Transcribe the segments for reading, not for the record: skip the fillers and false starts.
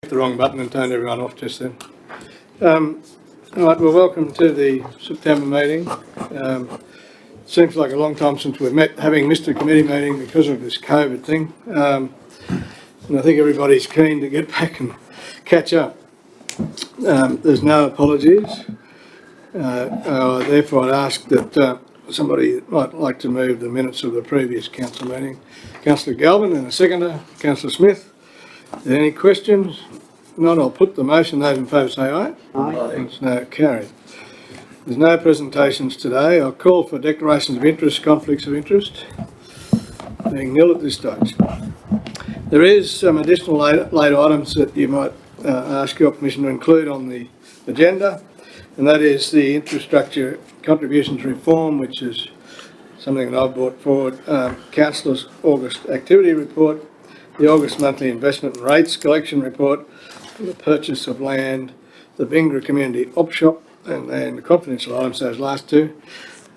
the wrong button and turned everyone off just then. All right, well, welcome to the September meeting. Seems like a long time since we've met, having missed a committee meeting because of this COVID thing. And I think everybody's keen to get back and catch up. There's no apologies. Therefore, I'd ask that somebody might like to move the minutes of the previous council meeting. Councillor Galvin and a seconder, Councillor Smith. Are there any questions? Not, I'll put the motion. Those in favour say aye. Aye. It's now carried. There's no presentations today. I'll call for declarations of interest, conflicts of interest. Being nil at this stage. There is some additional late items that you might ask your permission to include on the agenda, and that is the infrastructure contributions reform, which is something that I've brought forward. Councillor's August activity report, the August monthly investment and rates collection report, the purchase of land, the Nhvr community op shop, and the confidential items, those last two.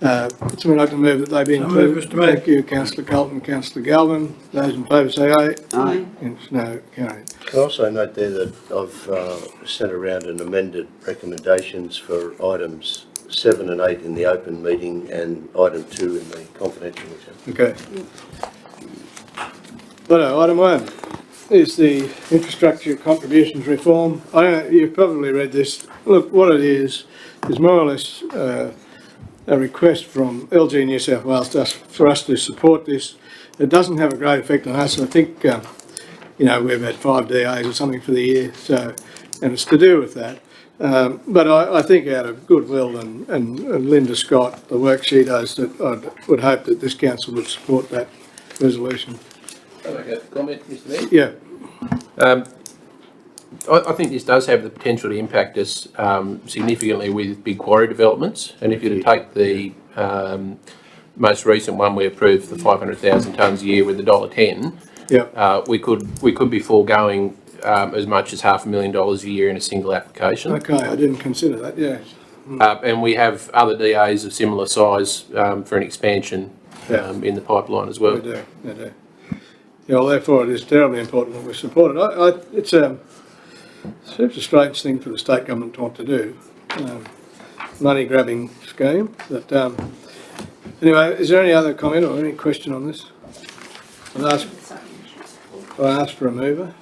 Someone like to move that they be included. Thank you, Councillor Carlton, Councillor Galvin. Those in favour say aye. Aye. It's no carried. I also note there that I've sent around an amended recommendations for items 7 and 8 in the open meeting and item 2 in the confidential meeting. Okay. Well, item 1 is the infrastructure contributions reform. I don't know, you've probably read this. Look, what it is more or less a request from LG New South Wales for us to support this. It doesn't have a great effect on us. I think, we've had 5 DAs or something for the year, so, and it's to do with that. But I think out of goodwill and Linda Scott, the work she does, that I would hope that this council would support that resolution. Can I make a comment, Mr. Mayor? Yeah. I think this does have the potential to impact us significantly with big quarry developments, and if you were to take the most recent one we approved for 500,000 tonnes a year with $1.10, yeah, we could be foregoing as much as $500,000 a year in a single application. Okay, I didn't consider that. Yeah. And we have other DAs of similar size for an expansion in the pipeline as well. We do. Yeah, well, therefore, it is terribly important that we support it. It's a strange thing for the state government to want to do, money grabbing scheme. But anyway, is there any other comment or any question on this? I ask for a mover.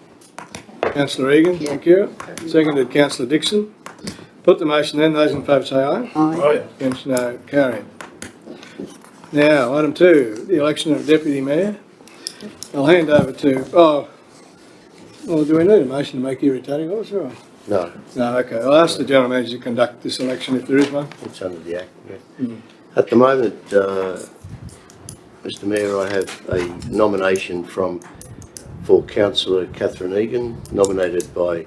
Councillor Egan, thank you. Seconded, Councillor Dixon. Put the motion then. Those in favour say aye. Aye. Against no, carried. Now, item 2, the election of Deputy Mayor. I'll hand over to, well, do we need a motion to make you returning officer? Or? No. No, okay. I'll ask the General Manager to conduct this election if there is one. It's under the Act. Yeah. At the moment, Mr. Mayor, I have a nomination for Councillor Catherine Egan, nominated by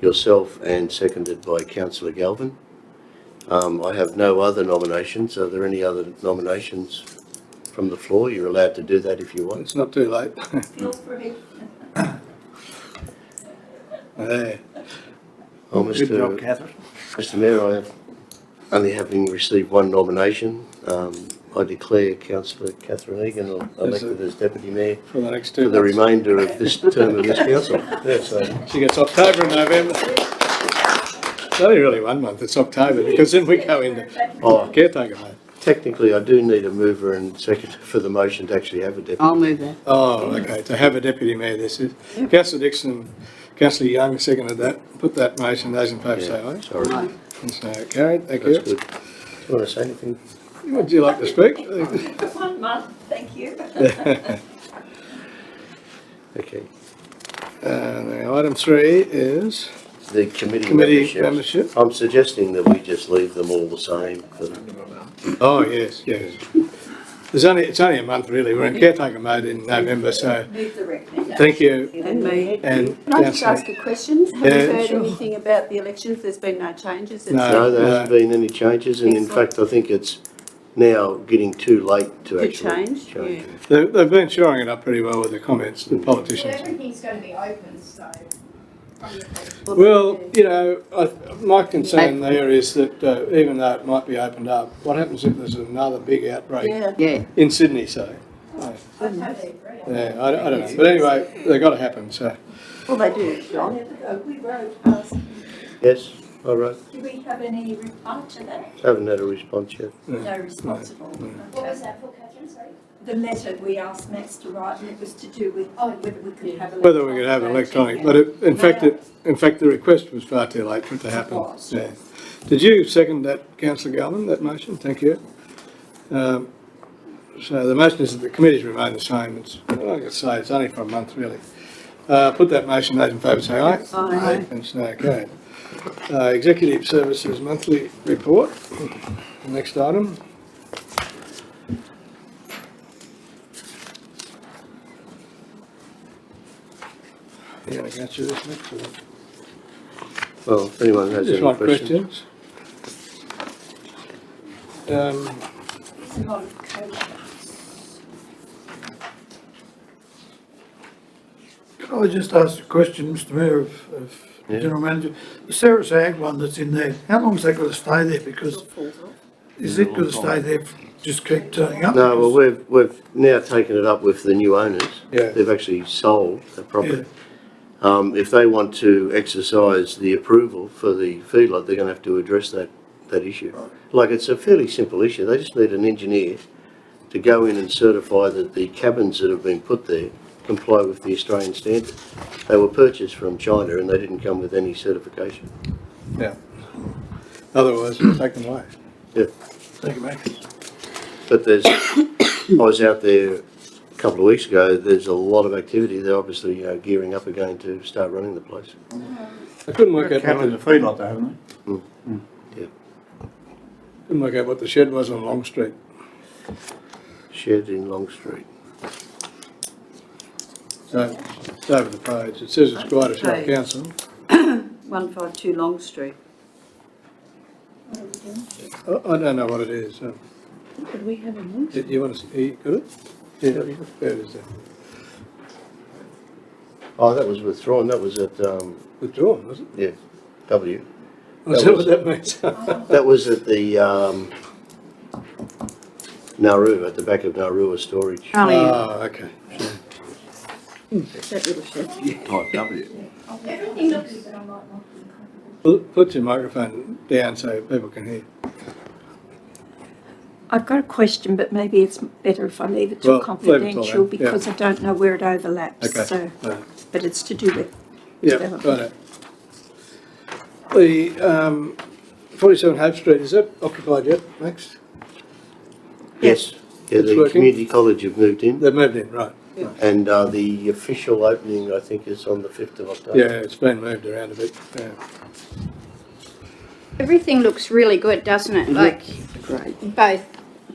yourself and seconded by Councillor Galvin. I have no other nominations. Are there any other nominations from the floor? You're allowed to do that if you want. It's not too late. Feel free. Oh, Good job, Catherine. Mr. Mayor, I have only having received one nomination. I declare Councillor Catherine Egan elected as Deputy Mayor For the next 2 for the months. remainder of this term of this council. Yeah, so She gets October and November. It's only really 1 month, it's October, because then we go into caretaker mode. technically, I do need a mover and seconder for the motion to actually have a deputy. I'll move that. Oh, okay, to have a Deputy Mayor, this is. Councillor Dixon, Councillor Young seconded that. Put that motion. Those in favour say aye. Sorry, Aye. It's now carried. Thank that's you. good. Do you want to say anything? Would you like to speak? 1 month, thank you. Okay. Now, item 3 is The committee committee memberships. membership. I'm suggesting that we just leave them all the same. Oh, yes. It's only a month really. We're in caretaker mode in November, so Move the recommendation. thank you. And me. And Can I just Councillor- ask a question? Have Yeah, you heard sure. anything about the elections? There's been no changes? It's- No. No, there hasn't been any changes, and in Excellent. fact, I think it's now getting too late to To actually change? change. They've been shoring it up pretty well with the comments, the politicians. Well, everything's going to be open, so. Well, my concern there is that even though it might be opened up, what happens if there's another big outbreak Yeah. in Sydney, say? I totally agree. Yeah, I don't know. But anyway, they've got to happen, so. Well, they do, John. We wrote, Yes, all right. do we have any reply to that? Haven't had a response yet. No response at all. What was that for, Catherine, sorry? The letter we asked Max to write, and it was to do with whether we could have Whether we could have electronic, but in fact, the request was far too late for it to happen. It was. Yeah. Did you second that, Councillor Galvin, that motion? Thank you. So the motion is that the committees remain the same. It's, like I say, it's only for a month, really. Put that motion, those in favour say aye. Aye. And it's no carried. Executive Services Monthly Report. Next item. You going to go through this next? Or? Well, if anyone has Just any one questions. questions. There's a lot of co-shares. Can I just ask a question, Mr Mayor, of the Yeah. General Manager? The Ceres Ag one that's in there, how long is that going to stay there? Because is it going to stay there, just keep turning up? No, well, Because- we've now taken it up with the new owners. Yeah. They've actually sold the property. If they want to exercise the approval for the feedlot, they're going to have to address that issue. Like, it's a fairly simple issue. They just need an engineer to go in and certify that the cabins that have been put there comply with the Australian standard. They were purchased from China and they didn't come with any certification. Yeah. Otherwise, we'll take them away. Yeah. Thank you, mate. But there's, I was out there a couple of weeks ago, there's a lot of activity. They're obviously gearing up again to start running the place. I couldn't work out Cattle in the feedlot though, haven't couldn't work out what the shed was on Long Street. Shed in Long Street. So it's over the page. It says it's quite a short Okay. council. 152 Long Street. I don't know what it is. Could we have a look? You want to see? You got it? Yeah, there it is. There. Oh, that was withdrawn. That was at, Withdrawn, was it? yeah, W. Is that what that means? That was at the Nauru, at the back of Nauru storage. Oh, yeah, Oh, okay. that little shed. it? Type W. Everything looks, but I'm not. Put your microphone down so people can hear. I've got a question, but maybe it's better if I leave it Well, to leave it till confidential then, yeah. because I don't know where it overlaps. Okay. So, Right. but it's to do with Yeah, development. right. The 47 Hope Street, is that occupied yet, Max? Yes. Yeah, It's the working? community college have moved in They've moved in, right. and the official opening, I think, is on the 5th of October. Yeah, it's been moved around a bit. Yeah. Everything looks really good, doesn't it? Like Great.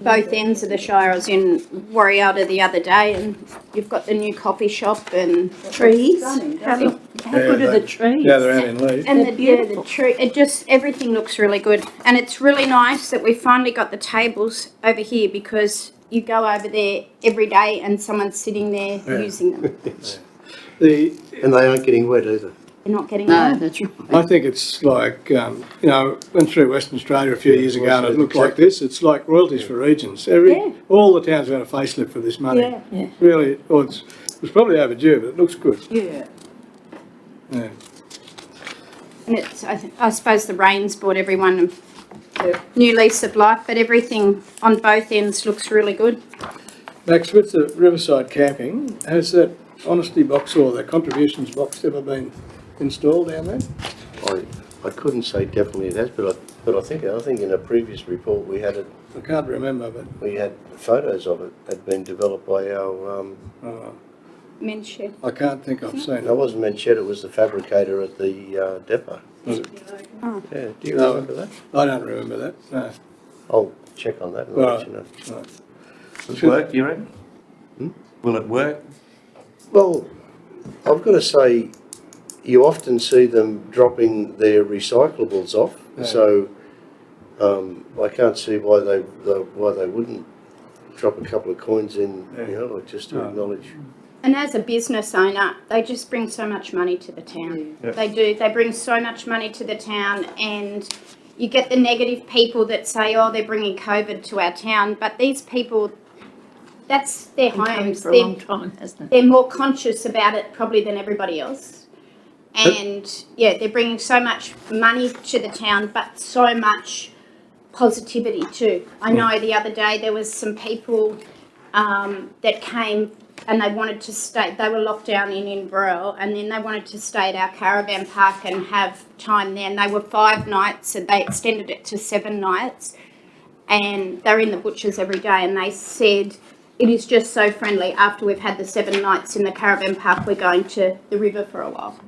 both ends of the Shire. I was in Warriata the other day, and you've got the new coffee shop and Trees? Stunning, How doesn't good are the trees? Yeah, they're out in leaves. and They're the beautiful. tree. It just everything looks really good, and it's really nice that we finally got the tables over here because you go over there every day and someone's sitting there Yeah. using them. The And they aren't getting wet either. They're not getting No, wet. that's right. I think it's like, went through Western Australia a few years ago and it looked like this. It's like royalties for regions. Yeah. All the towns have had a facelift for this money. Yeah. Yeah. Really, well, it was probably overdue, but it looks good. Yeah. Yeah. And it's, I suppose the rain's brought everyone a new lease of life, but everything on both ends looks really good. Max, with the Riverside camping, has that honesty box or the contributions box ever been installed down there? I couldn't say definitely it has, but I think in a previous report we had I can't remember, but we had photos of it had been developed by our. Men's shed. I can't think I've seen That it. wasn't Manchetta, it was the fabricator at the depot. Was it? Yeah, do you No. remember that? I don't remember that, no. I'll check on that and I'll let Right. you know. Right. Will it work, do you reckon? Hmm? Will it work? Well, I've got to say, you often see them dropping their recyclables off, Yeah. so I can't see why they wouldn't drop a couple of coins in, like just to No. acknowledge. And as a business owner, they just bring so much money to the town. Yeah. They do. They bring so much money to the town, and you get the negative people that say, "Oh, they're bringing COVID to our town," but these people, that's their Been coming homes. for a long time, hasn't it? They're more conscious about it probably than everybody else. And yeah, they're bringing so much money to the town, but so much positivity too. I know the other day there was some people that came and they wanted to stay. They were locked down in Nhvr, and then they wanted to stay at our caravan park and have time there. And they were 5 nights, and they extended it to 7 nights. And they're in the butchers every day, and they said it is just so friendly. After we've had the 7 nights in the caravan park, we're going to the river for a while.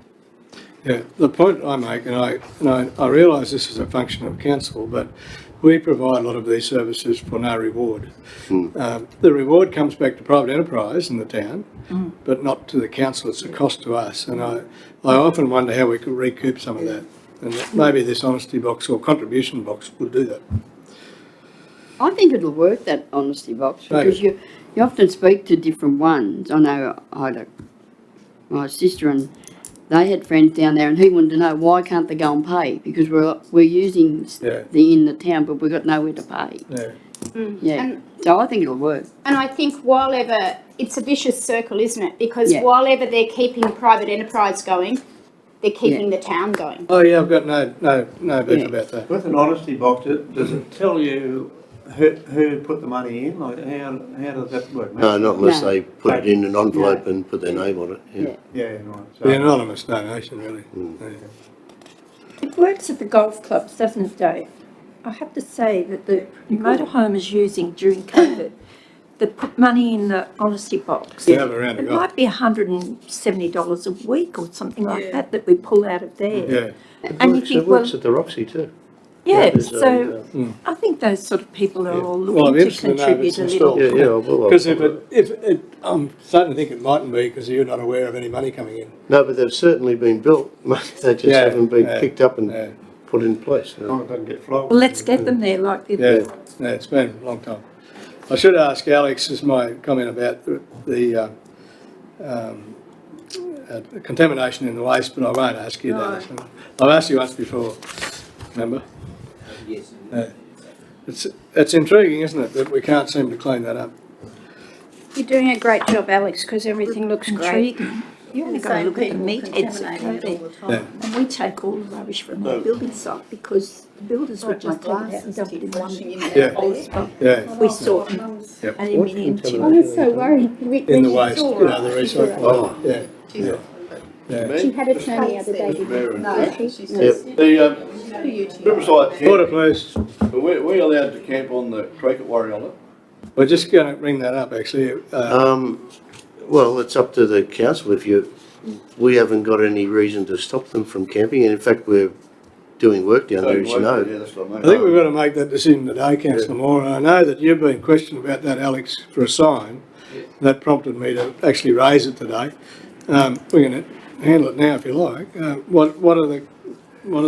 Yeah, the point I make, and I realise this is a function of council, but we provide a lot of these services for no reward. The reward comes back to private enterprise in the town, but not to the council. It's a cost to us, and I often wonder how we could recoup some of that. And maybe this honesty box or contribution box would do that. I think it'll work, that honesty box, because you often speak to different ones. I know I had my sister, and they had friends down there, and he wanted to know why can't they go and pay, because we're using in the town, but we've got nowhere to pay. Yeah. So I think it'll work. And I think while ever, it's a vicious circle, isn't it? Because while ever they're keeping private enterprise going, they're keeping the town going. Oh yeah, I've got no beef about that. With an honesty box, does it tell you who put the money in? Like how does that work? No, not unless they put it in an envelope and put their name on it. Yeah, right. So, The anonymous donation, really. It works at the golf clubs, doesn't it, Dave? I have to say that the motorhome is using during COVID, they put money in the honesty box. Yeah, around the It golf. might be $170 a week or something like that we pull out of there. Yeah. And you think, it works at the Roxy too. yeah, there's so I think those sort of people are all Well, I'm looking to interested to know if contribute it's a little. installed. Because if I'm starting to think it mightn't be because you're not aware of any money coming in. No, but they've certainly been built. They just haven't been picked up and put in place. as long as it doesn't get flogged. Well, let's get them there like the Yeah, it's been a long time. I should ask Alex, as my comment about the contamination in the waste, but I won't ask you that. I've asked you once before, remember? Yes. It's intriguing, isn't it, that we can't seem to clean that up? You're doing a great job, Alex, because everything looks great. intriguing. You only got to look at the meatheads that go there. And we take all the rubbish from our building site because the builders would just take it out and dump it in one old spot. Yeah. We sort them Yep. aluminium tin. I was so worried. In the waste, the recycling. Oh. Yeah. She had a turn the other day, didn't she? Yep. The Riverside Order, camp, please. we're allowed to camp on the creek at Warrialla? We're just going to bring that up, actually. Well, it's up to the council. We haven't got any reason to stop them from camping, and in fact, we're doing work down there, as you know. Yeah, that's what I mean. I think we've got to make that decision today, Councillor Moore. And I know that you've been questioned about that, Alex, for a sign. That prompted me to actually raise it today. We're going to handle it now, if you like. What are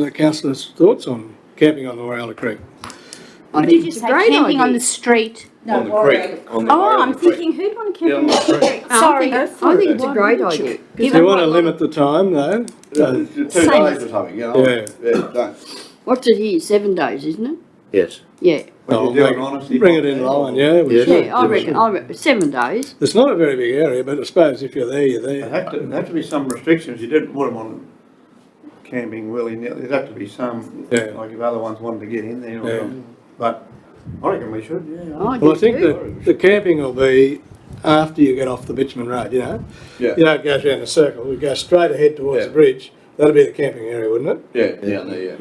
the councillors' thoughts on camping on the Warrialla Creek? I Did think you it's a say great camping on idea. the street? On the creek. On the Oh, Warrialla I'm Creek. thinking, who'd want to camp Yeah, on the street? I Sorry. think it's a great idea. Do you want to limit the time, though? 2 days or something, you know? Yeah. Don't. What's it here, 7 days, isn't it? Yes. Yeah. When you do an honesty Bring it box in there, line, yeah. we Yeah. should. Yeah, I reckon 7 days. It's not a very big area, but I suppose if you're there, you're there. There'd have to be some restrictions. You didn't put them on camping willy-nilly. There'd have to be some, like if other ones wanted to get in there or something. But I reckon we should, Well, I think that the camping will be after you get off the bitumen road, you know? Yeah. You don't go around the circle, you go straight ahead towards the bridge. That'll be the camping area, wouldn't it? Yeah, down there, yeah.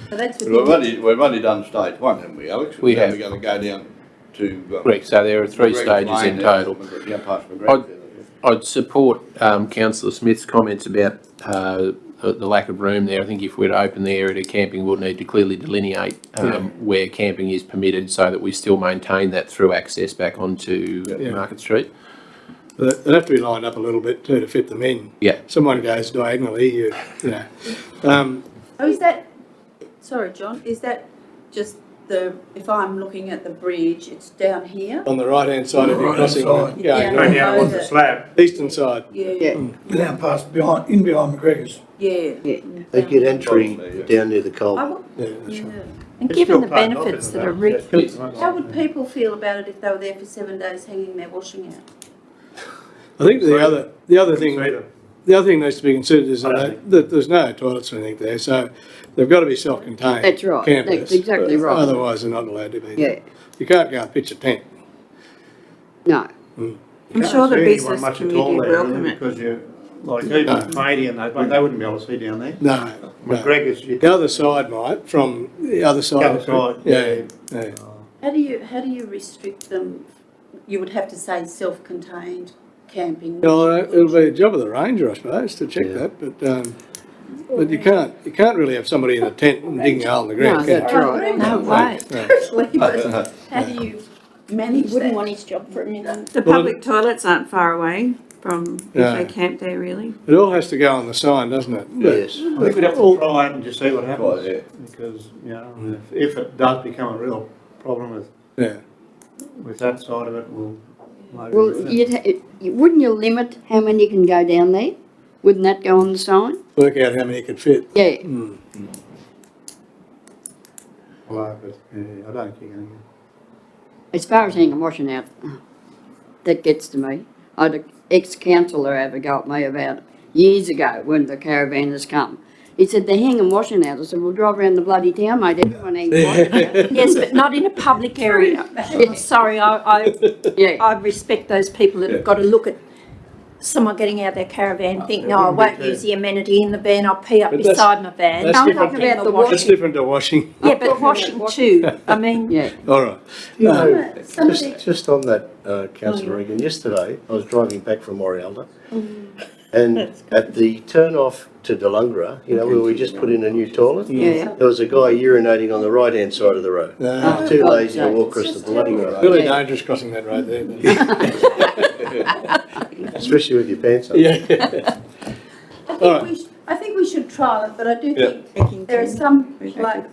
So that's We've only done stage 1, haven't we, Alex? We have. We're going to go down to... Correct, so there are 3 McGregor's stages Lane in there, total. Yeah, past McGregor's there. I'd support Councillor Smith's comments about the lack of room there. I think if we're to open the area to camping, we'll need to clearly delineate where camping is permitted so that we still maintain that through access back onto Market Street. But they'll have to be lined up a little bit too to fit them in. Yeah. Someone goes diagonally, you know. Oh, is that, sorry, John, is that just if I'm looking at the bridge, it's down here? On the right-hand side of your crossing, Yeah. Going down on the slab. eastern side. Yeah. Down past, behind McGregor's. Yeah. They get entry down near the coal. Yeah, that's right. And It's given still the closed off, benefits isn't that it? are reaped, How would people feel about it if they were there for 7 days hanging their washing out? I think the other thing the other thing needs to be considered is that there's no toilets or anything there, so they've got to be self-contained. That's right. Campers. That's exactly right. Otherwise, they're not allowed to be there. Yeah. You can't go and pitch a tent. No. I'm sure the Can't see anyone business much at community all there, welcome really, it. because you, like even Paddy and they wouldn't be able to see down there. No. no. McGregor's, The other side might, from the other side. The other side, Yeah. yeah. How do you restrict them? You would have to say self-contained camping. Well, it'll be a job of the ranger, I suppose, to check that, but you can't really have somebody in a tent and digging a hole in the ground, No, can that's you? right. No way. Totally, but how do you manage Wouldn't that? want his job for a minute. The public toilets aren't far away from if No. they camp there, really. It all has to go on the sign, doesn't it? Yes. I think we'd have to try it and just see what happens. Right, yeah. Because, you know, if it does become a real problem Yeah. with that side of it, we'll maybe. Well, wouldn't you limit how many can go down there? Wouldn't that go on the sign? Work out how many could fit. Yeah. Well, but, yeah, I don't think anything. As far as hanging washing out, that gets to me. I had an ex-councillor have a go at me about years ago when the caravanners come. He said, they're hanging washing out. I said, we'll drive around the bloody town, mate. Everyone hangs washing out. Yes, but not in a public area. Sorry, Yeah. I respect those people that have got to look at someone getting out their caravan and think, no, I won't use the amenity in the van, I'll pee up But that's- beside my van. that's I'm different. talking about the That's washing. different to washing. Yeah, but washing too. I mean, Yeah. All right. You know, Somebody- just on that, Councillor Regan, yesterday I was driving back from Warialda and at the turn off to Delungra, you know, where we just put in a new toilet, Yeah. there was a guy urinating on the right-hand side of the road. No, Too lazy to walk across the bloody road, really dangerous crossing that road there. especially with your pants on. Yeah. All right. I think we should trial it, but I do think there are some, like,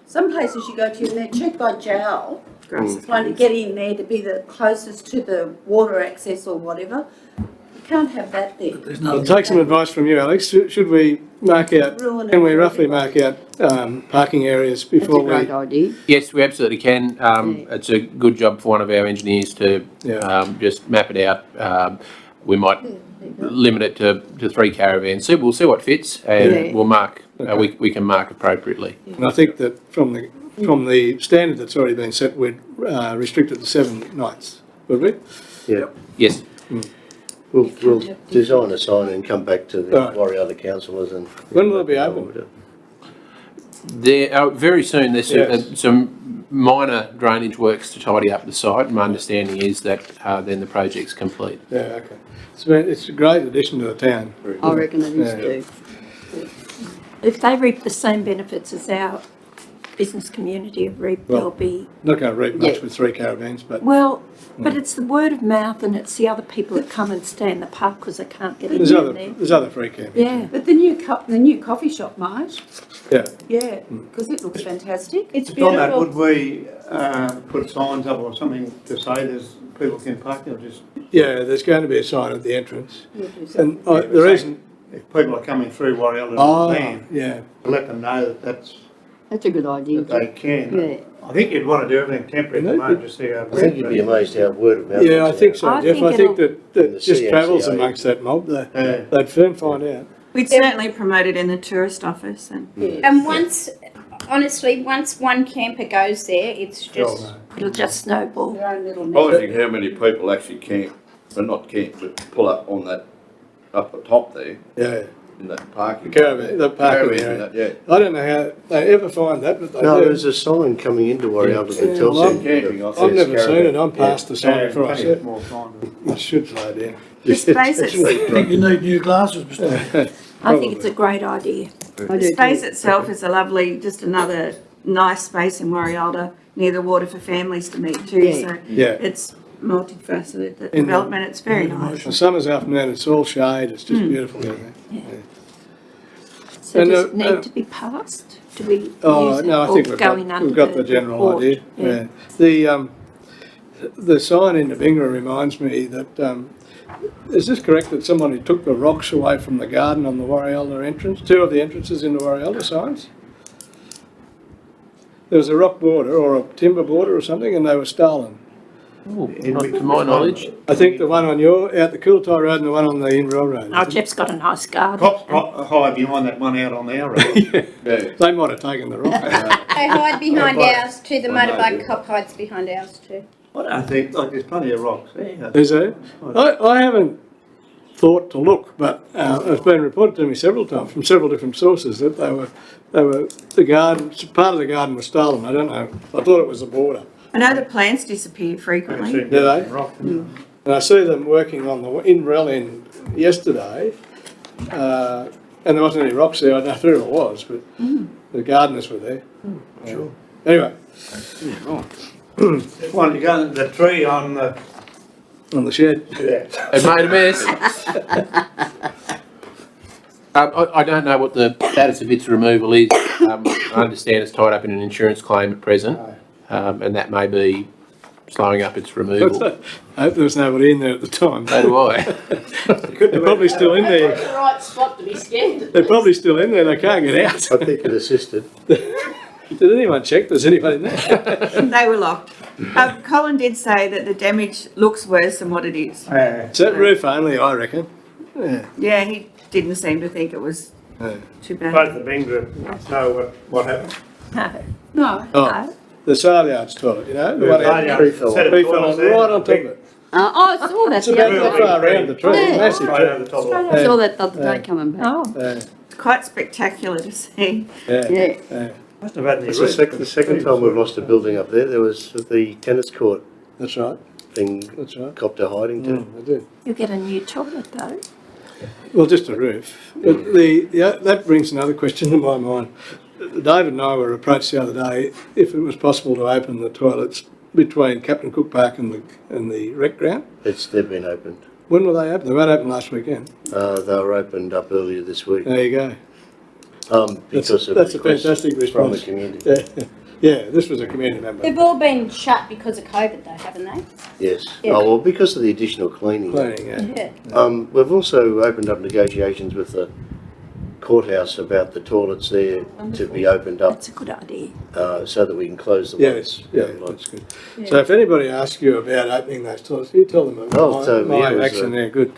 some places you go to and they're checked by jail, trying to get in there to be the closest to the water access or whatever. You can't have that there. There's I'll no. take some advice from you, Alex. Should we mark out, Ruin it can we for roughly everybody. mark out parking areas That's a before great we? idea. Yes, we absolutely can. It's a good job for one of our engineers to Yeah. just map it out. We might limit it to 3 caravans. So we'll see what fits, and Yeah. we'll mark. Okay. We can mark appropriately. And I think that from the standard that's already been set, we'd restrict it to 7 nights, would we? Yeah. Yes. We'll design a sign and come back to the Right. Warialda councillors and. When will it be open? There very soon. There's Yes. some minor drainage works to tidy up the site. My understanding is that then the project's complete. Yeah, okay. It's a great addition to the town. I reckon it is Yeah. too. if they reap the same benefits as our business community have reaped, Well, they'll be, Not going to reap much Yeah. with 3 caravans, but well, but it's the word of mouth and it's the other people that come and stay in the park because they can't get in there's there. other free camping. Yeah. But the new coffee shop, mate, Yeah. yeah, because it looks fantastic. It's On that, beautiful. would we put signs up or something to say there's people can park there, or just Yeah, there's going to be a sign at the entrance. Yeah, do something. And the reason, if people are coming through Warialda oh, van, yeah, let them know that That's a good idea. that they can. Yeah. I think you'd want to do everything temporary at the moment, just see how. I think you'd be amazed how word of mouth. yeah, I gets think out. so, I Jeff. think I think And the that just CMCA. travels amongst that mob. Yeah. They'd soon find out. We'd certainly promote it in the tourist office and And once, honestly, once one camper goes there, it's just, It'll just snowball. Their own little I net. think how many people actually camp, well not camp, but pull up on that, up the top there, Yeah, in that parking. the parking Caravan, area. Yeah. I don't know how they ever find that, but they No, do. there's a sign coming into Warialda that tells well, them. Camping, I I've think. never seen it. I'm past the sign Yeah, before I plenty see of it. small signs. It should slow down. the space, It's really I think you need new glasses, Mr. I think it's a great idea. I the do space too. itself is a lovely, just another nice space in Warialda near the water for families to meet too. Yeah. So Yeah. it's multifaceted, the In the- development, it's very nice. The summer's afternoon, it's all shade. It's just beautiful down there. So And, does it uh, need to be passed? Do we use Oh, it no, I or think go in under we've got the general report? idea. Yeah. The sign in Nhvr reminds me that, is this correct that somebody took the rocks away from the garden on the Warialda entrance? 2 of the entrances into Warialda signs? There was a rock border or a timber border or something and they were stolen. Ooh, not to my knowledge. I think the one on out the Cooltai Road and the one on the Nhvr Road. Oh, Jeff's got a nice garden. Cops hide behind that one out on our road. Yeah, Yeah. they might have taken the rock. They hide behind ours too, the motorbike cop hides behind ours too. I don't think, like, there's plenty of rocks there. Is there? I haven't thought to look, but it's been reported to me several times from several different sources that the garden, part of the garden was stolen. I don't know. I thought it was the border. I know the plants disappear frequently. Do they? And I see them working on the Nhvr end yesterday, and there wasn't any rocks there. I don't know who it was, but the gardeners were there. Sure. Anyway. One, you go the tree on the shed. Yeah. It made a mess. I don't know what the status of its removal is. I understand it's tied up in an insurance claim at present, and that may be slowing up its removal. I hope there was nobody in there at the time. So do I. They're probably still in there. the right spot to be scared. They're probably still in there. They can't get out. I think it assisted. Did anyone check? There's anybody in there? They were locked. Colin did say that the damage looks worse than what it is. It's that roof only, I reckon. Yeah. Yeah, he didn't seem to think it was too bad. both the Bingler know what happened. No. Oh, the sale yards toilet, you know, the one out Yeah. tree fell Set of on, toilets there. right on top of it. Oh, I saw that It's the about other that day. far around the tree, Yeah. massive Right tree. over the top of it. I saw that the other day coming back. Oh, It's quite spectacular to see. Yeah. Yeah. Must have had any It's roof. the second time we've lost a building up there. There was the tennis court That's right, thing that's right. copped a hiding to. I did. you get a new toilet though. Well, just a roof. But that brings another question to my mind. David and I were approached the other day if it was possible to open the toilets between Captain Cook Park and the rec ground. They've been opened. When were they open? They weren't open last weekend. They were opened up earlier this week. There you go. Because of That's a requests fantastic from the response. community. Yeah, this was a community member. They've all been shut because of COVID though, haven't they? Yes. Yeah. Oh, well, because of the additional cleaning. Cleaning, yeah. Yeah. We've also opened up negotiations with the courthouse about the toilets there to be opened up That's a good idea. so that we can close the Yes, ones. yeah, that's good. So if anybody asks you about opening those toilets, you tell them Oh, so, my yeah, it was, action there, good.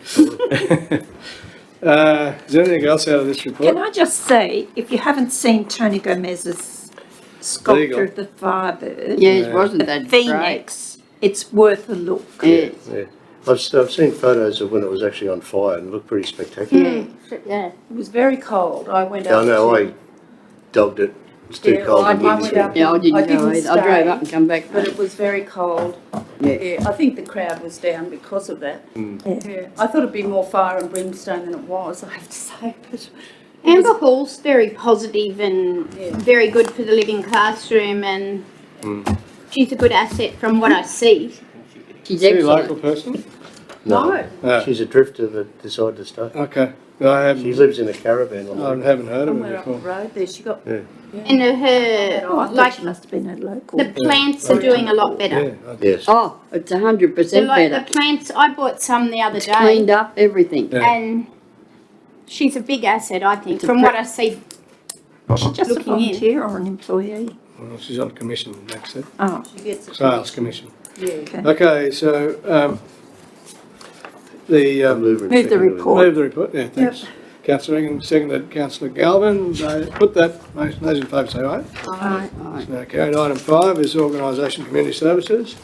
Is there anything else out of this report? Can I just say, if you haven't seen Tony Gomez's sculpture of the Firebird, Yes, wasn't that great? Phoenix, it's worth a look. Yes. Yeah. I've seen photos of when it was actually on fire and it looked pretty spectacular. Yeah. It was very cold. I went Yeah, up I know, to, I dogged it. It's too Yeah, cold I and went windy. up. Yeah, I didn't I go didn't either. I drove stay. up and come back. but it was very cold. Yeah. I think the crowd was down because of that. Yeah. I thought it'd be more fire and brimstone than it was, I have to say. But Amber Hall's very positive and very good for the living classroom, and she's a good asset from what I see. She's Is she a excellent. local person? No, No. she's a drifter that decided to stay. Okay. I She lives in a caravan on I the haven't heard of somewhere it up the before. road there, she got, Yeah. And her, Oh, I thought like, she must have been a local. the plants are doing a lot better. Yeah, Yes. Oh, it's 100% So like better. the plants, I bought some the other It's day, cleaned up, everything. Yeah. and she's a big asset, I think, It's a from pre- what I see. Is she just a looking in. volunteer or an employee? well, she's on commission, Max said. Oh, she gets a Sales commission. yeah. okay. Okay, so the Move Move the report. move the report. Yeah, thanks. Councillor Regan, seconded Councillor Galvin. Put that motion. Those in favour say aye. Aye. So carried. Item 5 is organisation community services.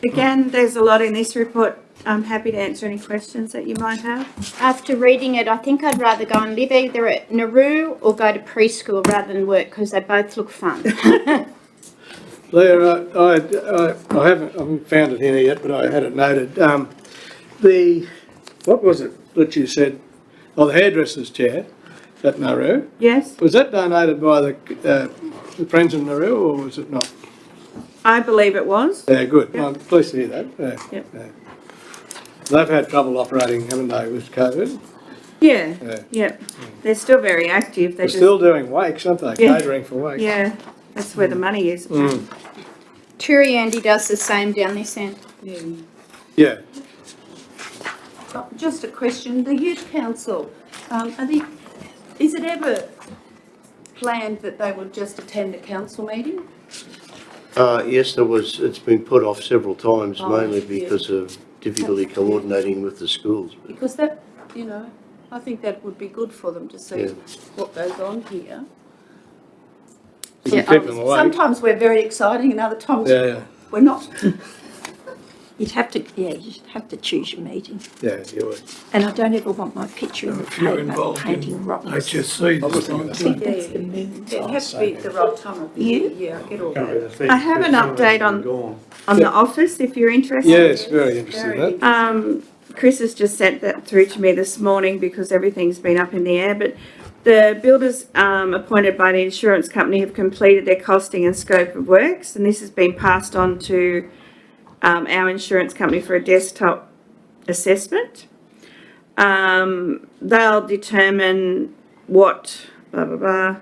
Again, there's a lot in this report. I'm happy to answer any questions that you might have. After reading it, I think I'd rather go and live either at Nhvr or go to preschool rather than work, because they both look fun. There, I haven't found it here yet, but I had it noted. What was it that you said? Oh, the hairdresser's chair at Nauru. Yes, Was that donated by the Friends of Nauru, or was it not? I believe it was. Yeah, good. Yep. I'm pleased to hear that. Yeah, Yep. yeah. They've had trouble operating, haven't they, with COVID? Yeah, Yeah. yeah. They're still very active. They're still doing wakes, aren't they? Yeah. Catering for wakes. Yeah, that's where the money is. Turi Andy does the same down this end. Yeah. Just a question, the youth council, is it ever planned that they would just attend a council meeting? Yes, it's been put off several times, Oh, mainly yeah. because of difficulty coordinating with the schools. Because that, I think that would be good for them to see Yeah. what goes on here. You can keep them awake. Sometimes we're very exciting and other times Yeah, we're not. You'd have to choose your meeting. yeah, you would. And I don't ever want my picture in the If you're paper involved in painting rottenness. HSC this thinking time about too. That's the moon. It has to be the right time of the year, yeah, I get all that. I have an update on the office, if you're interested. Yes, very interesting, that. Chris has just sent that through to me this morning because everything's been up in the air, but the builders appointed by the insurance company have completed their costing and scope of works, and this has been passed on to our insurance company for a desktop assessment. They'll determine what, blah, blah, blah.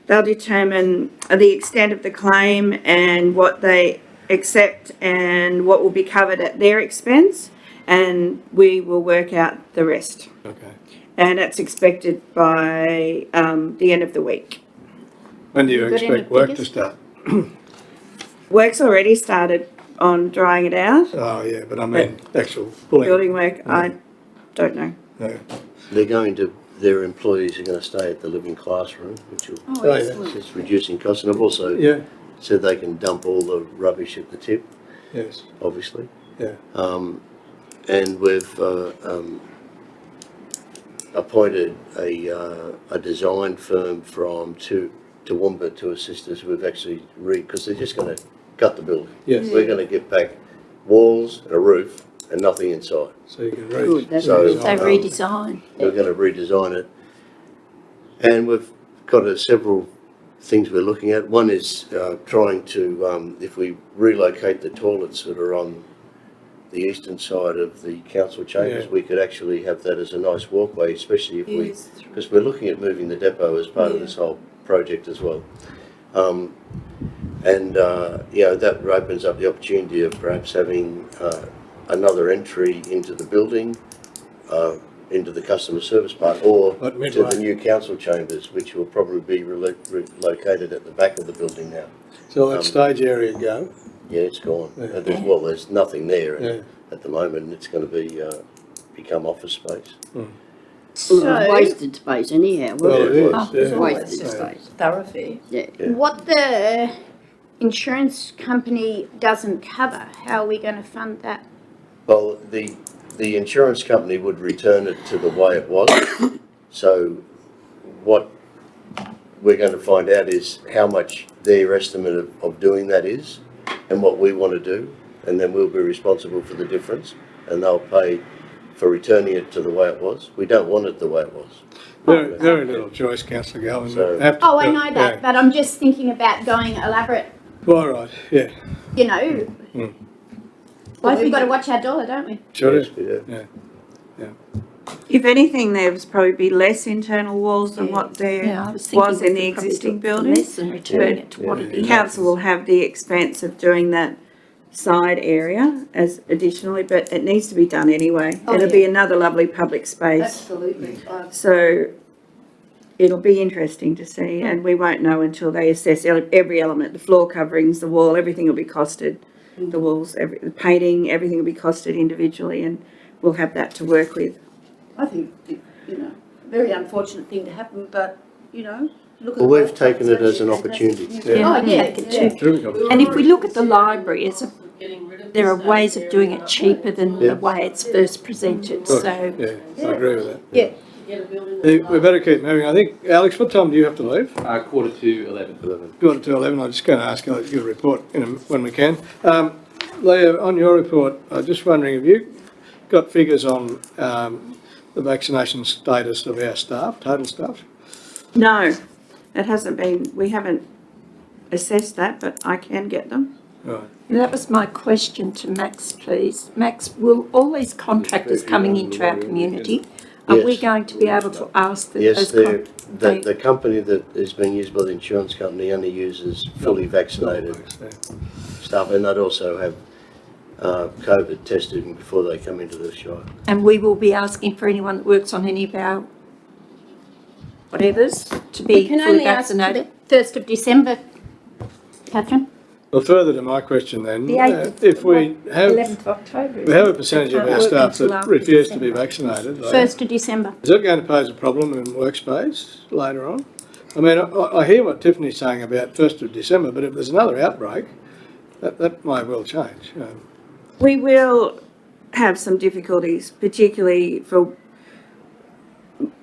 They'll determine the extent of the claim and what they accept and what will be covered at their expense, and we will work out the rest. Okay. And that's expected by the end of the week. When do you Got any expect work to figures? start? Work's already started on drying it out. Oh, yeah, but I mean, actual pulling. Building work, I don't know. No. Their employees are going to stay at the living classroom, which will, Oh, excellent. it's reducing costs. And I've also Yeah, said they can dump all the rubbish at the tip, yes, obviously. yeah. And we've appointed a design firm from Toowoomba to assist us. We've actually because they're just going to gut the building. Yes. We're going to get back walls and a roof and nothing inside. So you can Good, read. that's So, good. They redesign. We're going to redesign it. And we've got several things we're looking at. One is trying to, if we relocate the toilets that are on the eastern side of the council chambers, Yeah. we could actually have that as a nice walkway, especially if Yes. because we're looking at moving the depot as part of this whole project as well. That opens up the opportunity of perhaps having another entry into the building, into the customer service part, or Like to midway. the new council chambers, which will probably be relocated at the back of the building now. So that stage area go. Yeah, it's gone. Yeah. There's nothing there Yeah. at the moment, and it's going to be become office space. So, Wasted space anyhow. Well, it is, Oh, yeah. Wasted It's space. thoroughfare. Yeah. what the insurance company doesn't cover, how are we going to fund that? Well, the insurance company would return it to the way it was. So what we're going to find out is how much their estimate of doing that is and what we want to do, and then we'll be responsible for the difference, and they'll pay for returning it to the way it was. We don't want it the way it was. Very, very little choice, Councillor Galvin. So- Have to- Oh, I know that, yeah. but I'm just thinking about going elaborate, All right, yeah, you know. Well, we've got to watch our dollar, don't we? sure Yes, is. we do. Yeah. If anything, there was probably be less internal walls than what there Yeah, I was thinking was in we the could probably existing do building. less and returning But it to what it The is. council will have the expense of doing that side area as additionally, but it needs to be done anyway. Oh, It'll be yeah. another lovely public space. Absolutely. So it'll be interesting to see, and we won't know until they assess every element, the floor coverings, the wall, everything will be costed. The walls, the painting, everything will be costed individually, and we'll have that to work with. I think, very unfortunate thing to happen, but, look at the. Well, we've work taken that's it as an actually opportunity. fantastic. Yeah, Oh, I yeah, take it yeah. too. Terrific. And if we look at the library, there are ways of doing it cheaper than the way it's first presented, so. Yeah, I agree with that. Yeah. We better keep moving. I think, Alex, what time do you have to leave? 11:45. 11:45. I'm just going to ask you your report when we can. Leah, on your report, I'm just wondering, have you got figures on the vaccination status of our staff, total staff? No, it hasn't been, we haven't assessed that, but I can get them. Right. That was my question to Max, please. Max, will all these contractors coming into our community, are we Yes. going to be able to ask that Yes, those the company that is being used by the insurance company only uses fully vaccinated staff, and they'd also have COVID tested before they come into the shop. and we will be asking for anyone that works on any of our whatevers to We be can fully only ask for vaccinated? the 1st of December, Catherine. Well, further to my question then, The 8th if we have 11th of October. we have a percentage of Can't our work staff until that after refuse to be December. vaccinated, like, 1st of December. is that going to pose a problem in workspace later on? I mean, I hear what Tiffany's saying about 1st of December, but if there's another outbreak, that might well change. We will have some difficulties, particularly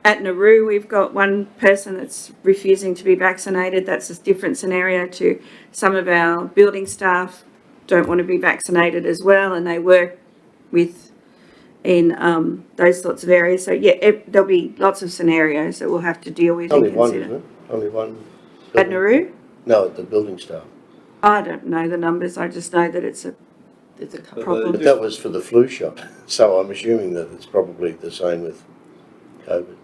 at Nhvr, we've got one person that's refusing to be vaccinated. That's a different scenario to some of our building staff don't want to be vaccinated as well, and they work in those sorts of areas. So yeah, there'll be lots of scenarios that we'll have to deal with Only and one, consider. isn't it? Only one. At Nhvr? No, at the building staff. I don't know the numbers. I just know that it's a problem. But that was for the flu shot, so I'm assuming that it's probably the same with COVID.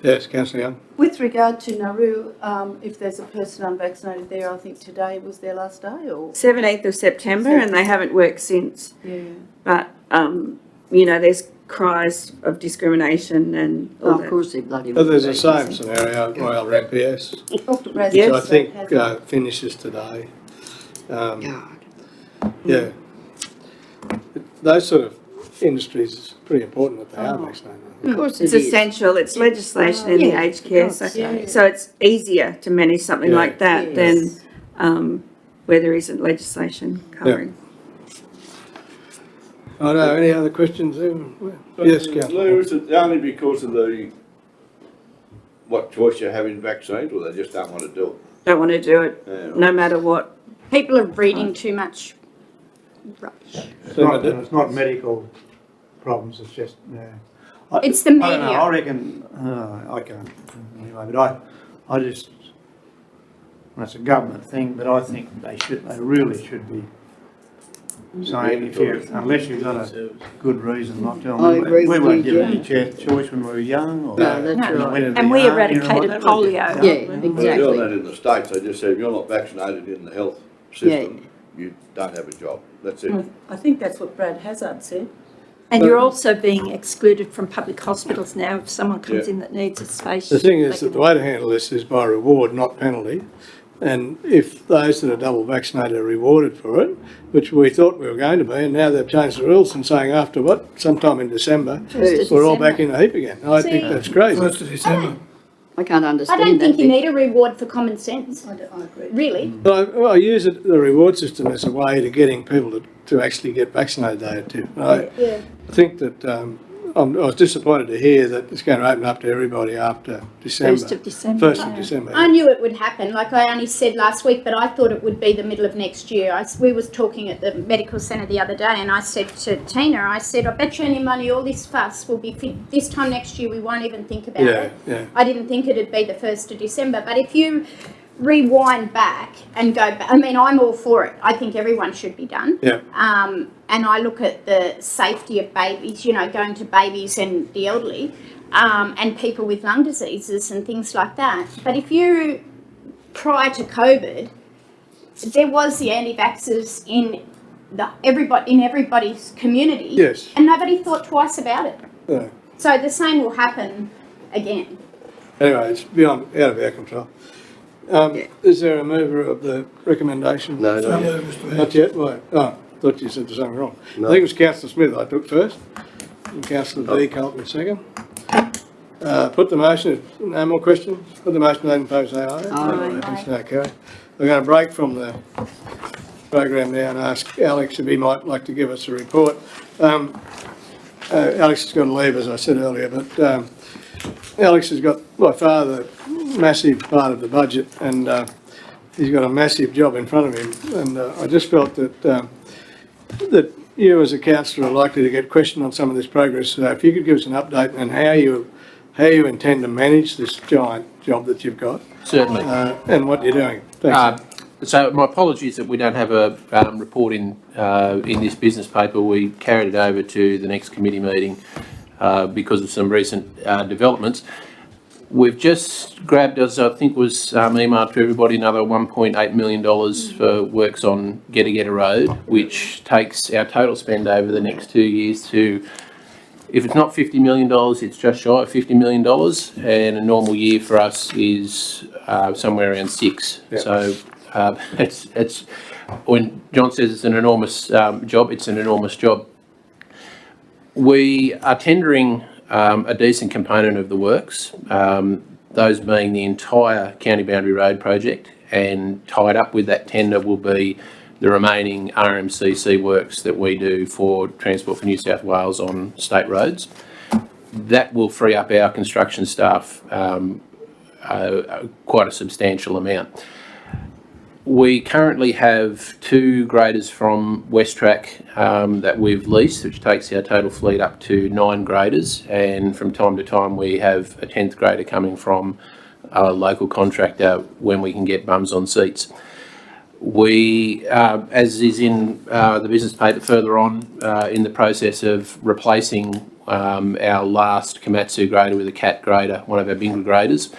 Yes, Councillor Young. With regard to Nauru, if there's a person unvaccinated there, I think today was their last day, or? 17th of September, and they haven't worked since. Yeah. But, there's cries of discrimination and all Oh, that. of course they bloody. But there's the same scenario at Royal MPS, Dr. which Yes. I think finishes today. God. Yeah. Those sort of industries is pretty important that they are vaccinated. Of course It's it is. essential. It's legislation in the Yeah, aged care. for God's sake. So it's easier to manage something Yeah. like that Yes. than where there isn't legislation covering. I know, any other questions? Yes, Lou, Councillor. is it only because of what choice you have in vaccines, or they just don't want to do it? Don't want to do it, Yeah. no matter what. People are reading too much rubbish. It's not medical problems, it's just, It's the I don't know, media. I reckon, I can't, anyway, but I just, well, it's a government thing, but I think they really should be saying unless you've got a good reason not to. I agree We with weren't you, given any Jim. choice when we were young, or. No, that's you know, right. when did And we are, you know, eradicated that was polio. different. Yeah, They're doing exactly. that in the States, they just say if you're not vaccinated in the health system, you don't have a job, that's it. I think that's what Brad Hazard said. And you're also being excluded from public hospitals now if someone comes Yeah. in that needs a space. The thing they is that can- the way to handle this is by reward, not penalty. And if those that are double vaccinated are rewarded for it, which we thought we were going to be, and now they've changed the rules and saying after sometime in December, First of we're all December. back in the heap again. I think that's crazy. 1st of December. I can't I understand don't that think you bit. need a reward for common sense, I agree. really. But I use the reward system as a way to getting people to actually get vaccinated, I think that I was disappointed to hear that it's going to open up to everybody after December. 1st of December. 1st of December. I knew it would happen, like I only said last week, but I thought it would be the middle of next year. We was talking at the medical centre the other day, and I said to Tina, I bet you any money all this fuss will be this time next year, we won't even think about it. Yeah. I didn't think it'd be the 1st of December, but if you rewind back and go back, I mean, I'm all for it. I think everyone should be done. Yeah. And I look at the safety of babies, going to babies and the elderly, and people with lung diseases and things like that. But if you, prior to COVID, there was the anti-vaxxers in everybody's community. Yes. And nobody thought twice about it. Yeah. So the same will happen again. Anyway, it's out of our control. Is there a mover of the recommendation? No, So no. moved, Mr Mayor. Not yet? Why? Oh, thought you said there's something wrong. No. I think it was Councillor Smith I took first, and Councillor D. Carlton second. Put the motion, no more questions? Put the motion, those in favour say aye. Aye. Against, no, carry. We're going to break from the program now and ask Alex if he might like to give us a report. Alex has got to leave, as I said earlier, but Alex has got by far the massive part of the budget, and he's got a massive job in front of him. And I just felt that you as a councillor are likely to get questioned on some of this progress. So if you could give us an update on how you intend to manage this giant job that you've got, Certainly. and what you're doing. Thanks. So my apologies that we don't have a report in this business paper. We carried it over to the next committee meeting because of some recent developments. We've just grabbed, as I think was emailed to everybody, another $1.8 million for works on Getageta Road, which takes our total spend over the next 2 years to, if it's not $50 million, it's just shy of $50 million, and a normal year for us is somewhere around 6. Yeah. So It's when John says it's an enormous job, it's an enormous job. We are tendering a decent component of the works, those being the entire County Boundary Road project, and tied up with that tender will be the remaining RMCC works that we do for Transport for New South Wales on state roads. That will free up our construction staff quite a substantial amount. We currently have 2 graders from WestTrack that we've leased, which takes our total fleet up to 9 graders, and from time to time we have a 10th grader coming from a local contractor when we can get bums on seats. We, as is in the business paper further on, in the process of replacing our last Komatsu grader with a Cat grader, one of our bigger graders.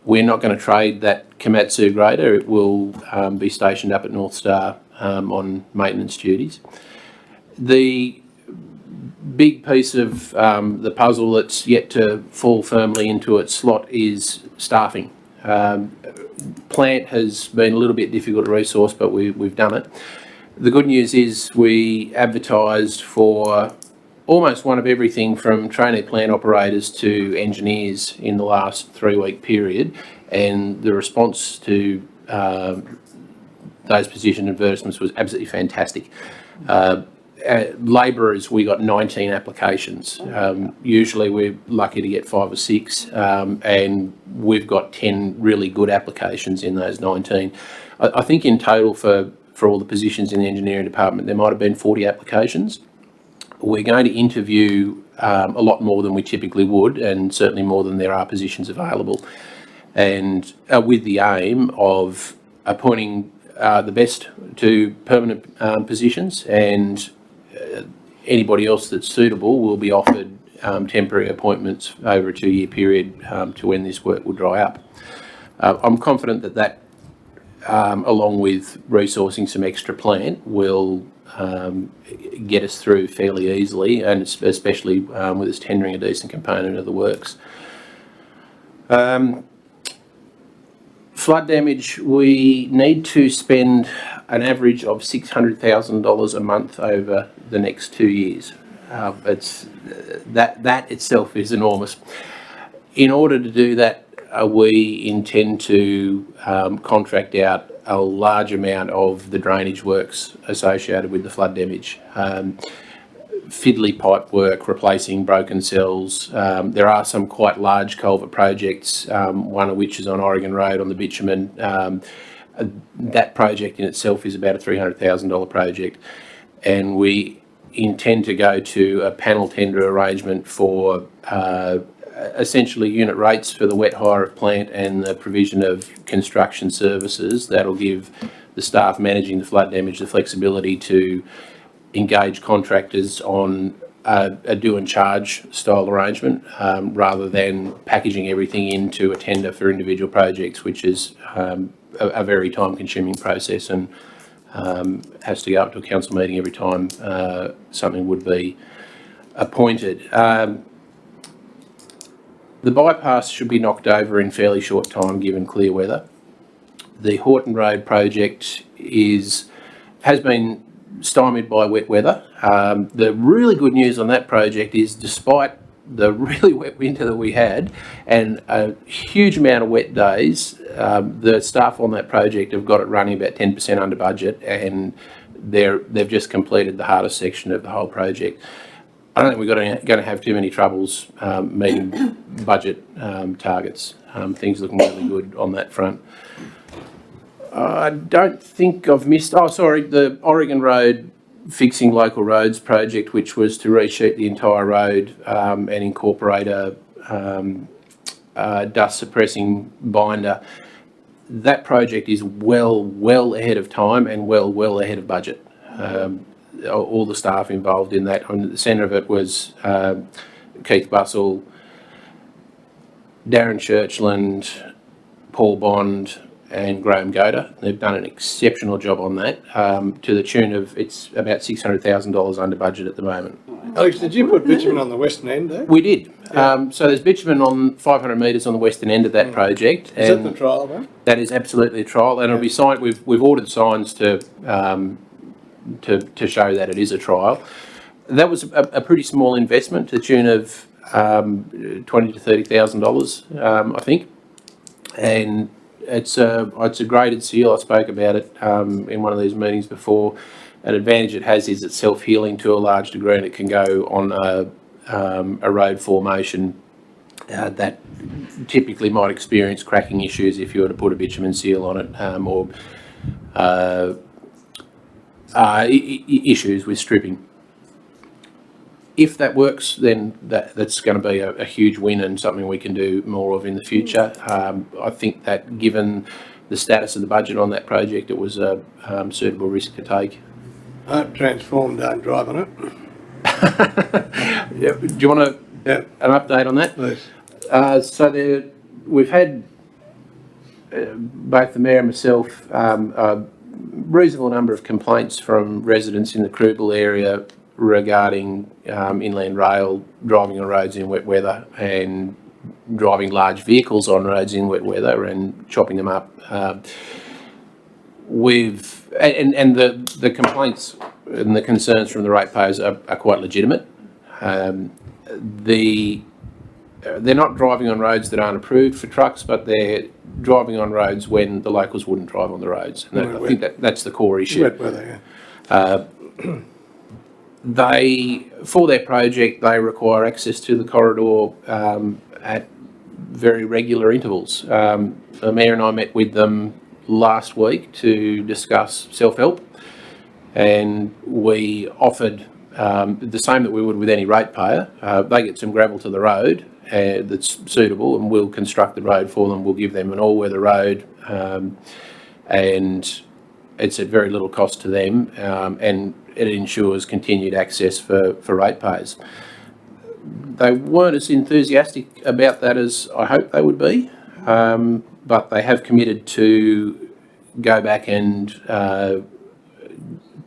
We're not going to trade that Komatsu grader. It will be stationed up at North Star on maintenance duties. The big piece of the puzzle that's yet to fall firmly into its slot is staffing. Plant has been a little bit difficult to resource, but we've done it. The good news is we advertised for almost one of everything from trainee plant operators to engineers in the last 3-week period, and the response to those position advertisements was absolutely fantastic. Labourers, we got 19 applications. Usually we're lucky to get 5 or 6, and we've got 10 really good applications in those 19. I think in total for all the positions in the engineering department there might have been 40 applications. We're going to interview a lot more than we typically would, and certainly more than there are positions available, and with the aim of appointing the best to permanent positions, and anybody else that's suitable will be offered temporary appointments over a 2-year period to when this work will dry up. I'm confident that along with resourcing some extra plant, will get us through fairly easily, and especially with us tendering a decent component of the works. Flood damage, we need to spend an average of $600,000 a month over the next 2 years. That itself is enormous. In order to do that, we intend to contract out a large amount of the drainage works associated with the flood damage. Fiddly pipe work, replacing broken cells. There are some quite large culvert projects, one of which is on Oregon Road on the bitumen. That project in itself is about a $300,000 project, and we intend to go to a panel tender arrangement for essentially unit rates for the wet hire of plant and the provision of construction services. That'll give the staff managing the flood damage the flexibility to engage contractors on a do and charge style arrangement, rather than packaging everything into a tender for individual projects, which is a very time consuming process, and has to go up to a council meeting every time something would be appointed. The bypass should be knocked over in fairly short time given clear weather. The Horton Road project has been stymied by wet weather. The really good news on that project is, despite the really wet winter that we had and a huge amount of wet days, the staff on that project have got it running about 10% under budget, and they've just completed the hardest section of the whole project. I don't think we're going to have too many troubles meeting budget targets. Things looking really good on that front. I don't think I've missed... Oh, sorry, the Oregon Road Fixing Local Roads project, which was to resheet the entire road and incorporate a dust suppressing binder. That project is well ahead of time and well ahead of budget. All the staff involved in that. On the centre of it was Keith Bussell, Darren Churchland, Paul Bond, and Graham Goda. They've done an exceptional job on that, to the tune of, it's about $600,000 under budget at the moment. Alex, did you put bitumen on the western end there? We did. So there's bitumen on 500 metres on the western end of that project. Is that the trial, though? That is absolutely a trial, and it'll be signed. We've ordered signs to show that it is a trial. That was a pretty small investment to the tune of $20,000 to $30,000, I think, and it's a graded seal. I spoke about it in one of these meetings before. An advantage it has is it's self-healing to a large degree, and it can go on a road formation that typically might experience cracking issues if you were to put a bitumen seal on it, or issues with stripping. If that works, then that's going to be a huge win and something we can do more of in the future. I think that given the status of the budget on that project, it was a suitable risk to take. Transform, don't drive on it. Yeah. Do you want an update on that? Please. So we've had both the Mayor and myself a reasonable number of complaints from residents in the Krugel area regarding inland rail driving on roads in wet weather and driving large vehicles on roads in wet weather and chopping them up. The complaints and the concerns from the ratepayers are quite legitimate. They're not driving on roads that aren't approved for trucks, but they're driving on roads when the locals wouldn't drive on the roads. And I think that's the core issue. Wet weather, yeah. For their project, they require access to the corridor at very regular intervals. The Mayor and I met with them last week to discuss self-help, and we offered the same that we would with any ratepayer. They get some gravel to the road that's suitable, and we'll construct the road for them. We'll give them an all-weather road, and it's at very little cost to them, and it ensures continued access for ratepayers. They weren't as enthusiastic about that as I hoped they would be, but they have committed to go back and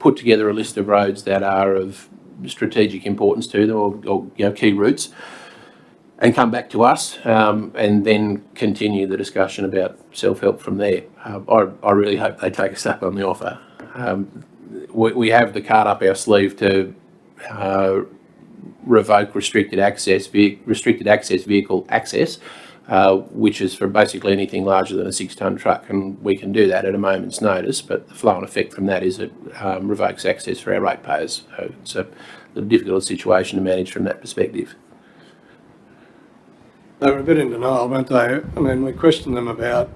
put together a list of roads that are of strategic importance to them, or key routes, and come back to us, and then continue the discussion about self-help from there. I really hope they take us up on the offer. We have the card up our sleeve to revoke restricted access vehicle access, which is for basically anything larger than a 6-tonne truck, and we can do that at a moment's notice, but the flow and effect from that is it revokes access for our ratepayers. So it's a difficult situation to manage from that perspective. They were a bit in denial, weren't they? I mean, we questioned them about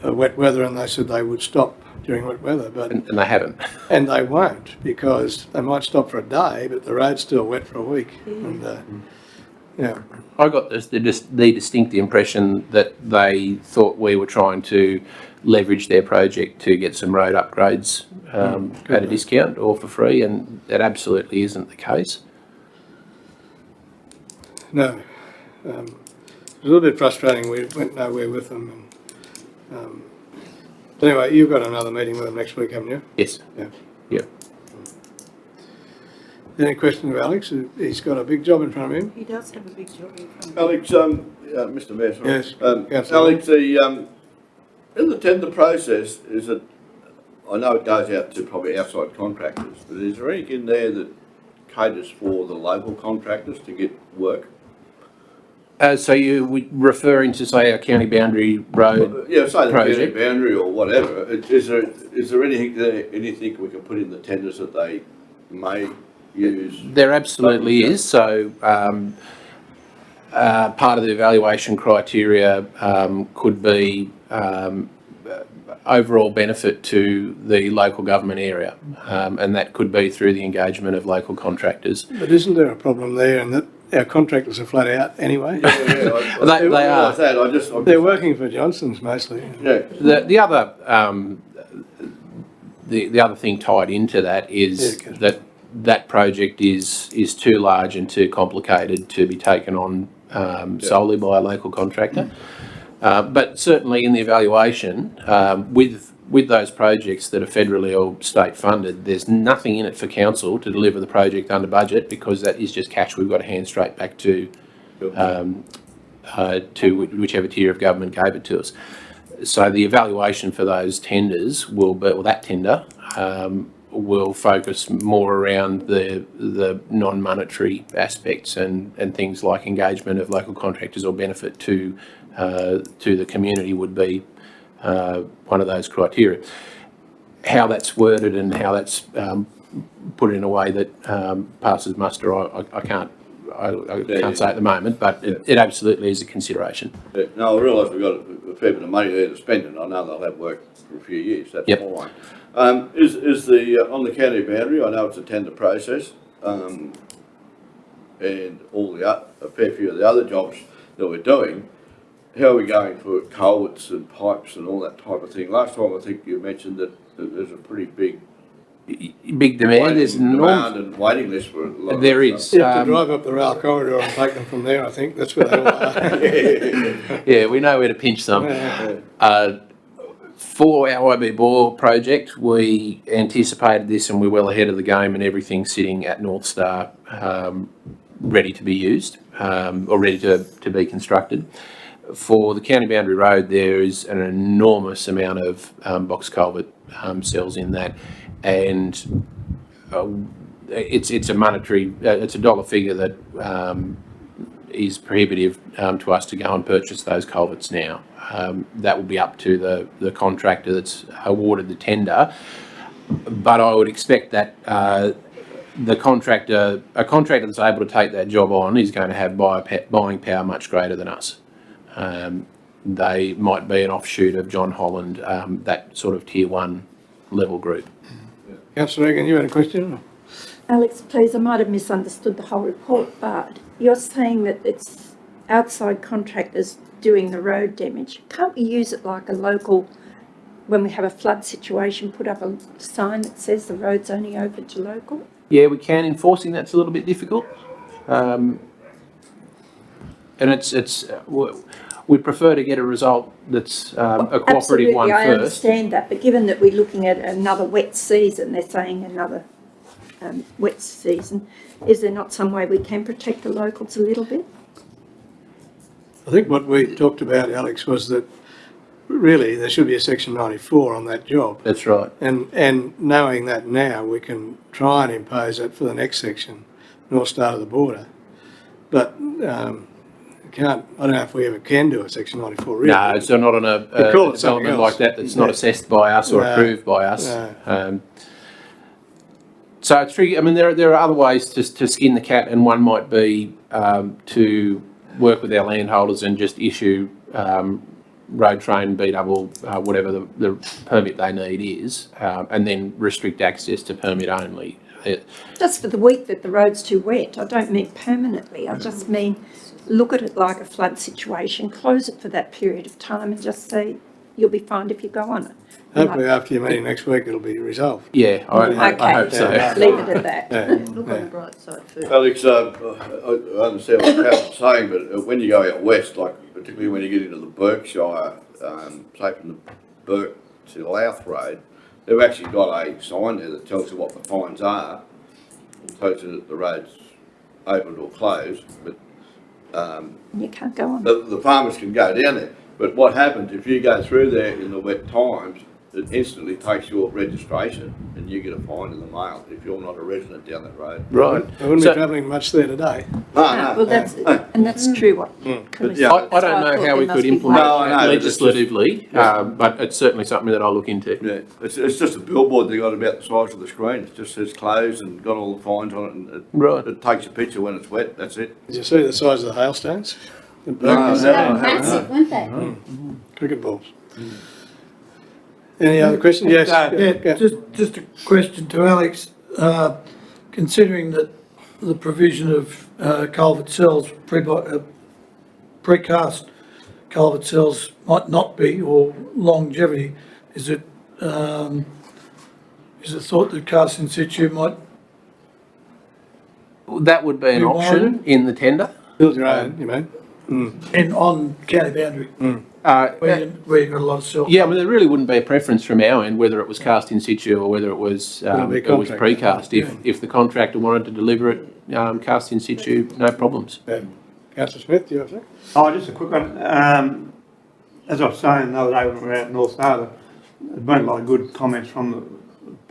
wet weather, and they said they would stop during wet weather, but And they haven't. and they won't, because they might stop for a day, but the road's still wet for a week. And yeah, I got the distinct impression that they thought we were trying to leverage their project to get some road upgrades at a discount or for free, and that absolutely isn't the case. no, it was a little bit frustrating. We went nowhere with them. And, anyway, you've got another meeting with them next week, haven't you? Yes. Yeah. Yep. Any questions of Alex? He's got a big job in front of him. He does have a big job in front of him. Alex, Mr Mayor, sorry. Yes, Councillor. Alex, in the tender process, is it, I know it goes out to probably outside contractors, but is there anything in there that caters for the local contractors to get work? So you referring to, say, a county boundary road Yeah, say the county project? boundary or whatever. Is there anything there, anything we can put in the tenders that they may use? There absolutely is. So part of the evaluation criteria could be overall benefit to the local government area, and that could be through the engagement of local contractors. But isn't there a problem there in that our contractors are flat out anyway? Yeah, They are. They're working for Johnson's mostly. Yeah. The other thing tied into that is that project is too large and too complicated to be taken on solely by a local contractor. But certainly in the evaluation, with those projects that are federally or state funded, there's nothing in it for council to deliver the project under budget, because that is just cash we've got to hand straight back to whichever tier of government gave it to us. So the evaluation for those tenders will be, or that tender, will focus more around the non-monetary aspects and things like engagement of local contractors or benefit to the community would be one of those criteria. How that's worded and how that's put in a way that passes muster, I can't say at the moment, but it absolutely is a consideration. Yeah. No, I realise we've got a fair bit of money there to spend, and I know they'll have work for a few years. That's fine. Is the on the county boundary? I know it's a tender process, and all a fair few of the other jobs that we're doing. How are we going for culverts and pipes and all that type of thing? Last time I think you mentioned that there's a pretty big demand. There's demand and waiting list for a lot. There is. You have to drive up the rail corridor and take them from there, I think. That's where they all are. Yeah, we know where to pinch some. For our IB Bore project, we anticipated this and we're well ahead of the game, and everything's sitting at North Star ready to be used or ready to be constructed. For the County Boundary Road, there is an enormous amount of box culvert cells in that, and it's a monetary, it's a dollar figure that is prohibitive to us to go and purchase those culverts now. That will be up to the contractor that's awarded the tender, but I would expect that a contractor that's able to take that job on is going to have buying power much greater than us. They might be an offshoot of John Holland, that sort of tier 1 level group. Councillor Regan, you had a question? Alex, please, I might have misunderstood the whole report, but you're saying that it's outside contractors doing the road damage. Can't we use it like a local, when we have a flood situation, put up a sign that says the road's only open to local? Yeah, we can. Enforcing that's a little bit difficult. And we prefer to get a result that's a cooperative one first. I understand that, but given that we're looking at another wet season, they're saying another wet season, is there not some way we can protect the locals a little bit? I think what we talked about, Alex, was that really there should be a Section 94 on that job. That's right. And knowing that now, we can try and impose that for the next section, North Star of the border. But I don't know if we ever can do a Section 94 really. No, so not on a development like that that's not assessed by us or approved by us. So it's tricky. I mean, there are other ways to skin the cat, and one might be to work with our landholders and just issue road train, B-double, whatever the permit they need is, and then restrict access to permit only. Just for the week that the road's too wet. I don't mean permanently. I just mean look at it like a flood situation, close it for that period of time and just say you'll be fined if you go on it. Hopefully after your meeting next week it'll be resolved. Yeah, I hope so. Leave it at that. Look on the bright side first. Alex, I understand what Pat's saying, but when you go out west, like particularly when you get into the Berkshire, say from the Burke to Louth Road, they've actually got a sign there that tells you what the fines are, and tells you that the road's open or closed, but you can't go on. the farmers can go down there. But what happens if you go through there in the wet times, it instantly takes your registration and you get a fine in the mail if you're not a resident down that road. Right. I wouldn't be travelling much there today. Well, that's true. What? I don't know how we could implement that legislatively, but it's certainly something that I'll look into. Yeah, it's just a billboard they got about the size of the screen. It just says closed and got all the fines on it, and it takes a picture when it's wet. That's it. Did you see the size of the hailstones? Massive, weren't they? Cricket balls. Any other questions? Yes. Just a question to Alex. Considering that the provision of culvert cells, precast culvert cells might not be, or longevity, is it thought that cast in situ might? That would be an option in the tender. Build your own, you mean? And on county boundary? Where you've got a lot of self. Yeah, I mean, there really wouldn't be a preference from our end whether it was cast in situ or whether it was precast. If the contractor wanted to deliver it cast in situ, no problems. Councillor Smith, do you have something? Oh, just a quick one. As I was saying the other day when we were out in North Star, there's been a lot of good comments from the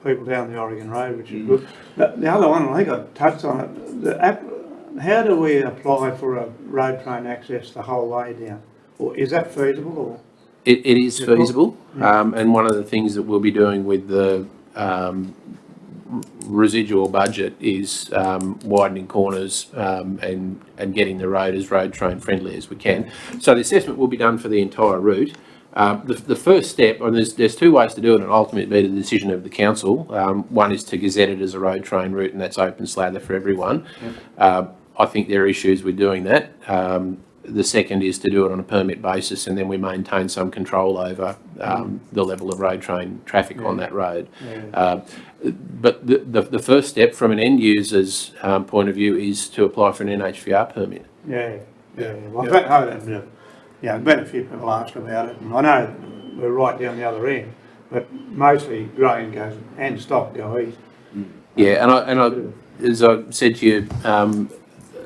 people down the Oregon Road, which is good. But the other one, I think I touched on it, how do we apply for a road train access the whole way down? Or is that feasible? Or It is feasible, and one of the things that we'll be doing with the residual budget is widening corners and getting the road as road train friendly as we can. So the assessment will be done for the entire route. The first step, and there's two ways to do it, and ultimately be the decision of the council. One is to gazette it as a road train route, and that's open slather for everyone. I think there are issues with doing that. The second is to do it on a permit basis, and then we maintain some control over the level of road train traffic on that road. But the first step from an end user's point of view is to apply for an NHVR permit. Well, I think been a few people ask about it, and I know we're right down the other end, but mostly grain goes and stock go east. Yeah, and I, as I said to you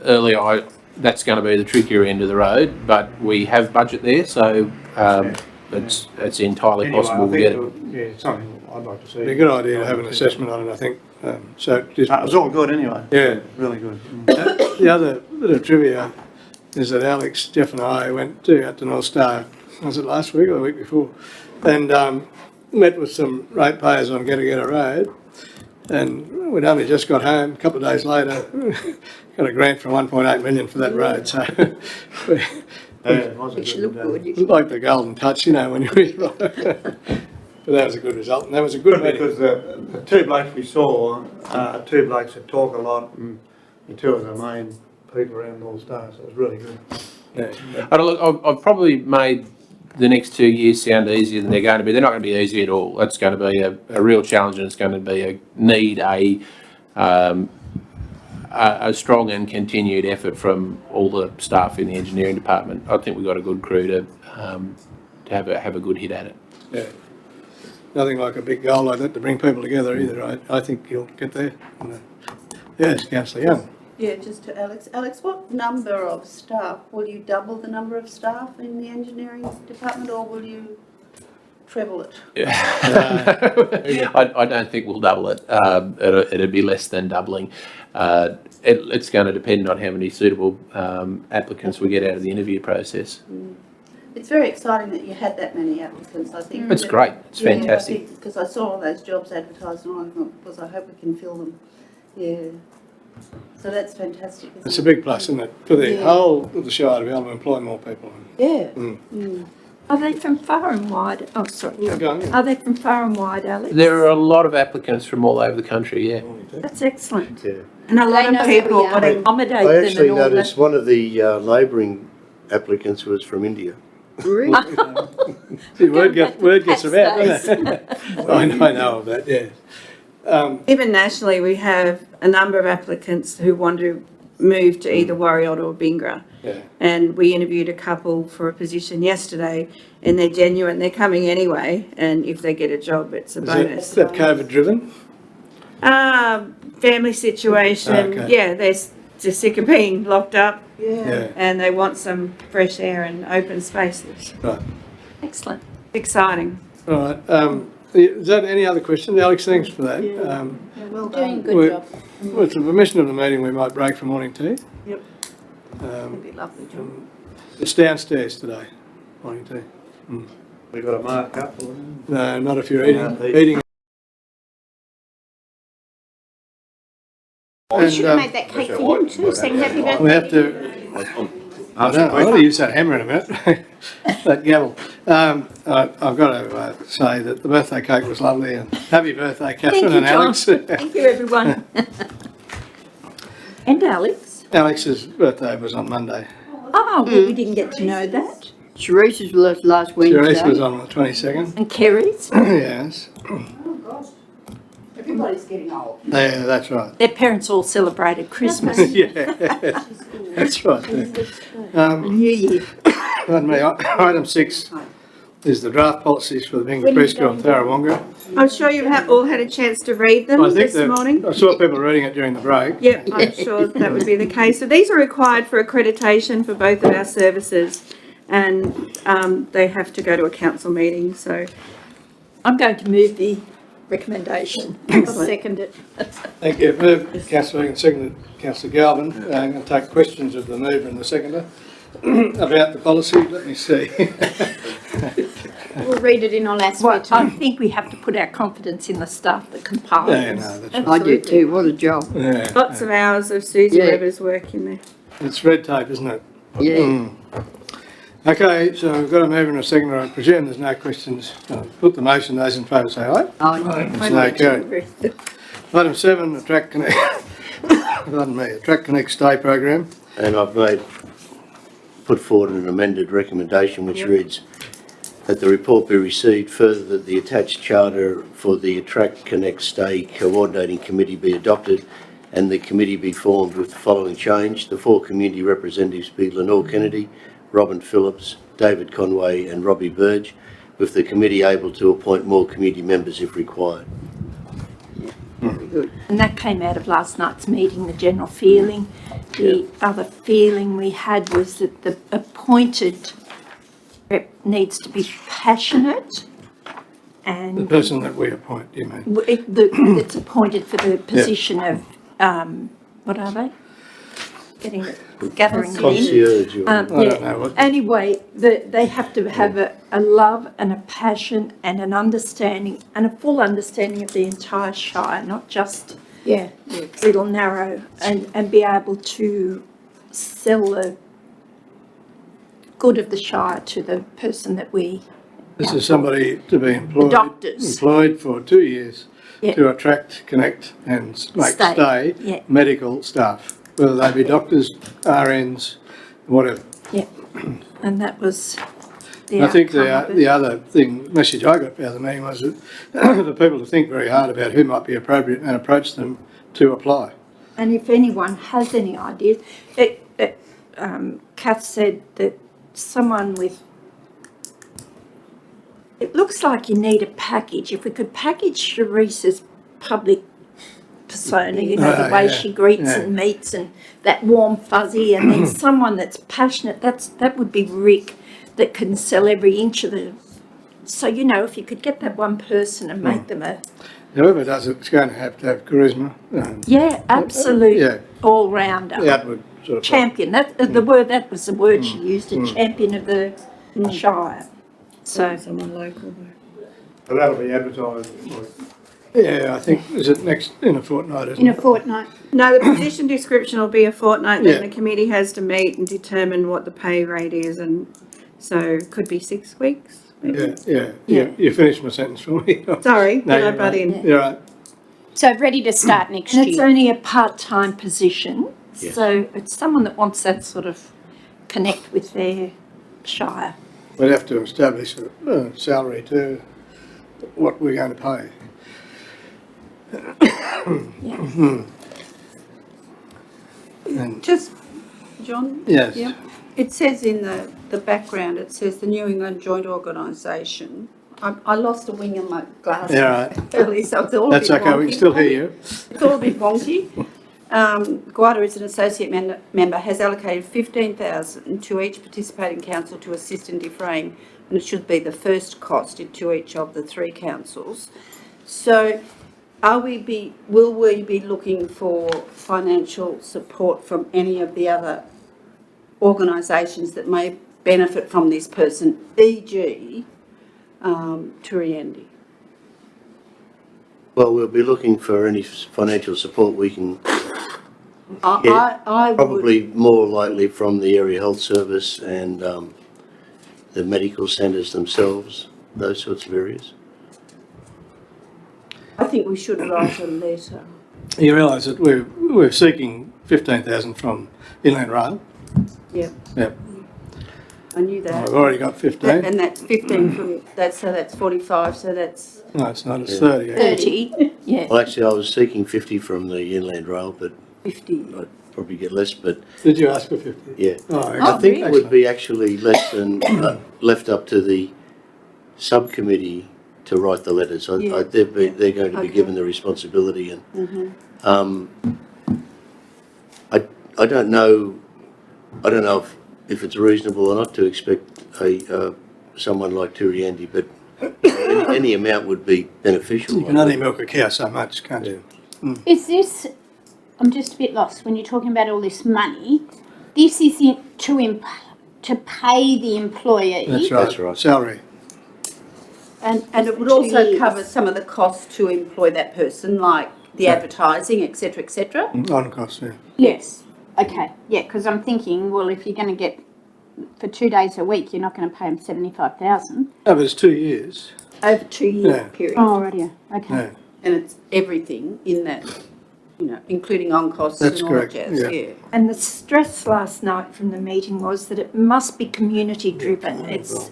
earlier, that's going to be the trickier end of the road, but we have budget there, so it's entirely possible to get it. It's something I'd like to see. It'd be a good idea to have an assessment on it, I think. So just, it was all good anyway. Yeah. Really good. The other bit of trivia is that Alex, Jeff and I went out to North Star, was it last week or the week before, and met with some ratepayers on Get Road, and we'd only just got home. A couple of days later, got a grant for 1.8 million for that road, so Which looked good. it's like the golden touch, when you read it. But that was a good result, and that was a good meeting. Because the two blokes we saw, two blokes that talk a lot, and the two of the main people around North Star, so it was really good. I've probably made the next 2 years sound easier than they're going to be. They're not going to be easy at all. It's going to be a real challenge, and it's going to be a strong and continued effort from all the staff in the engineering department. I think we've got a good crew to have a good hit at it. Yeah. Nothing like a big goal like that to bring people together either. I think you'll get there. Yes, Councillor Young. Yeah, just to Alex. Alex, what number of staff? Will you double the number of staff in the engineering department, or will you treble it? I don't think we'll double it. It'll be less than doubling. It's going to depend on how many suitable applicants we get out of the interview process. It's very exciting that you had that many applicants, I think. It's great. It's fantastic. Because I saw all those jobs advertised and I thought, because I hope we can fill them. Yeah. So that's fantastic. It's a big plus, isn't it? For the whole of the Shire to be able to employ more people. Yeah. Are they from far and wide? Oh, sorry. Go on. Are they from far and wide, Alex? There are a lot of applicants from all over the country, yeah. That's excellent. Yeah. And a lot of people want to accommodate I them actually and all noticed that. one of the labouring applicants was from India. Really? See, word gets about, doesn't it? I know of that, yeah. Even nationally, we have a number of applicants who want to move to either Warrior or Bingra. Yeah. And we interviewed a couple for a position yesterday, and they're genuine. They're coming anyway, and if they get a job, it's a bonus. Is that COVID driven? Family situation. Okay. Yeah, they're just sick of being locked up, Yeah. and they want some fresh air and open spaces. Right. Excellent. Exciting. All right. Is that any other questions? Alex, thanks for that. Well Doing a done. good job. With the permission of the meeting, we might break for morning tea. Yep. It'd be lovely, John. It's downstairs today, morning tea. We've got a mark up. No, not if you're eating. You should have made that cake for him too, saying happy birthday. We have to. I want to use that hammer in a minute. That gavel. I've got to say that the birthday cake was lovely, and happy birthday, Catherine and Alex. Thank you, everyone. And Alex. Alex's birthday was on Monday. Oh, well, we didn't get to know that. Teresa's was last Wednesday. Therese was on the 22nd. And Kerry's. Yes. Everybody's getting old. Yeah, that's right. Their parents all celebrated Christmas. Yeah, that's right. New Year. pardon me, item 6 is the draft policies for the Bingley Preschool in Tarrawonga. I'm sure you've all had a chance to read them I think this morning. I saw people reading it during the break. Yep, I'm sure that would be the case. So these are required for accreditation for both of our services, and they have to go to a council meeting, so. I'm going to move the recommendation. I'll second it. Thank you. Moved Councillor Regan, seconded Councillor Galvin. I'm going to take questions of the mover and the seconder about the policy. Let me see. We'll read it in our last Well, bit. I think we have to put our confidence in the staff that compile Yeah, this. no, that's right. I do too, what a job. Yeah. Lots of hours of Susie Yeah. Weber's work in there. It's red tape, isn't it? Yeah. Okay, so we've got a mover and a seconder. I presume there's no questions. Put the motion. Those in favour say aye. Aye. It's no carried. Item 7, the Track Connect, pardon me, the Track Connect Stay program. And I've put forward an amended recommendation which reads that the report be received, further that the attached charter for the Attract Connect Stay Coordinating Committee be adopted and the committee be formed with the following change. The 4 community representatives be Lenore Kennedy, Robin Phillips, David Conway and Robbie Burge, with the committee able to appoint more committee members if required. And that came out of last night's meeting, the general feeling. The other feeling we had was that the appointed rep needs to be passionate The and person that we appoint, you mean? that's appointed for the position of, what are they? Gathering them in. Concierge. I don't know what. Anyway, they have to have a love and a passion and an understanding and a full understanding of the entire Shire, not just little narrow, and be able to sell the good of the Shire to the person that we. This is somebody to be employed. Doctors. Employed for 2 years Yeah. to attract, connect and make stay Yeah. medical staff, whether they be doctors, RNs, whatever. Yeah, and that was the I think outcome of the it. other message I got out of the meeting was that for people to think very hard about who might be appropriate and approach them to apply. And if anyone has any ideas, Kath said that someone with, it looks like you need a package. If we could package Sharice's public persona, you know, the way yeah, she greets yeah. and meets and that warm fuzzy, and then someone that's passionate, that would be Rick, that can sell every inch of the, so, you know, if you could get that one person and make them a, Whoever does it's going to have charisma. yeah, absolute Yeah. all-rounder. The outward sort of. Champion, that was the word she used, a champion of the Shire. So, Someone local. So that'll be advertised. Yeah, I think, is it next, in a fortnight, isn't In it? a fortnight. No, the position description will be a fortnight, then Yeah. the committee has to meet and determine what the pay rate is, and so it could be 6 weeks. maybe. Yeah. You finished my sentence for me. Sorry, No, did I you're butt right. in? You're right. So ready to start next and it's year. only a part-time position, Yes. so it's someone that wants that sort of connect with their Shire. We'd have to establish a salary too, what we're going to pay. And, Just, John? yes. Yeah. It says in the background, it says the New England Joint Organisation. I lost a wing in my glasses Yeah, right. early, so it's all a That's bit okay, we can wonky. still hear you. It's all a bit wonky. Guada is an associate member, has allocated 15,000 to each participating council to assist in defraying, and it should be the first cost to each of the 3 councils. So will we be looking for financial support from any of the other organisations that may benefit from this person, e.g. Turiandi? Well, we'll be looking for any financial support we can, I would. probably more likely from the Area Health Service and the medical centres themselves, those sorts of areas. I think we should write a letter. You realise that we're seeking 15,000 from Inland Rail. Yep, Yep. I knew that. I've already got 15. And that's 15 from, so that's 45, so that's, No, it's not, it's 30. actually. 30, yeah. Well, actually, I was seeking 50 from the Inland Rail, but 50. I'd probably get less, but Did you ask for 50? yeah. Oh, I think it excellent. would be actually less than left up to the subcommittee to write the letters. They're going to be given the responsibility, and I don't know if it's reasonable or not to expect someone like Turiandi, but any amount would be beneficial. You can only milk a cow so much, can't you? Is this, I'm just a bit lost when you're talking about all this money. This is to pay the employee. That's right. That's right. Salary. And it would 2 also years. cover some of the costs to employ that person, like the advertising, et cetera, et cetera. On cost, yeah. Yes. Okay. Yeah, because I'm thinking, well, if you're going to get for 2 days a week, you're not going to pay them 75,000. Oh, but it's 2 years. Over 2 year Yeah. period. Oh, right, yeah. Okay. Yeah. And it's everything in that, you know, including on costs That's and all correct, that jazz, yeah. yeah. And the stress last night from the meeting was that it must be community driven. It's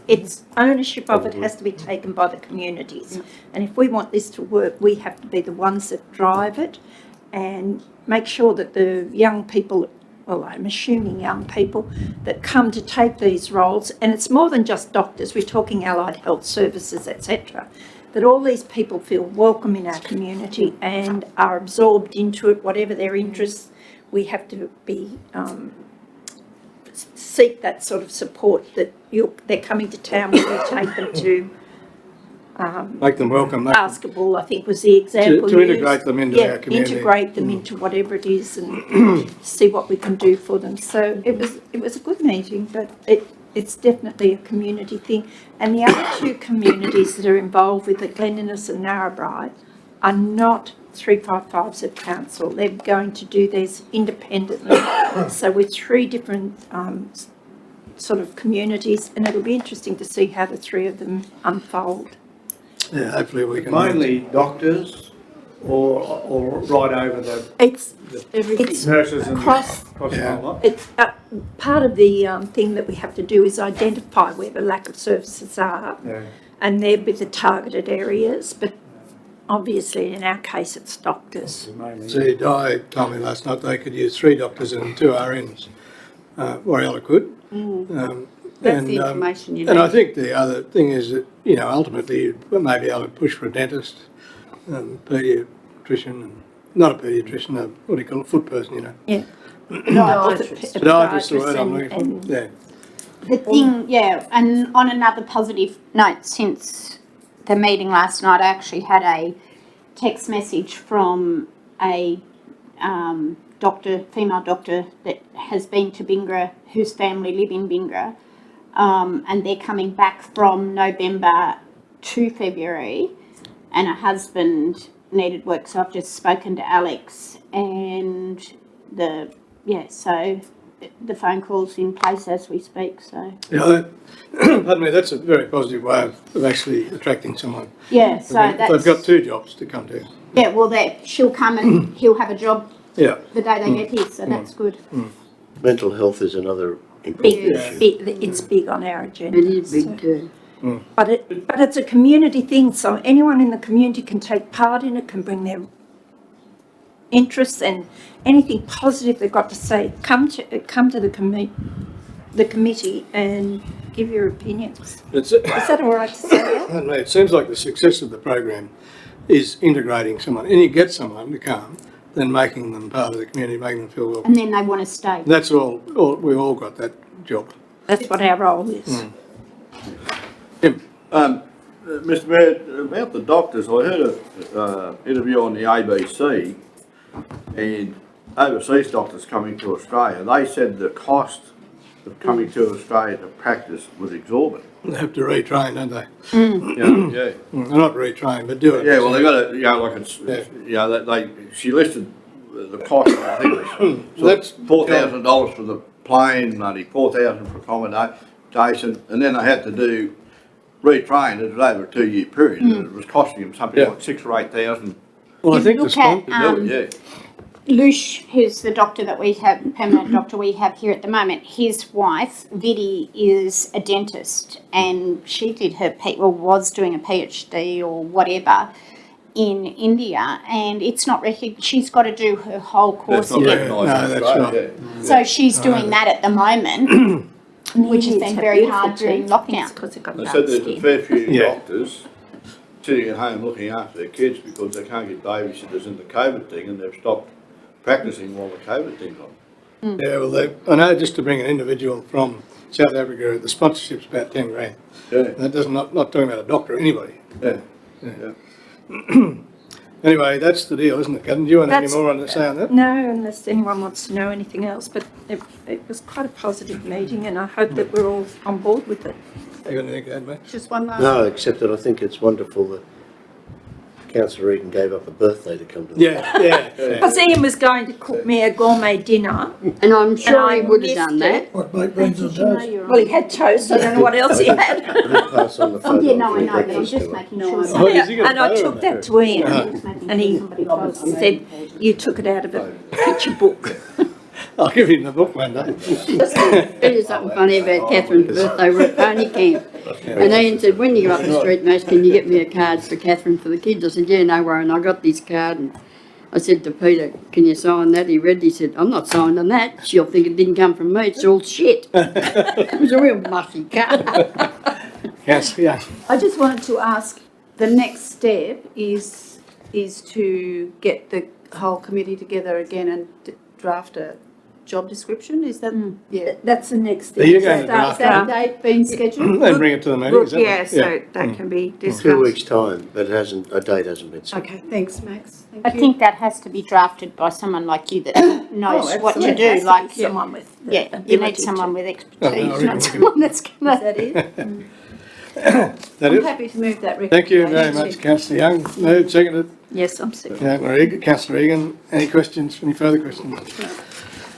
ownership of it has to be taken by the communities. And if we want this to work, we have to be the ones that drive it and make sure that the young people, well, I'm assuming young people, that come to take these roles, and it's more than just doctors, we're talking allied health services, etc., that all these people feel welcome in our community and are absorbed into it, whatever their interests. We have to be seek that sort of support that they're coming to town when we take them to Make them welcome. basketball, I think was the example To used. integrate them into our community. Integrate them into whatever it is and see what we can do for them. So it was a good meeting, but it's definitely a community thing. And the other two communities that are involved with the cleanliness and Narrabri are not 355s of council. They're going to do theirs independently. So with three different sort of communities, and it'll be interesting to see how the three of them unfold. Yeah, hopefully we can. Mainly doctors or right over the It's nurses and across. the whole lot? It's part of the thing that we have to do is identify where the lack of services are, Yeah. and they're with the targeted areas. But obviously, in our case, it's doctors. Mainly. See, Di told me last night they could use 3 doctors and 2 RNs. Wariella could. That's the information you need. And I think the other thing is that, ultimately you may be able to push for a dentist, paediatrician, and not a paediatrician, what do you call it, foot person, Yeah. Podiatrist the word I'm looking for. Yeah. The thing, yeah, and on another positive note, since the meeting last night, I actually had a text message from a female doctor that has been to Bingra, whose family live in Bingra, and they're coming back from November to February, and her husband needed work, so I've just spoken to Alex, and so the phone call's in place as we speak, so. Yeah, pardon me, that's a very positive way of actually attracting someone. Yeah, so If they've got 2 jobs to come to. Yeah, well, she'll come and he'll have a job Yeah. the day they get here, so that's good. Mental health is another important Big, issue. it's big on our agenda. It is big too. But it's a community thing, so anyone in the community can take part in it, can bring their interests and anything positive they've got to say. Come to the committee and give your opinions. Is that all right to say that? Pardon me, it seems like the success of the program is integrating someone, and you get someone to come, then making them part of the community, making them feel welcome. And then they want to stay. That's all, we've all got that job. That's what our role is. Tim? Mr Mayor, about the doctors, I heard an interview on the ABC, and overseas doctors coming to Australia, they said the cost of coming to Australia to practice was exorbitant. They have to retrain, don't they? Yeah. They're not retrain, but do it. Yeah, well, they got to, she listed the cost, I think it was That's $4,000 for the plane money, $4,000 for accommodation, and then they had to do retrain. It was over a 2-year period, and it was costing them something like $6,000 or $8,000. Well, I If think you the look at, sponsor, Yeah. Lush, who's the doctor that we have, permanent doctor we have here at the moment, his wife, Vidi, is a dentist, and she did was doing a PhD or whatever in India, and it's not she's got to do her whole course That's not again. recognised No, in that's Australia, right. yeah. So she's doing that at the moment, which has been very hard during lockdown. They said there's a fair few Yeah. doctors sitting at home looking after their kids because they can't get babysitters in the COVID thing, and they've stopped practising while the COVID thing's on. Yeah, well, I know just to bring an individual from South Africa, the sponsorship's about 10 grand. Yeah, That doesn't, not talking about a doctor or anybody. yeah. Anyway, that's the deal, isn't it, Gavin? Do you want any That's- more on to say on that? No, unless anyone wants to know anything else, but it was quite a positive meeting and I hope that we're all on board with it. You got anything to add, mate? Just one last. No, except that I think it's wonderful that Councillor Regan gave up a birthday to come to the Yeah. Because Ian was going to cook me a gourmet dinner. And I'm sure I he would have missed done that. What, baked beans and toast? Well, he had toast, I don't know what else he had. We'll pass on the photo. Yeah, no, of I your know, but I'm breakfast just to her. making sure. Oh, is he got a And I photo took of that to Ian Uh-huh. and he said, you took it out of a picture book. I'll give him the book one day. It is something funny about Catherine's birthday. We're at pony camp. And Ian said, when you go up the street, Mace, can you get me a card for Catherine for the kids? I said, yeah, no worry. And I got this card and I said to Peter, can you sign that? He read it. He said, I'm not signing on that. She'll think it didn't come from me. It's all shit. It was a real mushy card. Yes, yeah. I just wanted to ask, the next step is to get the whole committee together again and draft a job description, is that? Yeah. That's the next Are thing. you going to Is draft that that date being scheduled? and bring it to the meeting? is Good, that yeah, right? so that can be In 2 discussed. weeks' time, but a date hasn't been set. Okay, thanks, Max. Thank I you. think that has to be drafted by someone like you that knows what to It has do, to like, be someone with the yeah, you need ability someone to- with I expertise, reckon not we someone that's Is gonna. that it? That I'm it? happy to move that recommendation. Thank you very much, Councillor Young. Moved, seconded. Yes, I'm sick. Councillor Egan, any questions, any further questions?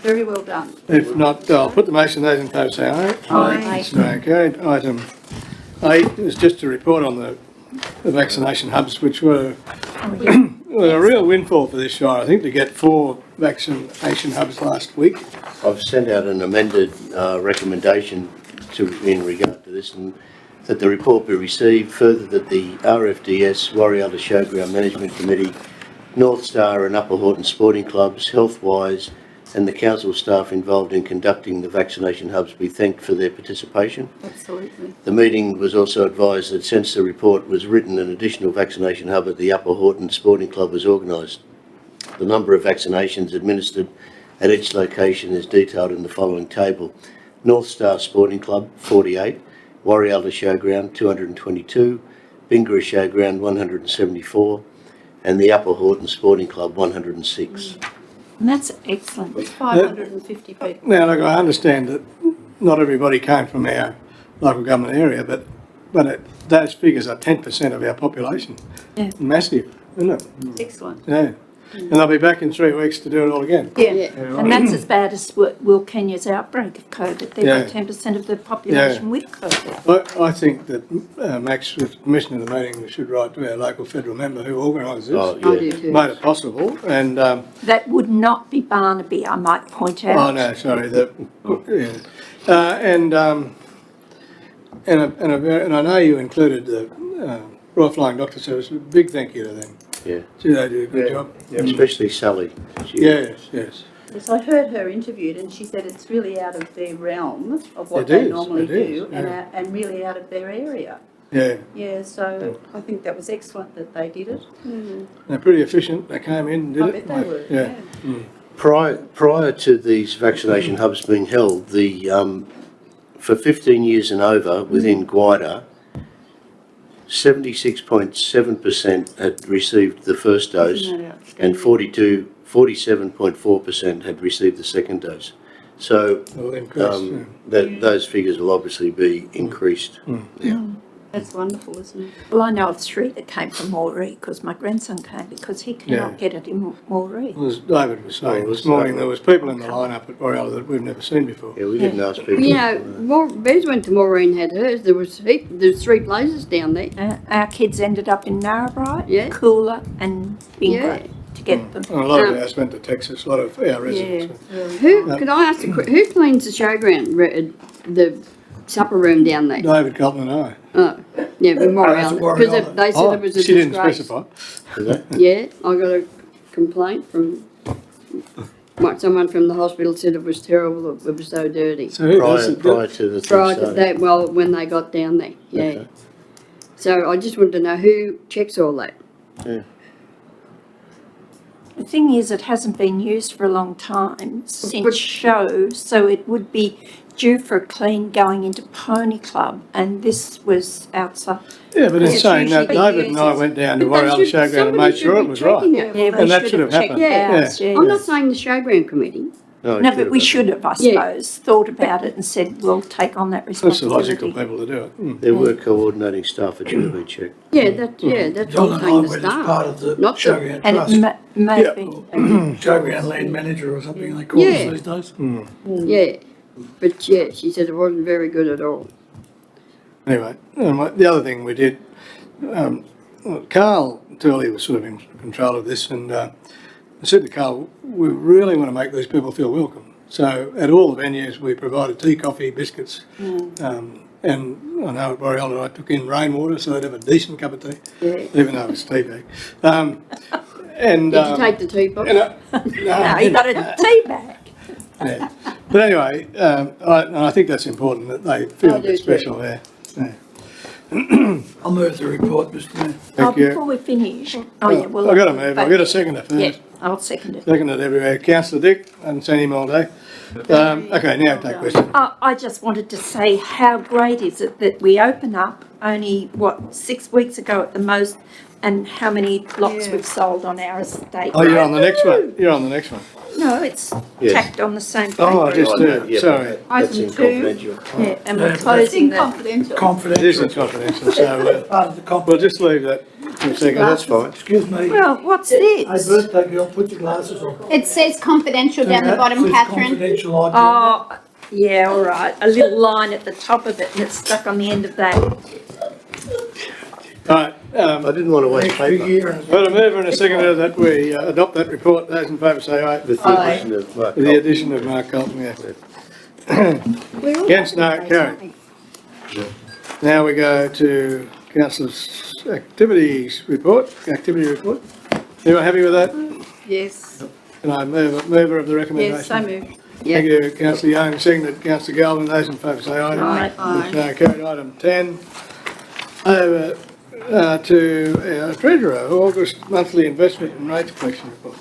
Very well done. If not, I'll put the motion, those in favour say aye. Aye. So carried. Item 8 is just a report on the vaccination hubs, which were a real windfall for this shire, I think, to get 4 vaccination hubs last week. I've sent out an amended recommendation in regard to this, and that the report be received. Further, that the RFDS, Warrior Showground Management Committee, North Star and Upper Horton Sporting Clubs, Healthwise and the council staff involved in conducting the vaccination hubs be thanked for their participation. Absolutely. The meeting was also advised that since the report was written, an additional vaccination hub at the Upper Horton Sporting Club was organised. The number of vaccinations administered at each location is detailed in the following table. North Star Sporting Club, 48, Warrior Showground, 222, Bingra Showground, 174, and the Upper Horton Sporting Club, 106. And that's excellent. It's 550 people. Now, look, I understand that not everybody came from our local government area, but those figures are 10% of our population. Yeah. Massive, isn't it? Excellent. Yeah. And they'll be back in 3 weeks to do it all again. Yeah. And that's as bad as Will Kenya's outbreak of COVID. They've got 10% of the population with COVID. I think that Max, with permission of the meeting, we should write to our local federal member who organises this, Oh, I do yeah. too. made it possible, and That would not be Barnaby, I might point out. oh no, sorry, and I know you included the Royal Flying Doctor Service. Big thank you to them. Yeah, Gee, they do a good job. especially Sally. She- Yes. Yes, I heard her interviewed and she said it's really out of their realm of what It they is, normally it is, do yeah. and really out of their area. Yeah, Yeah, so I think that was excellent that they did it. they're pretty efficient. They came in and did I it. bet they were, Yeah. yeah. Prior to these vaccination hubs being held, for 15 years and over within Guida, 76.7% had received the first dose Isn't that and outstanding? 47.4% had received the second dose. So Well, increased, those figures will obviously be increased. That's wonderful, isn't it? Well, I know of 3 that came from Moree because my grandson came because he cannot get it in Moree. As David was saying this morning, there was people in the lineup at Boreal that we've never seen before. Yeah, we didn't ask people. You know, Bez went to Maureen, had hers. There's 3 places down there. Our kids ended up in Narrabri, Yeah. Coolah and Bingra Yeah. to get them. And a lot of ours went to Texas, a lot of our residents. Who, could I ask who cleans the showground, the supper room down there? David Colton and I. Oh, Yeah, memorial, That's a worry because on it. they said it was a She didn't disgrace. specify. Is that? Yeah, I got a complaint from, someone from the hospital said it was terrible, it was so dirty. So who does Prior it? to the thing Prior to starting. that, well, when they got down there, yeah. Okay. So I just wanted to know who checks all that. The thing is, it hasn't been used for a long time since show, so it would be due for a clean going into Pony Club, and this was outside. Yeah, but in It's saying that, usually David and I used. went down to But they Warrell should- Showground and somebody made sure should it be was right. checking it. Yeah, we And that should should have checked happened. ours, I'm yes. not saying the showground committee. No, No, it but we have should have, I Yeah. suppose, thought about it and said, we'll take on that That's the responsibility. logical people to do it. happened. There were coordinating staff that should have been checked. Yeah, that's John what and I'm I saying, the went as part staff. of the Not the- showground And trust. it may Yeah. be, Showground land manager or something they call Yeah. us these days. Yeah, but yeah, she said it wasn't very good at all. Anyway, the other thing we did, Carl Turley was sort of in control of this, and I said to Carl, we really want to make these people feel welcome. So at all the venues, we provided tea, coffee, biscuits, and I know at Boreal I took in rainwater so they'd have a decent cup of tea, Yeah. even though it was tea bag. And Did you take the teapot? no, no, you got a tea bag. yeah. But anyway, I think that's important that they feel I a do bit too. special there. Yeah. I'll move the report, Mr Mayor. Thank you. Before we finish, oh yeah, well. I've got to move. I'll get a seconder first. Yeah, I'll second it. Seconded everywhere. Councillor Dick, I haven't seen him all day. Okay, now take questions. I just wanted to say how great is it that we open up only, 6 weeks ago at the most, and how many lots we've sold on our estate. Oh, you're on the next one. You're on the next one. No, it's Yes. tacked on the same paper. Oh, I just Yeah, do. Sorry. That's in Item two. confidential. Yeah, and Yeah, we're but closing that. confidential. It Confidential. isn't confidential, so Part of the we'll confidential. just leave that for a second. That's fine. Excuse me. Well, what's Hey, this? birthday girl, put your glasses on. It says confidential down the That bottom, says Catherine. Confidential item. Oh, yeah, all right. A little line at the top of it and it's stuck on the end of that. All right, I didn't want to waste Next big paper. year. and- got a mover and a seconder that we adopt that report. Those in favour say aye. With the addition of Mark With the Colton. addition of Mark Colton, yeah. We're all Against, no, happy days, carried. aren't we? Now we go to Councillor's activities report, activity report. Anyone happy with that? Yes, Can I mover of the recommendation? yes, so moved. Thank you, Councillor Young, seconded Councillor Galvin. Those in favour say aye. Aye. No, carried. Item 10. Over to our treasurer, August monthly investment and rates collection report.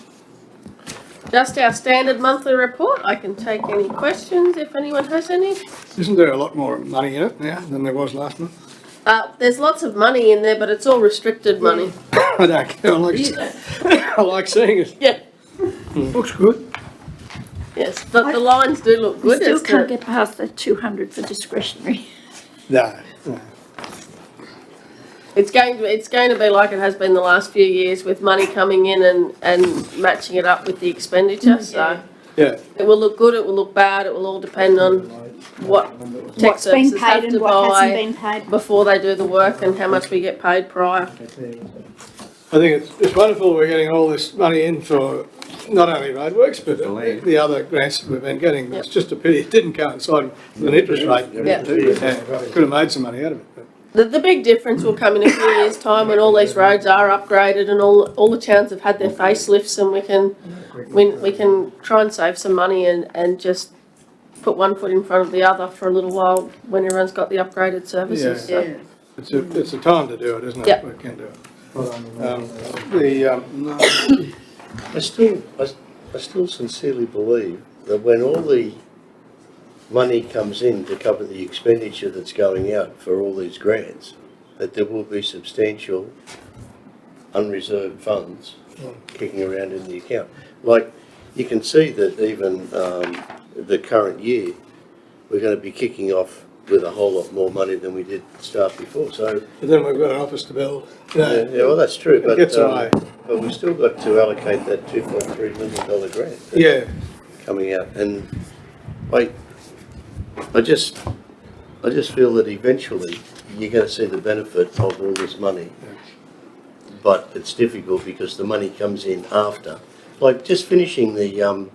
Just our standard monthly report. I can take any questions if anyone has any. Isn't there a lot more money in it now than there was last month? There's lots of money in there, but it's all restricted money. I don't care. I like seeing it. Yeah, Looks good. yes, but the lines do look We good. still as can't to- get past the 200 for discretionary. No. It's going to be like it has been the last few years with money coming in and matching it up with the expenditure. So Yeah. it will look good, it will look bad, it will all depend on what tech What's been services have paid to and what hasn't buy been paid. before they do the work and how much we get paid prior. I think it's wonderful we're getting all this money in for not only roadworks, but the other grants that we've been getting. It's just a pity it didn't coincide with an interest rate. Yeah. Could have made some money out of it. But The big difference will come in a few years' time when all these roads are upgraded and all the towns have had their facelifts, and we can try and save some money and just put one foot in front of the other for a little while when everyone's got the upgraded services. Yeah. So. It's a time to do it, isn't it? Yep. We can do it. I still sincerely believe that when all the money comes in to cover the expenditure that's going out for all these grants, that there will be substantial unreserved funds kicking around in the account. Like, you can see that even the current year, we're going to be kicking off with a whole lot more money than we did start before. So, But then we've got an office to build. yeah, well, that's true, but gets away. but we've still got to allocate that $2.3 million grant Yeah. coming out, and I just feel that eventually you're going to see the benefit of all this money, but it's difficult because the money comes in after. Like just finishing the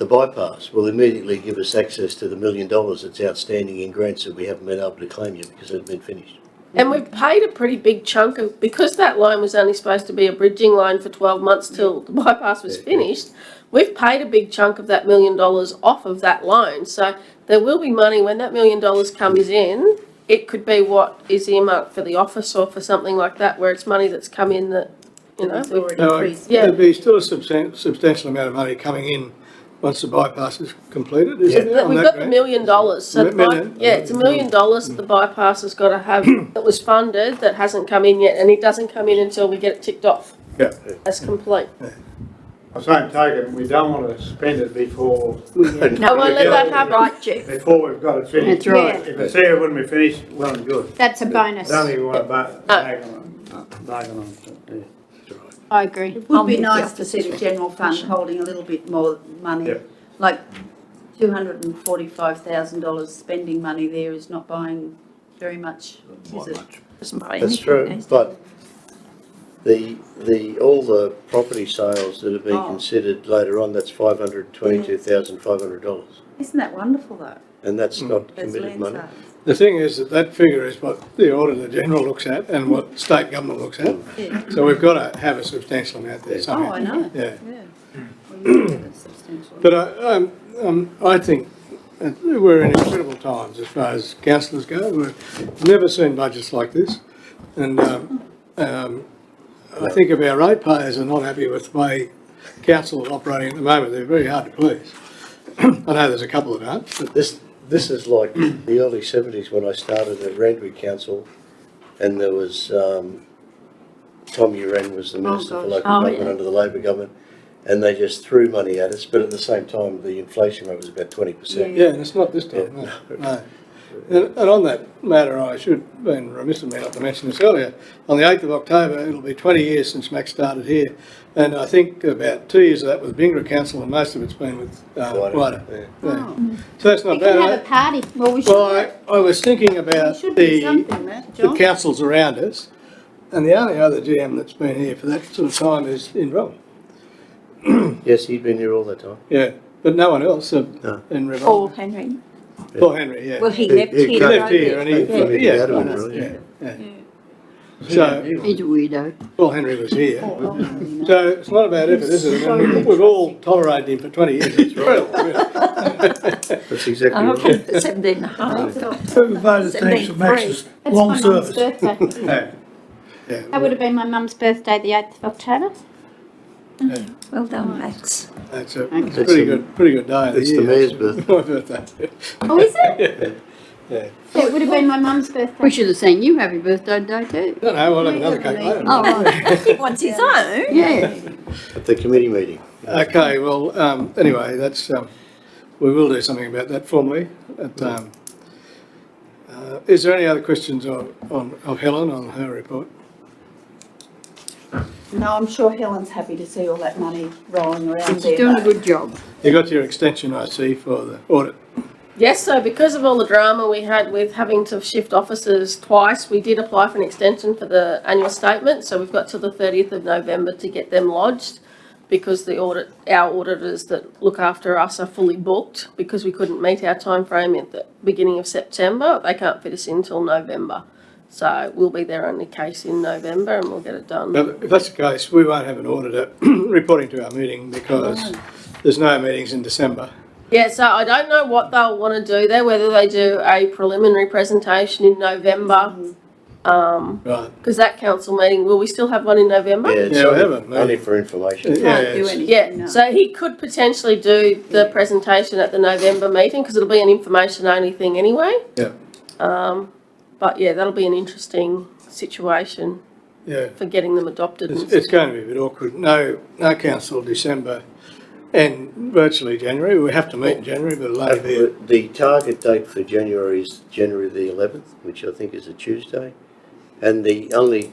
bypass will immediately give us access to the $1 million that's outstanding in grants that we haven't been able to claim yet because they've been finished. And we've paid a pretty big chunk of, because that loan was only supposed to be a bridging loan for 12 months till the bypass was finished, we've paid a big chunk of that $1 million off of that loan. So there will be money when that $1 million comes in. It could be what is earmarked for the office or for something like that, where it's money that's come in that, you know, It's already No, increased. Yeah. there'd be still a substantial amount of money coming in once the bypass is completed, isn't there? on we've that got the grant? $1 million. So the Million? yeah, it's $1 million that the bypass has got to have that was funded that hasn't come in yet, and it doesn't come in until we get it ticked off Yeah. as complete. By the same token, we don't want to spend it before, I won't let that happen. Right, Jeff. before we've got it finished. That's right. If it's there when we finish, well and good. That's a bonus. Don't even want to bag on it. Yeah. I agree. It would be nice to see the general fund holding a little bit more money. Yep. Like $245,000 spending money there is not buying very much, is it? Doesn't buy That's anything true, these days. but all the property sales that have been Oh. considered later on, that's $522,500. Isn't that wonderful though? And that's not Those committed land money. sales. The thing is that that figure is what the Auditor General looks at and what state government looks at. Yeah. So we've got to have a substantial amount there Oh, somehow. I know. Yeah. Well, you said it's substantial. But I think we're in incredible times as far as councillors go. We've never seen budgets like this. And I think if our ratepayers are not happy with the way council is operating at the moment, they're very hard to please. I know there's a couple that aren't, but This is like the early 70s when I started at Randwick Council, and there was, Tom Uren was the Minister for Local Government under the Labor government, and they just threw money at us, but at the same time, the inflation rate was about 20%. yeah, and it's not this time, no. And on that matter, I should have been remiss of me not to mention this earlier. On the 8th of October, it'll be 20 years since Max started here. And I think about 2 years of that with Bingra Council, and most of it's been with Wider. Yeah. Yeah. So that's We not can have a bad. party. Well, we should. Well, I was thinking There about should be the something, Matt, John. councils around us, and the only other GM that's been here for that sort of time is Nhvr. Yes, he'd been here all the time. Yeah, but no one else No. in Nhvr. Paul Henry. Paul Henry, yeah. Well, he He- left he He here. left here and he, Yeah. yeah, Yeah. I know, Really. yeah. So, He's a weirdo. Paul Henry was here. So it's not a bad effort, is it? I mean, we've all tolerated him for 20 years. It's brilliant. That's exactly I right. reckon for 17 and a half. Who voted thanks for Max's That's long my mum's service? birthday. Yeah. That would have been my mum's birthday, the 8th of October. Well done, Max. It's a pretty good day of the It's year. the mayor's birthday. My birthday. Oh, is it? Yeah. It would have been my mum's birthday. We should have seen you happy birthday day too. No, we'll have another cake later. Oh, right. He wants his own. Yeah. At the committee meeting. Okay, well, anyway, that's, we will do something about that formally. Is there any other questions of Helen on her report? No, I'm sure Helen's happy to see all that money rolling around She's there. doing a though. good job. You got your extension, I see, for the audit. Yes, so because of all the drama we had with having to shift officers twice, we did apply for an extension for the annual statement. So we've got till the 30th of November to get them lodged because our auditors that look after us are fully booked because we couldn't meet our time frame at the beginning of September. They can't fit us in till November. So we'll be their only case in November and we'll get it done. But if that's the case, we won't have an auditor reporting to our meeting because there's no meetings in December. Yeah, so I don't know what they'll want to do there, whether they do a preliminary presentation in November. Right. Because that council meeting, will we still have one in November? Yeah, it's Yeah, we only, haven't, only for information. Yeah, Can't do it's- anything. Yeah, no. so he could potentially do the presentation at the November meeting because it'll be an information only thing anyway. Yeah. But yeah, that'll be an interesting situation Yeah. for getting them adopted. It's going to be a bit awkward. No council December and virtually January. We have to meet in January, but it'll only be The target date for January is January the 11th, which I think is a Tuesday. And the only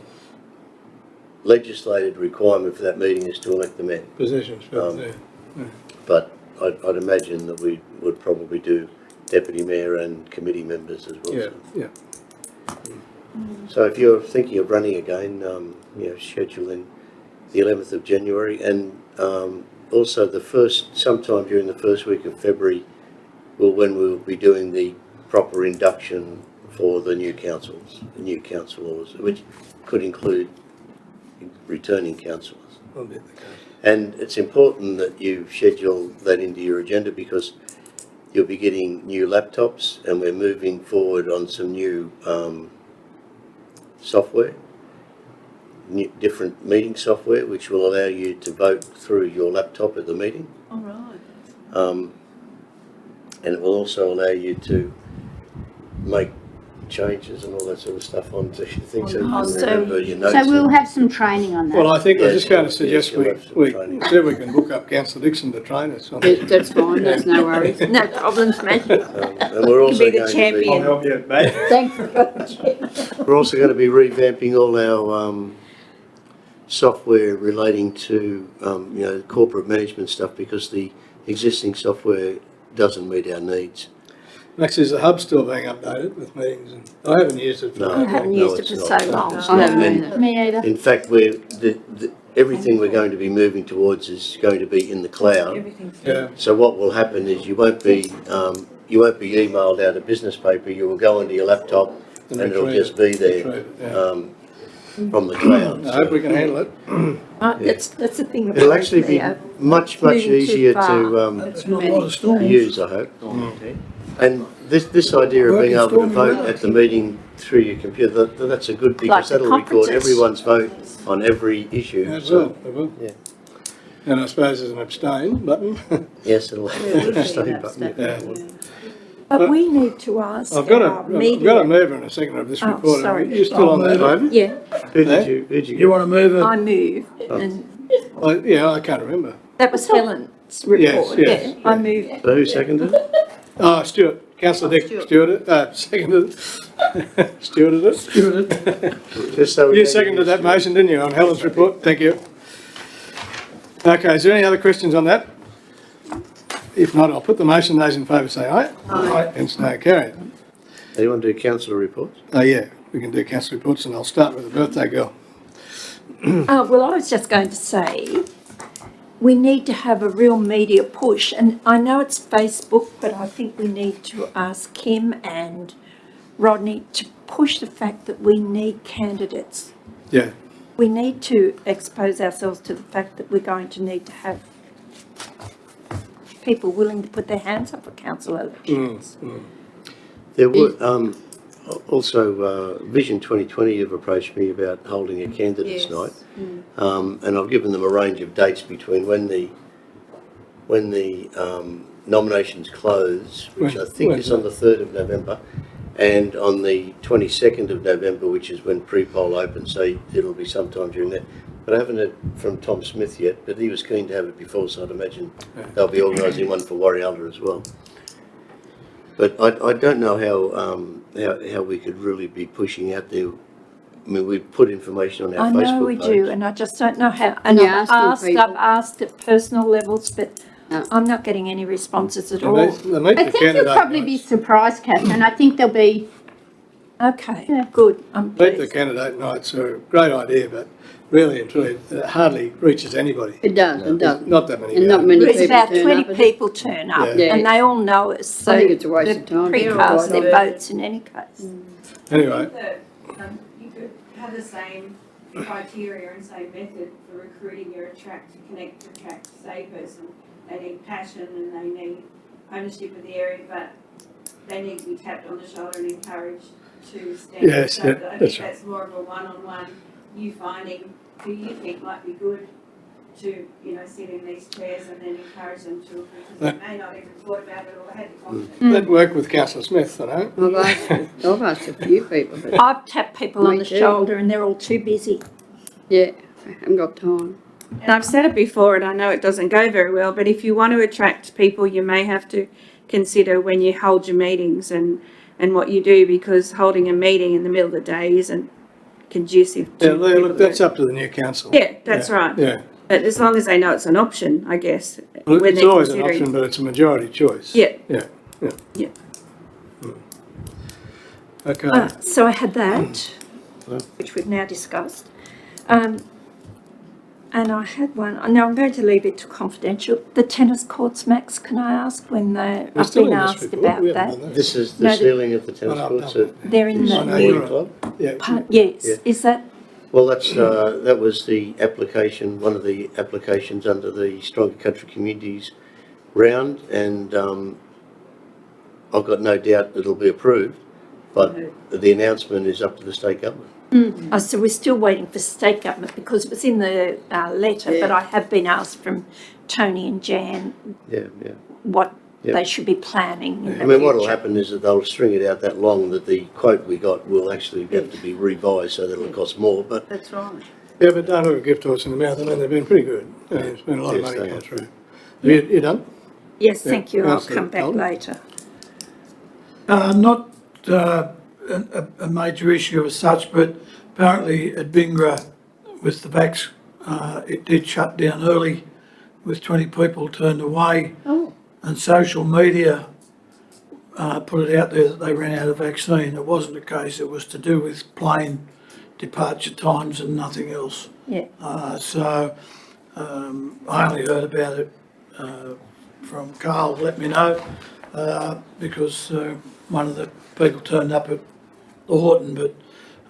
legislated requirement for that meeting is to elect the mayor. positions. But I'd imagine that we would probably do deputy mayor and committee members as well. Yeah, yeah. So if you're thinking of running again, schedule in the 11th of January and also sometime during the first week of February when we'll be doing the proper induction for the new councils, the new councillors, which could include returning councillors. And it's important that you schedule that into your agenda because you'll be getting new laptops and we're moving forward on some new software, different meeting software, which will allow you to vote through your laptop at the meeting. All right. And it will also allow you to make changes and all that sort of stuff onto things so you can remember your notes. So we'll have some training on that. Well, I think I was Yes, just going to yes, suggest you'll we have some training. see if we can book up Councillor Dixon to train us on it. That's fine, that's no worries. No problems, mate. And we're also be the going champion. I'll help you, mate. Thanks for volunteering. We're also going to be revamping all our software relating to corporate management stuff because the existing software doesn't meet our needs. Max, is the hub still being updated with meetings? And I haven't used it for No. I haven't No, used it it's for not. so long. I haven't either. Me either. In fact, everything we're going to be moving towards is going to be in the cloud. Yeah. So what will happen is you won't be emailed out a business paper. You will go onto your laptop and it'll retrieve just be there Retrieve it, yeah. from the cloud. I hope we can handle it. That's the thing. It'll actually be much moving too easier far. to It's not a lot of storms. use, I hope. And this idea of being able to vote at the meeting through your computer, that's a good because Like the that'll record conferences. everyone's vote on every issue. Yeah, it So, will, it will. yeah. And I suppose there's an abstain button. Yes, it'll have a study button. Yeah. But we need to ask I've got our a media. mover and a seconder of this Oh, report. sorry. You're still on that, Ivan? Yeah, Who'd you You get? want to move it? I move, and Yeah, I can't remember. that was Helen's report, yes, yeah. I moved. So who seconded it? Oh, Stuart, Councillor Dick, Stuart, seconded, Stuarted it. Just so we You don't seconded get that motion, didn't you, on Helen's report? Thank you. Okay, is there any other questions on that? If not, I'll put the motion. Those in favour say aye. Aye. Hence no carried. Anyone do councillor reports? Oh, yeah, we can do council reports and I'll start with the birthday girl. Oh, well, I was just going to say, we need to have a real media push, and I know it's Facebook, but I think we need to ask Kim and Rodney to push the fact that we need candidates. Yeah, We need to expose ourselves to the fact that we're going to need to have people willing to put their hands up for council elections. There were also Vision 2020 have approached me about holding a candidates night, and I've given them a range of dates between when the nominations close, which I think is on the 3rd of November, and on the 22nd of November, which is when pre-poll opens. So it'll be sometime during that. But I haven't heard from Tom Smith yet, but he was keen to have it before, so I'd imagine they'll be organising one for Warrialda as well. But I don't know how we could really be pushing out there. I mean, we put information on our I Facebook know we page. do, and I just don't know how. And You're I've asking asked, people. I've asked at personal levels, but No. I'm not getting any responses at they all. meet I the think you'll candidate probably be nights. surprised, Catherine. I think there'll be, Okay, Yeah. good, I'm Meet the pleased. candidate nights are a great idea, but really and truly, it hardly reaches anybody. It does, it does. Not that many. And not many It's people about turn 20 up. is it? people turn up, Yeah. and they all know us, so I think it's a waste they of time. precast their votes in any case. Anyway, You could have the same criteria and same method for recruiting your attract, say person. They need passion and they need ownership of the area, but they need to be tapped on the shoulder and encouraged to stand. Yes, So yeah, I that's think right. that's more of a one-on-one, you finding who you think might be good to, sit in these chairs and then encourage them to, because they may not even thought about it or had the confidence. that worked with Councillor Smith, I know. I've asked a few people, but I've tapped people on Me the too. shoulder and they're all too busy. yeah, I haven't got time. And I've said it before, and I know it doesn't go very well, but if you want to attract people, you may have to consider when you hold your meetings and what you do, because holding a meeting in the middle of the day isn't conducive to Yeah, look, people that's that- up to the new council. Yeah, that's right. Yeah, But as long as they know it's an option, I guess, well, when it's they're always an considering. option, but it's a majority choice. Yeah. Yeah, yeah. Yeah. Okay. So I had that, Well. which we've now discussed. And I had one, now I'm going to leave it to confidential. The tennis courts, Max, can I ask when they, I've still been in this asked report. about We haven't that. done that. This is the No, the- ceiling of the tennis I've courts done at They're in the the, I know Sporting you're Club? Yeah. yes, Yeah. is that, Well, that's, that was the application, one of the applications under the Stronger Country Communities round, and I've got no doubt it'll be approved, but the announcement is up to the state government. oh, so we're still waiting for state government because it was in the letter, but I have been asked from Tony and Jan Yeah. what Yep. they should be planning in the I mean, what'll future. happen is that they'll string it out that long that the quote we got will actually have to be revised so that it'll cost more, but That's right. Yeah, but don't have a gift horse in the mouth. I mean, they've been pretty good. There's been a lot of Yes, money they come have. through. You done? Yes, Yeah, thank you, I'll Councillor come back Alden. later. Not a major issue as such, but apparently at Bingra with the vax, it did shut down early with 20 people turned away. Oh. And social media put it out there that they ran out of vaccine. It wasn't the case, it was to do with plane departure times and nothing else. Yeah. So I only heard about it from Carl, let me know, because one of the people turned up at the Horton, but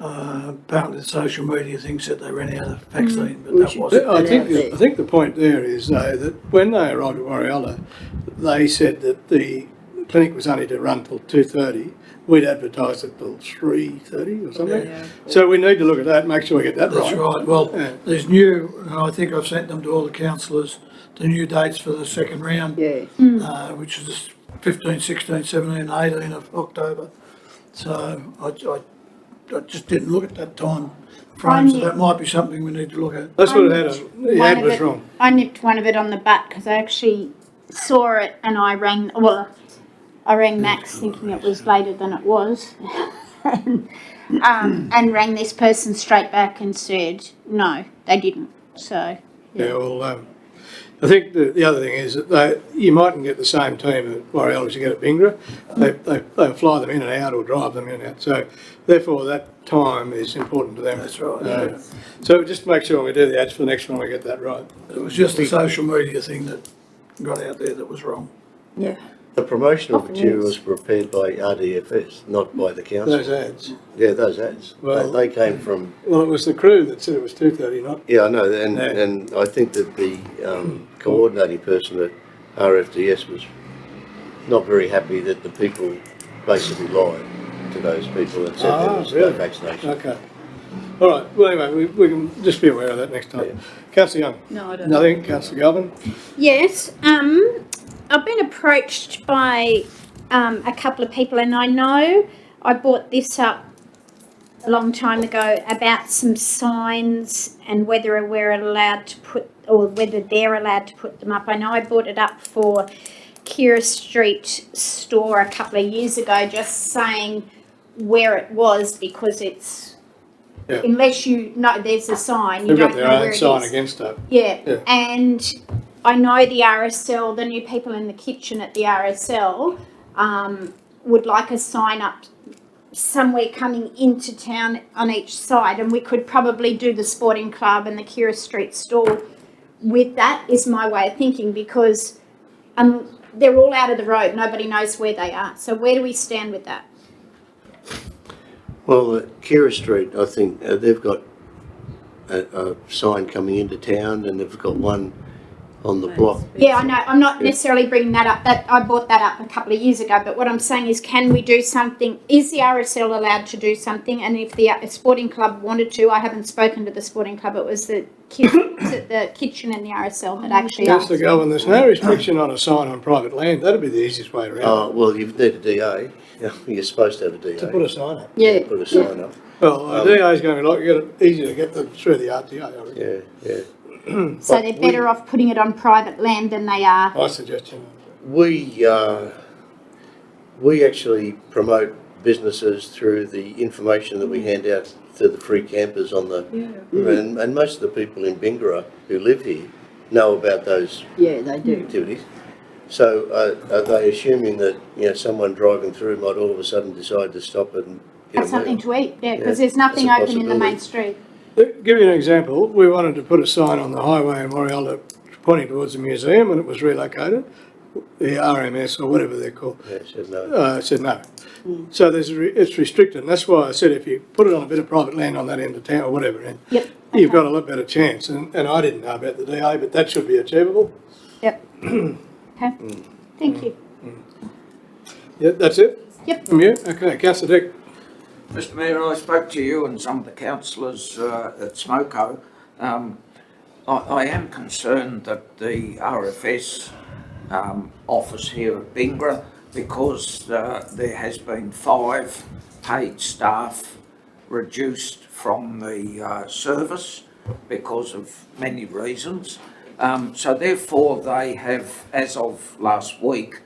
apparently the social media thinks that they ran out of vaccine, but that wasn't. I think the point there is though that when they arrived at Warrialla, they said that the clinic was only to run till 2:30. We'd advertised it till 3:30 or something. Yeah. So we need to look at that, make sure we get that That's right. right. Well, Yeah. there's new, and I think I've sent them to all the councillors, the new dates for the second round, which is 15, 16, 17, and 18 of October. So I just didn't look at that time frame, so that might be something we need to look at. That's what it had. The ad was wrong. I nipped one of it on the butt because I actually saw it and I rang Max thinking it was later than it was. And rang this person straight back and said, no, they didn't. So, Yeah, well, I think the other thing is that you mightn't get the same team at Warrialla as you get at Bingra. They'll fly them in and out or drive them in and out. So therefore that time is important to them. That's right. So just make sure when we do the ads for the next one we get that right. It was just the social media thing that got out there that was wrong. Yeah. the promotional materials were prepared by RDFS, not by the council. Those ads. Yeah, those ads. Well- They came from, Well, it was the crew that said it was 2:30, not. yeah, I know, and, Yeah. and I think that the coordinating person at RFDS was not very happy that the people basically lied to those people and said there was no really? vaccination. Okay. All right. Well, anyway, we can just be aware of that next time. Councillor Young. No, I don't. Nothing. Councillor Galvin. Yes, I've been approached by a couple of people, and I know I brought this up a long time ago about some signs and whether we're allowed to put, or whether they're allowed to put them up. I know I brought it up for Keira Street store a couple of years ago, just saying where it was, because it's, Yeah. unless you know there's a sign, you They've don't got know their where own it sign is. against it. Yeah, Yeah. and I know the RSL, the new people in the kitchen at the RSL, would like a sign up somewhere coming into town on each side, and we could probably do the sporting club and the Keira Street store with that, is my way of thinking, because they're all out of the road, nobody knows where they are. So where do we stand with that? Well, Keira Street, I think they've got a sign coming into town, and they've got one on the block. Yeah, I know, I'm not necessarily bringing that up, that I brought that up a couple of years ago, but what I'm saying is, can we do something, is the RSL allowed to do something? And if the sporting club wanted to, I haven't spoken to the sporting club, it was the kitchen and the RSL that actually asked. Councillor Galvin, there's no restriction on a sign on private land. That'd be the easiest way around. Well, you need a DA. You're supposed to have a DA. To put a sign up. Yeah. Put a sign up. Well, the DA is going to be like, get it easier to get them through the RTA, I reckon. Yeah, yeah. So they're better off putting it on private land than they are. I suggest you. We actually promote businesses through the information that we hand out to the free campers on the, and most of the people in Bingra who live here know about those Yeah, they do. activities. So are they assuming that, someone driving through might all of a sudden decide to stop and get Have a something meal? to eat, yeah, because Yeah, there's nothing that's a open in the main possibility. street. Give you an example. We wanted to put a sign on the highway in Morialda pointing towards the museum when it was relocated. The RMS or whatever they're called Yeah, said no. said no. So it's restricted, and that's why I said if you put it on a bit of private land on that end of town or whatever, and you've got a lot better chance. And I didn't know about the DA, but that should be achievable. Yep. Okay, thank you. Yeah, that's it? Yep. From you? Okay, Councillor Dick. Mr Mayor, I spoke to you and some of the councillors at Smoko. I am concerned that the RFS office here at Bingra, because there has been 5 paid staff reduced from the service because of many reasons. So therefore they have, as of last week,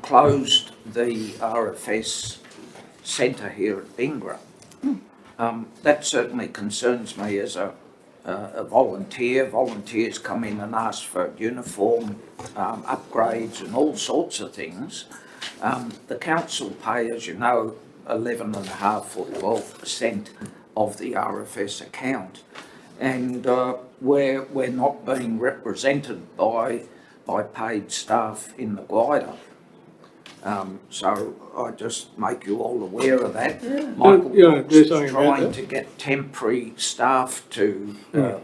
closed the RFS centre here at Bingra. That certainly concerns me as a volunteer. Volunteers come in and ask for uniform upgrades and all sorts of things. The council pay, as you know, 11.5 or 12% of the RFS account, and we're not being represented by paid staff in the Guida. So I just make you all aware of that. Michael Brooks is trying to get temporary staff to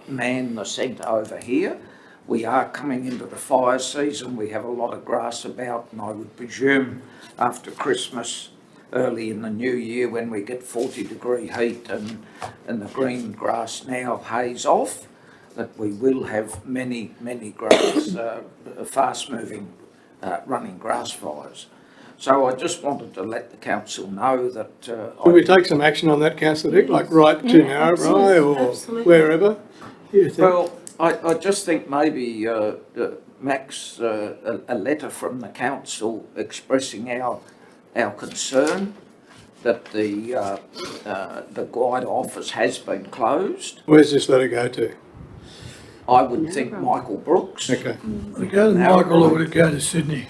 man the centre over here. We are coming into the fire season. We have a lot of grass about, and I would presume after Christmas, early in the new year, when we get 40-degree heat and the green grass now haze off, that we will have many grass, fast-moving running grass fires. So I just wanted to let the council know that... Will we take some action on that, Councillor Dick, like right to Nhvr or wherever? Well, I just think maybe, Max, a letter from the council expressing our concern that the Guide office has been closed. Where's this letter go to? I would think Michael Brooks. Okay. Would it go to Michael or would it go to Sydney?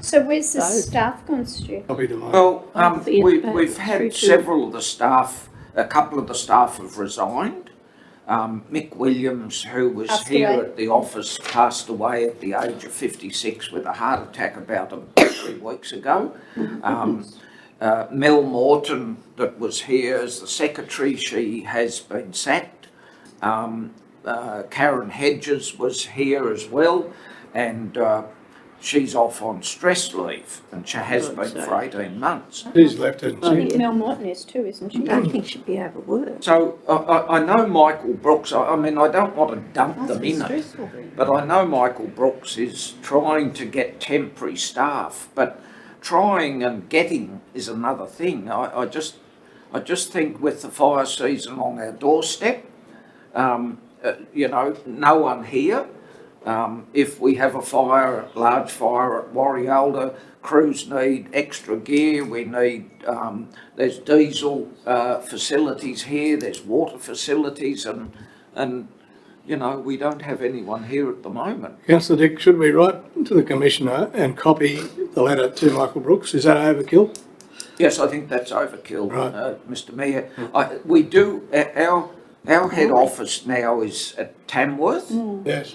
So where's the staff gone, Stu? Copy to Michael. Well, we've had several of the staff, a couple of the staff have resigned. Mick Williams, who was here at the office, passed away at the age of 56 with a heart attack about 3 weeks ago. Mel Morton, that was here as the secretary, she has been sacked. Karen Hedges was here as well, and she's off on stress leave, and she has been for 18 months. She's left, hasn't she? I think Mel Morton is too, isn't she? I don't think she'd be overworked. So I know Michael Brooks, I mean, I don't want to dump them in it, but I know Michael Brooks is trying to get temporary staff, but trying and getting is another thing. I just think with the fire season on our doorstep, you know, no one here. If we have a fire, large fire at Warialda, crews need extra gear. We need, there's diesel facilities here, there's water facilities, and you know, we don't have anyone here at the moment. Councillor Dick, should we write to the Commissioner and copy the letter to Michael Brooks? Is that overkill? Yes, I think that's overkill, right. Mr Mayor. We do, our head office now is at Tamworth. Yes.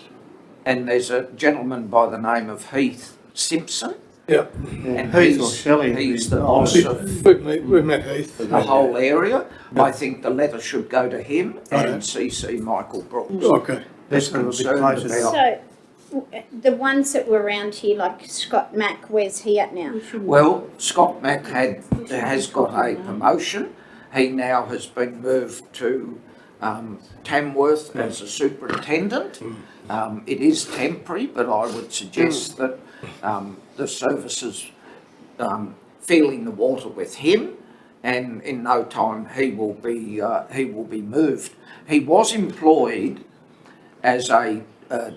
And there's a gentleman by the name of Heath Simpson. Yep. And Heath or Shelley. he's the boss of We've met Heath. the whole area. I think the letter should go to him and CC Michael Brooks. Okay. That's a little bit closer. So, the ones that were around here, like Scott Mack, where's he at now? Well, Scott Mack has got a promotion. He now has been moved to Tamworth as a superintendent. It is temporary, but I would suggest that the services feeling the water with him, and in no time he will be moved. He was employed as a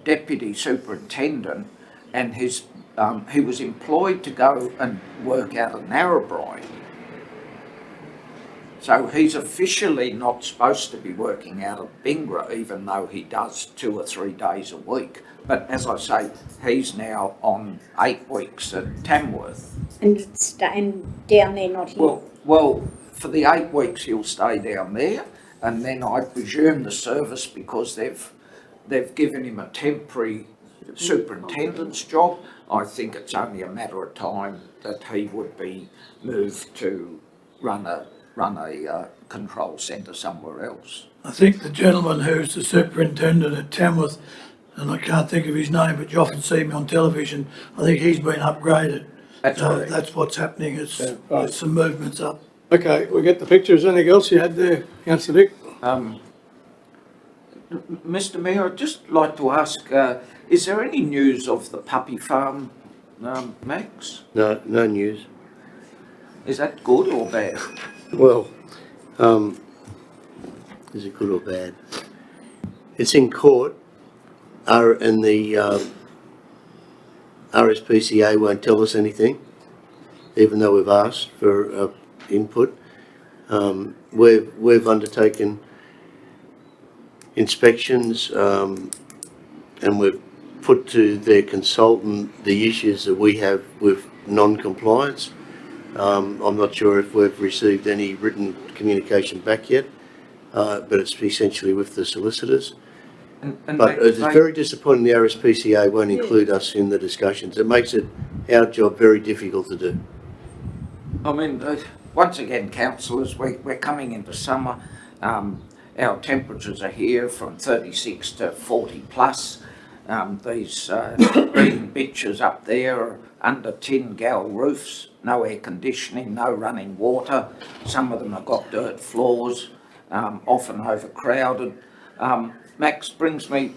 deputy superintendent, and he was employed to go and work out of Narrabri. So he's officially not supposed to be working out of Bingra, even though he does 2 or 3 days a week. But as I say, he's now on 8 weeks at Tamworth. And down there, not here? Well, for the 8 weeks he'll stay down there, and then I presume the service, because they've given him a temporary superintendent's job, I think it's only a matter of time that he would be moved to run a control centre somewhere else. I think the gentleman who's the superintendent at Tamworth, and I can't think of his name, but you often see him on television, I think he's been upgraded. That's right. That's what's happening, it's right. some movements up. Okay, we get the pictures. Anything else you had there, Councillor Dick? Mr Mayor, I'd just like to ask, is there any news of the puppy farm, Max? No news. Is that good or bad? Well, is it good or bad? It's in court, and the RSPCA won't tell us anything, even though we've asked for input. We've undertaken inspections, and we've put to their consultant the issues that we have with non-compliance. I'm not sure if we've received any written communication back yet, but it's essentially with the solicitors. But it's very disappointing the RSPCA won't include us in the discussions. It makes our job very difficult to do. I mean, once again, councillors, we're coming into summer. Our temperatures are here from 36 to 40 plus. These green bitches up there are under tin gal roofs, no air conditioning, no running water. Some of them have got dirt floors, often overcrowded. Max brings me,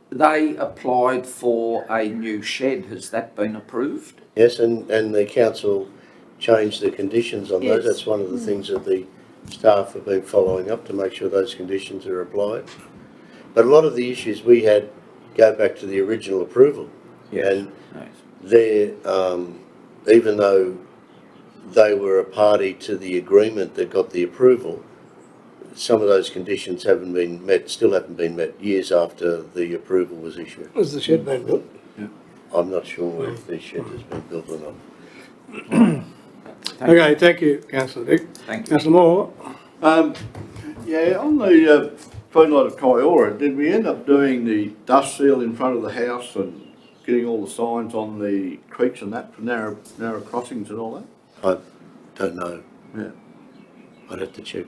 they applied for a new shed. Has that been approved? Yes, and the council changed the conditions on those. Yes. That's one of the things that the staff have been following up to make sure those conditions are applied. But a lot of the issues we had go back to the original approval. Yes. And they're, even though they were a party to the agreement that got the approval, some of those conditions haven't been met, still haven't been met years after the approval was issued. Has the shed been built? I'm not sure if the shed has been built or not. Okay, thank you, Councillor Dick. Thank you. Councillor Moore? Yeah, on the feedlot of Kiora, did we end up doing the dust seal in front of the house and getting all the signs on the creeks and that for narrow crossings and all that? I don't know. Yeah. I'd have to check.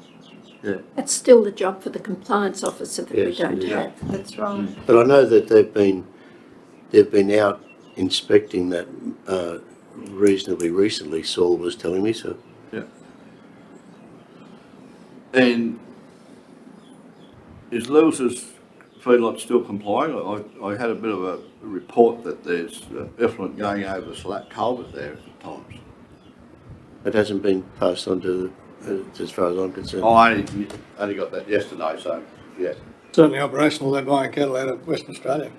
Yeah. That's still the job for the compliance officer that we Yes, don't it is. have. That's right. But I know that they've been out inspecting that reasonably recently, Saul was telling me so. Yeah. And is Lewis's feedlot still compliant? I had a bit of a report that there's effluent going over the Slack culvert there at times. It hasn't been passed on to as far as I'm concerned. I only got that yesterday, so yeah. Certainly operational, they're buying cattle out of Western Australia.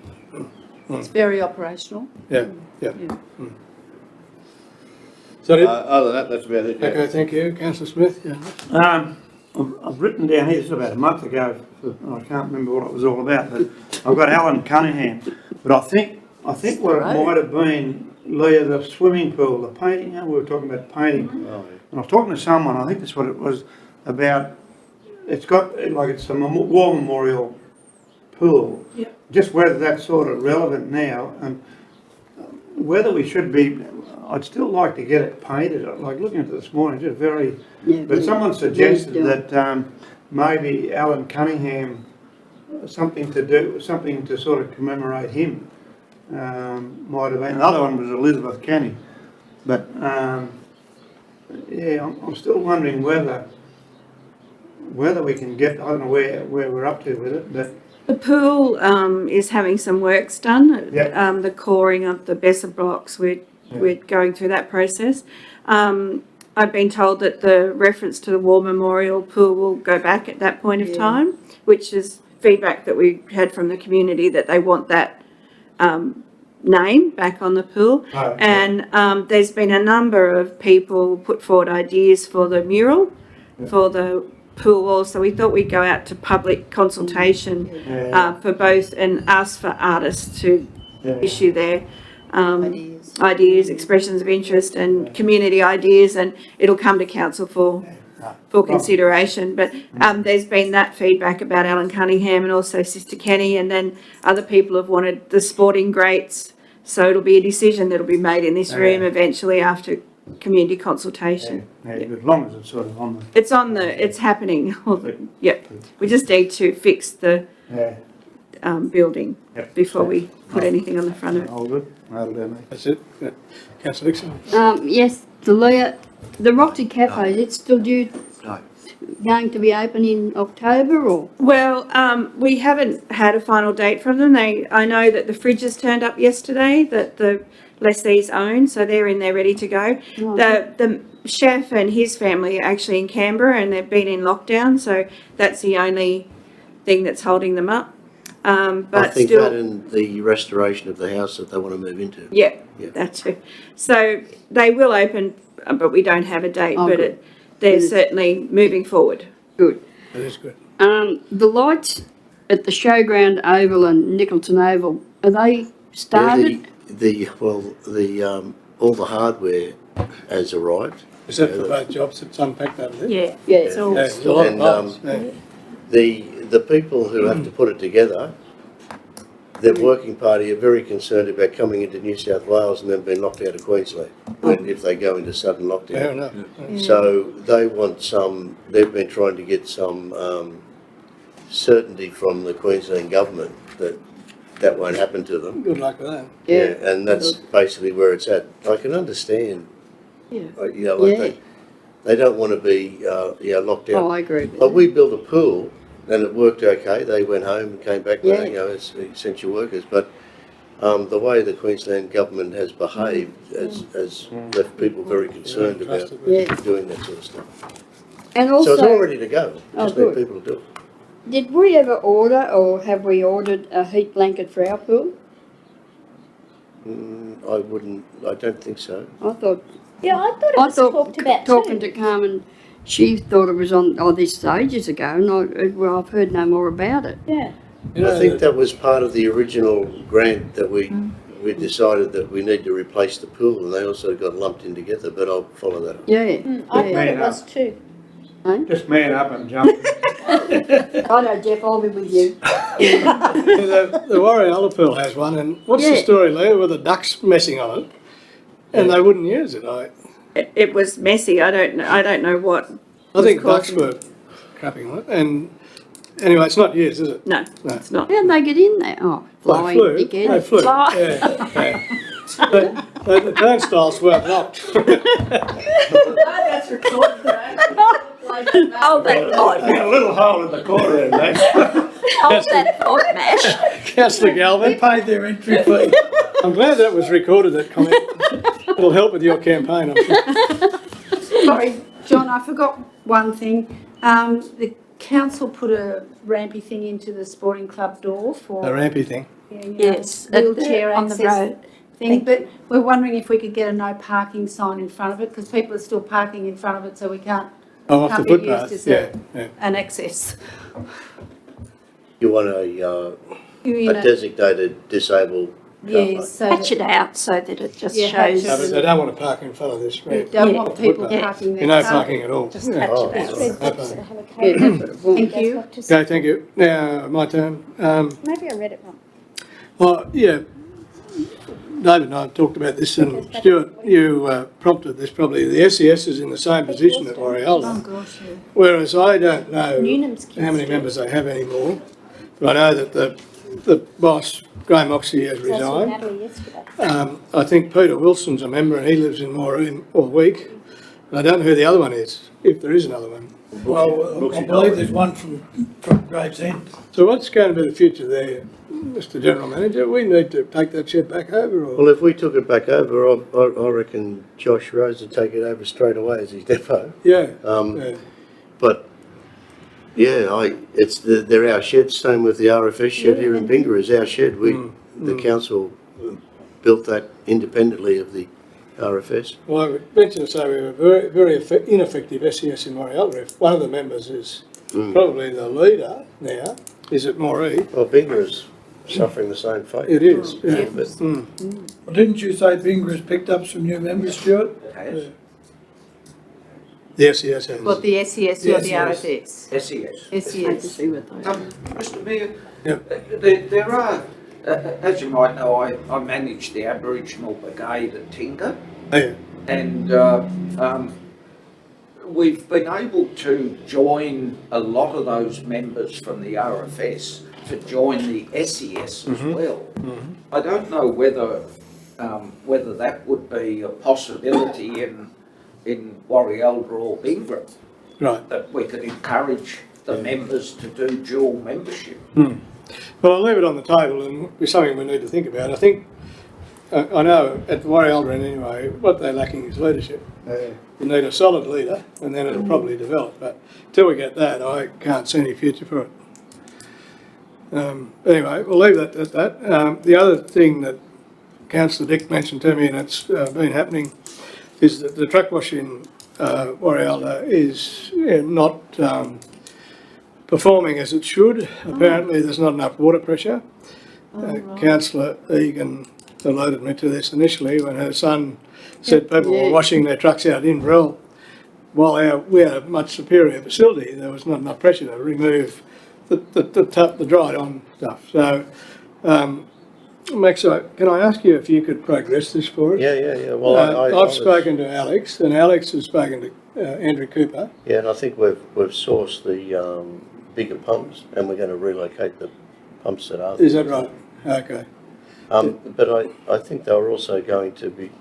It's very operational. Yeah. So Other than that, that's about it. Yeah. okay, thank you. Councillor Smith? Yeah. I've written down here, this is about a month ago, I can't remember what it was all about, but I've got Alan Cunningham. But I think what it might have been, Leah, the swimming pool, the painting, we were talking about painting. Oh, yeah. And I was talking to someone, I think that's what it was about, it's got, like it's a war memorial pool. Yep. Just whether that's sort of relevant now, and whether we should be, I'd still like to get it painted, like looking at it this morning, just very, but someone suggested that maybe Alan Cunningham, something to sort of commemorate him, might have been. Another one was Elizabeth Kenny, but yeah, I'm still wondering whether we can get, I don't know where we're up to with it, but The pool is having some works done. Yep. The coring of the Besser blocks, we're going through that process. I've been told that the reference to the War Memorial Pool will go back at that point of time, which is feedback that we had from the community that they want that name back on the pool. Oh, And there's been a number of people put forward ideas for the mural, for the pool wall, so we thought we'd go out to public consultation for both and ask for artists to issue their ideas, expressions of interest and community ideas, and it'll come to council for for consideration. But there's been that feedback about Alan Cunningham and also Sister Kenny, and then other people have wanted the sporting greats. So it'll be a decision that'll be made in this room eventually after community consultation. Yeah, as long as it's sort of on It's happening. Yep. We just need to fix the building before we put anything on the front of it. all good. That'll do me. That's it. Yeah. Councillor Dixon? Yes, the Roxy Cafe, is it still going to be open in October or? Well, we haven't had a final date from them. I know that the fridges turned up yesterday that the lessees own, so they're in there ready to go. Oh, The chef and his family are actually in Canberra and they've been in lockdown, so that's the only thing that's holding them up. But I think still, that and the restoration of the house that they want to move into. yeah, that too. So they will open, but we don't have a date, Oh, but good. they're certainly moving forward. Good. That is good. The lights at the Showground Oval and Nicholton Oval, are they started? All the hardware has arrived. Is that for both jobs that's unpacked over there? Yeah. Yeah. It's all Yeah, there's a lot of And, lights, yeah. The people who have to put it together, the working party are very concerned about coming into New South Wales and then being locked out of Queensland if they go into sudden Fair lockdown. enough. So they want they've been trying to get some certainty from the Queensland government that won't happen to them. Good luck with that. Yeah, and that's basically where it's at. I can understand, they don't want to be locked out. Oh, I agree with But that. we built a pool and it worked okay. They went home and came back, Yeah. as essential workers. But the way the Queensland government has behaved has left people very concerned about Yeah. doing that sort of stuff. And So it's all also, ready to go. Oh, Just need good. people to do it. did we ever order or have we ordered a heat blanket for our pool? I don't think so. I thought, Yeah, I thought it was talked about talking too. to Carmen, she thought it was on this ages ago, and I've heard no more about it. Yeah. You know, I think that was part of the original grant that we decided that we need to replace the pool, and they also got lumped in together, but I'll follow that up. Yeah. I thought it was too. Just man up and jump. I know, Jeff, I'll be with you. the Warrialla Pool has one, and what's the Yeah. story, Leah, with the ducks messing on it? And they wouldn't use it. It was messy. I don't know what. I think was ducks were crapping on it. And anyway, it's not used, is it? No, it's not. How'd they get in there? Oh, flying They flew. dickhead. They flew. Fly. Yeah. The turnstiles weren't locked. That's recorded, Oh, thank God. A little hole in the corner in there. Hold that thought, Mash. Councillor Galvin, Paid their entry fee. I'm glad that was recorded, that comment. It'll help with your campaign, I'm sure. Sorry, John, I forgot one thing. The council put a rampy thing into the sporting club door for. The rampy thing. Yes, wheelchair on the access road thing, but we're wondering if we could get a no parking sign in front of it, because people are still parking in front of it, so we can't Oh, off the be used footpath, as yeah. an access. You want a You know, designated disabled car yeah, park. so Patch that it out so that it just Yeah, shows. No, but they don't want to park in front of this we ramp. don't Yeah. want people Footpath. parking there. You're no parking at all. Just Yeah. patch Oh, it out. sorry. Have a Yeah, code. that's what it was. Thank you. Okay, thank you. Now, my turn. Maybe I read it wrong. Well, yeah, David and I have talked about this, and Stuart, you prompted this probably. The SES is in the same position at Oh, Warrialla, gosh, yeah. whereas I don't know Newnham's kids how many do. members they have anymore. But I know that the boss, Graham Oxley, has I saw resigned. Natalie yesterday. I think Peter Wilson's a member, and he lives in Maureen all week. And I don't know who the other one is, if there is another one. Well, I believe there's one from Gravesend. So what's going to be the future there, Mr General Manager? We need to take that shed back over, or? Well, if we took it back over, I reckon Josh Rose would take it over straight away as his depot. Yeah. Yeah. But yeah, they're our sheds. Same with the RFS shed here in Binga is our shed. The council built that independently of the RFS. Well, I would mention to say we were very ineffective SES in Warrialla. If one of the members is probably the leader now, is at Moree. Well, Binga is suffering the same fate. It is, yeah. But Well, didn't you say Binga has picked up some new members, Stuart? Yes. The SES has. Well, the SES or the RFS? SES. SES. Mr Mayor, Yep. there are, as you might know, I manage the Aboriginal Brigade at Tinga, Oh, yeah. and we've been able to join a lot of those members from the RFS to join the SES as well. I don't know whether that would be a possibility in Warrielda or Bingram, Right. that we could encourage the members to do dual membership. Well, I'll leave it on the table and it's something we need to think about. I think, I know at Warrielda anyway, what they're lacking is leadership. You need a solid leader and then it'll probably develop. But until we get that, I can't see any future for it. Anyway, we'll leave that at that. The other thing that Councillor Dick mentioned to me, and it's been happening, is that the truck wash in Warrielda is not performing as it should. Apparently there's not enough water pressure. Councillor Egan alerted me to this initially when her son said people were washing their trucks out in Vril. While we had a much superior facility, there was not enough pressure to remove the dried on stuff. So, Max, can I ask you if you could progress this for us? Yeah. Well, I've spoken to Alex, and Alex has spoken to Andrew Cooper. Yeah, and I think we've sourced the bigger pumps, and we're going to relocate the pumps that are. Is that right? Okay. But I think they were also going to be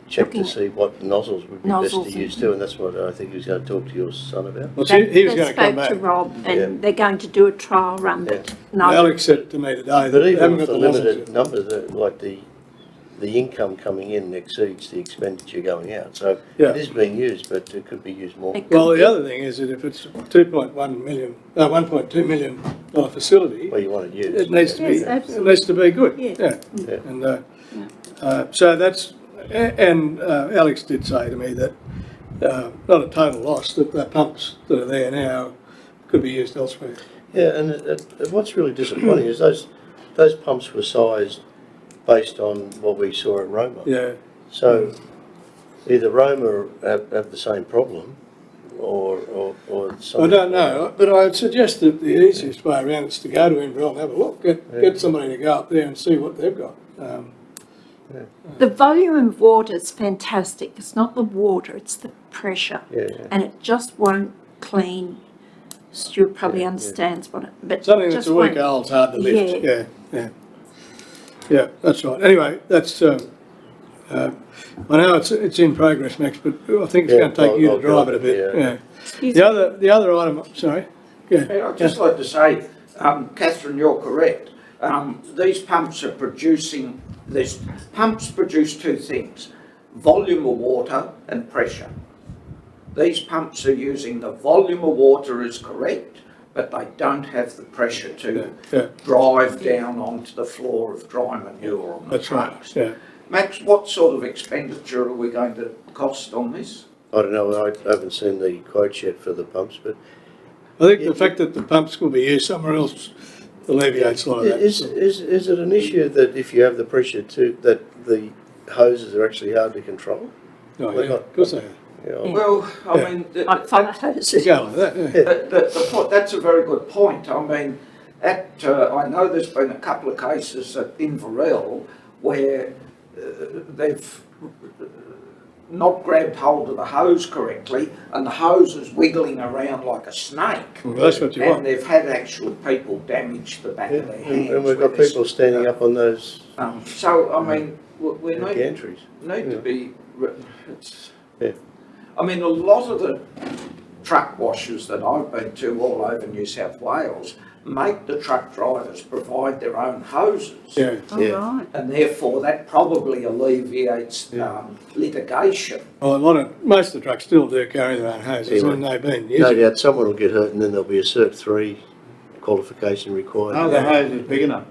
checked to see what nozzles would be best to use too, and that's what I think he was going to talk to your son about. Well, he was going to come spoke back. to Rob and they're going to do a trial run, but no. Alex said it to me today. But they even haven't with got the nozzles limited yet. numbers, like the income coming in exceeds the expenditure going out. So Yeah. it is being used, but it could be used more. Well, the other thing is that if it's a $1.2 million facility, Well, you want it used. it needs to be. Yes, It needs to be good. Yeah. And so that's. And Alex did say to me that not a total loss, that the pumps that are there now could be used elsewhere. Yeah, and what's really disappointing is those pumps were sized based on what we saw at Roma. Yeah. So either Roma have the same problem, or something. I don't know, but I'd suggest that the easiest way around is to go to Inverell and have a look, get somebody to go up there and see what they've got. The volume of water is fantastic. It's not the water, it's the pressure. Yeah. And it just won't clean. Stuart probably understands what it, but Something it that's just a week won't. old's hard to lift. Yeah, that's right. Anyway, that's, I know it's in progress, Max, but I think it's going to take you to drive it a bit. Yeah. The other item, sorry. I'd just like to say, Catherine, you're correct. These pumps are producing, pumps produce two things, volume of water and pressure. These pumps are using the volume of water is correct, but they don't have the pressure to drive down onto the floor of dry manure on the trucks. Right, yeah. Max, what sort of expenditure are we going to cost on this? I don't know, I haven't seen the quote yet for the pumps, but I think the fact that the pumps will be used somewhere else alleviates a lot of that. is it an issue that if you have the pressure that the hoses are actually hard to control? Oh, yeah, of course they are. Well, I mean, Like fire hoses. Yeah, like that, yeah. that's a very good point. I mean, I know there's been a couple of cases at Inverell where they've not grabbed hold of the hose correctly and the hose is wiggling around like a snake. Well, that's what you want. And they've had actual people damage the back of their hands. And we've got people standing up on those So, I mean, we need gantries. to be... Yeah. I mean, a lot of the truck washers that I've been to all over New South Wales make the truck drivers provide their own hoses. Yeah. Right. And therefore that probably alleviates litigation. Well, most of the trucks still do carry their own hoses, and they've been using No doubt someone will get hurt and then there'll be a Cert 3 qualification required. Are the hoses big enough?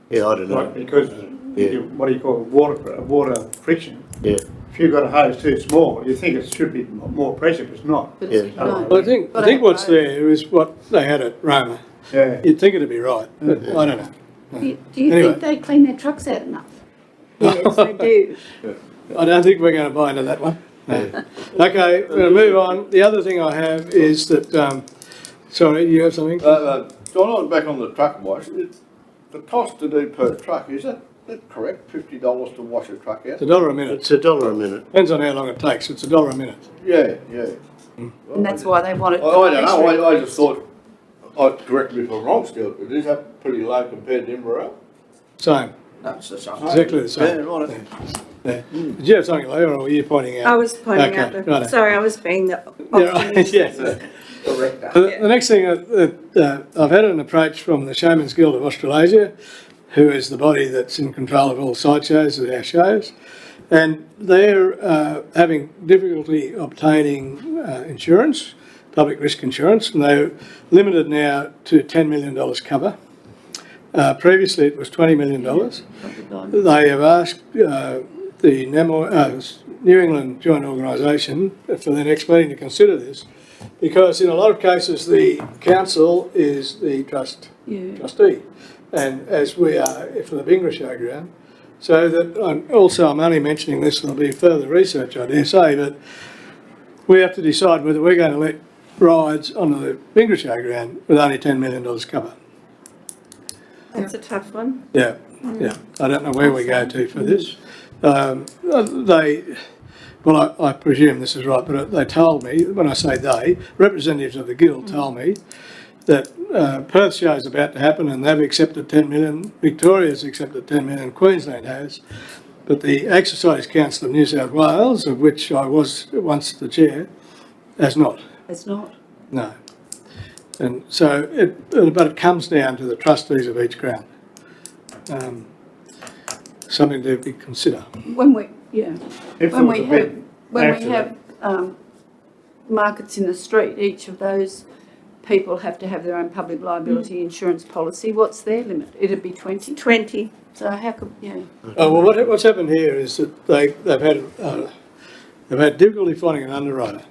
Yeah, I don't know. Like, because what do you call it? Water friction. Yeah. If you've got a hose too small, you think it should be more pressure, but it's not. Yeah. Well, I think what's there is what they had at Roma. Yeah. You'd think it'd be right, but I don't know. Do you Anyway. think they clean their trucks out enough? Yes, they do. I don't think we're going to buy into that one. No. Okay, we're going to move on. The other thing I have is that, sorry, you have something? John, I was back on the truck wash. The cost to do per truck, is that correct? $50 to wash a truck out? It's $1 a minute. It's $1 a minute. Depends on how long it takes. It's $1 a minute. Yeah, yeah. And that's why they want it. I don't know, I just thought, correct me if I'm wrong still, but is that pretty low compared to Nhvr? Same. That's the same. Exactly the same. Yeah, right. Yeah. Did you have something, Leah, or were you pointing out? I was pointing Okay, out the, righto. sorry, I was being the Yeah, right, optimist. yeah. The next thing, I've had an approach from the Showman's Guild of Australasia, who is the body that's in control of all sideshows at our shows, and they're having difficulty obtaining insurance, public risk insurance, and they're limited now to $10 million cover. Previously it was $20 million. They have asked the New England Joint Organisation for their next meeting to consider this, because in a lot of cases the council is the trustee, and as we are for the Bingra Showground. So that I'm only mentioning this, and there'll be further research, I dare say, but we have to decide whether we're going to let rides onto the Bingra Showground with only $10 million cover. That's a tough one. Yeah, yeah. I don't know where we go to for this. I presume this is right, but they told me, when I say they, representatives of the Guild told me that Perth show is about to happen and they've accepted 10 million, Victoria's accepted 10 million, Queensland has, but the Exercise Council of New South Wales, of which I was once the chair, has not. It's not. No. And so, but it comes down to the trustees of each ground. Something to be consider. When we, yeah, If when there was we a have, big when we accident. have markets in the street, each of those people have to have their own public liability insurance policy. What's their limit? It'd be 20? 20. So how could, yeah. Oh, well, what's happened here is that they've had difficulty finding an underwriter.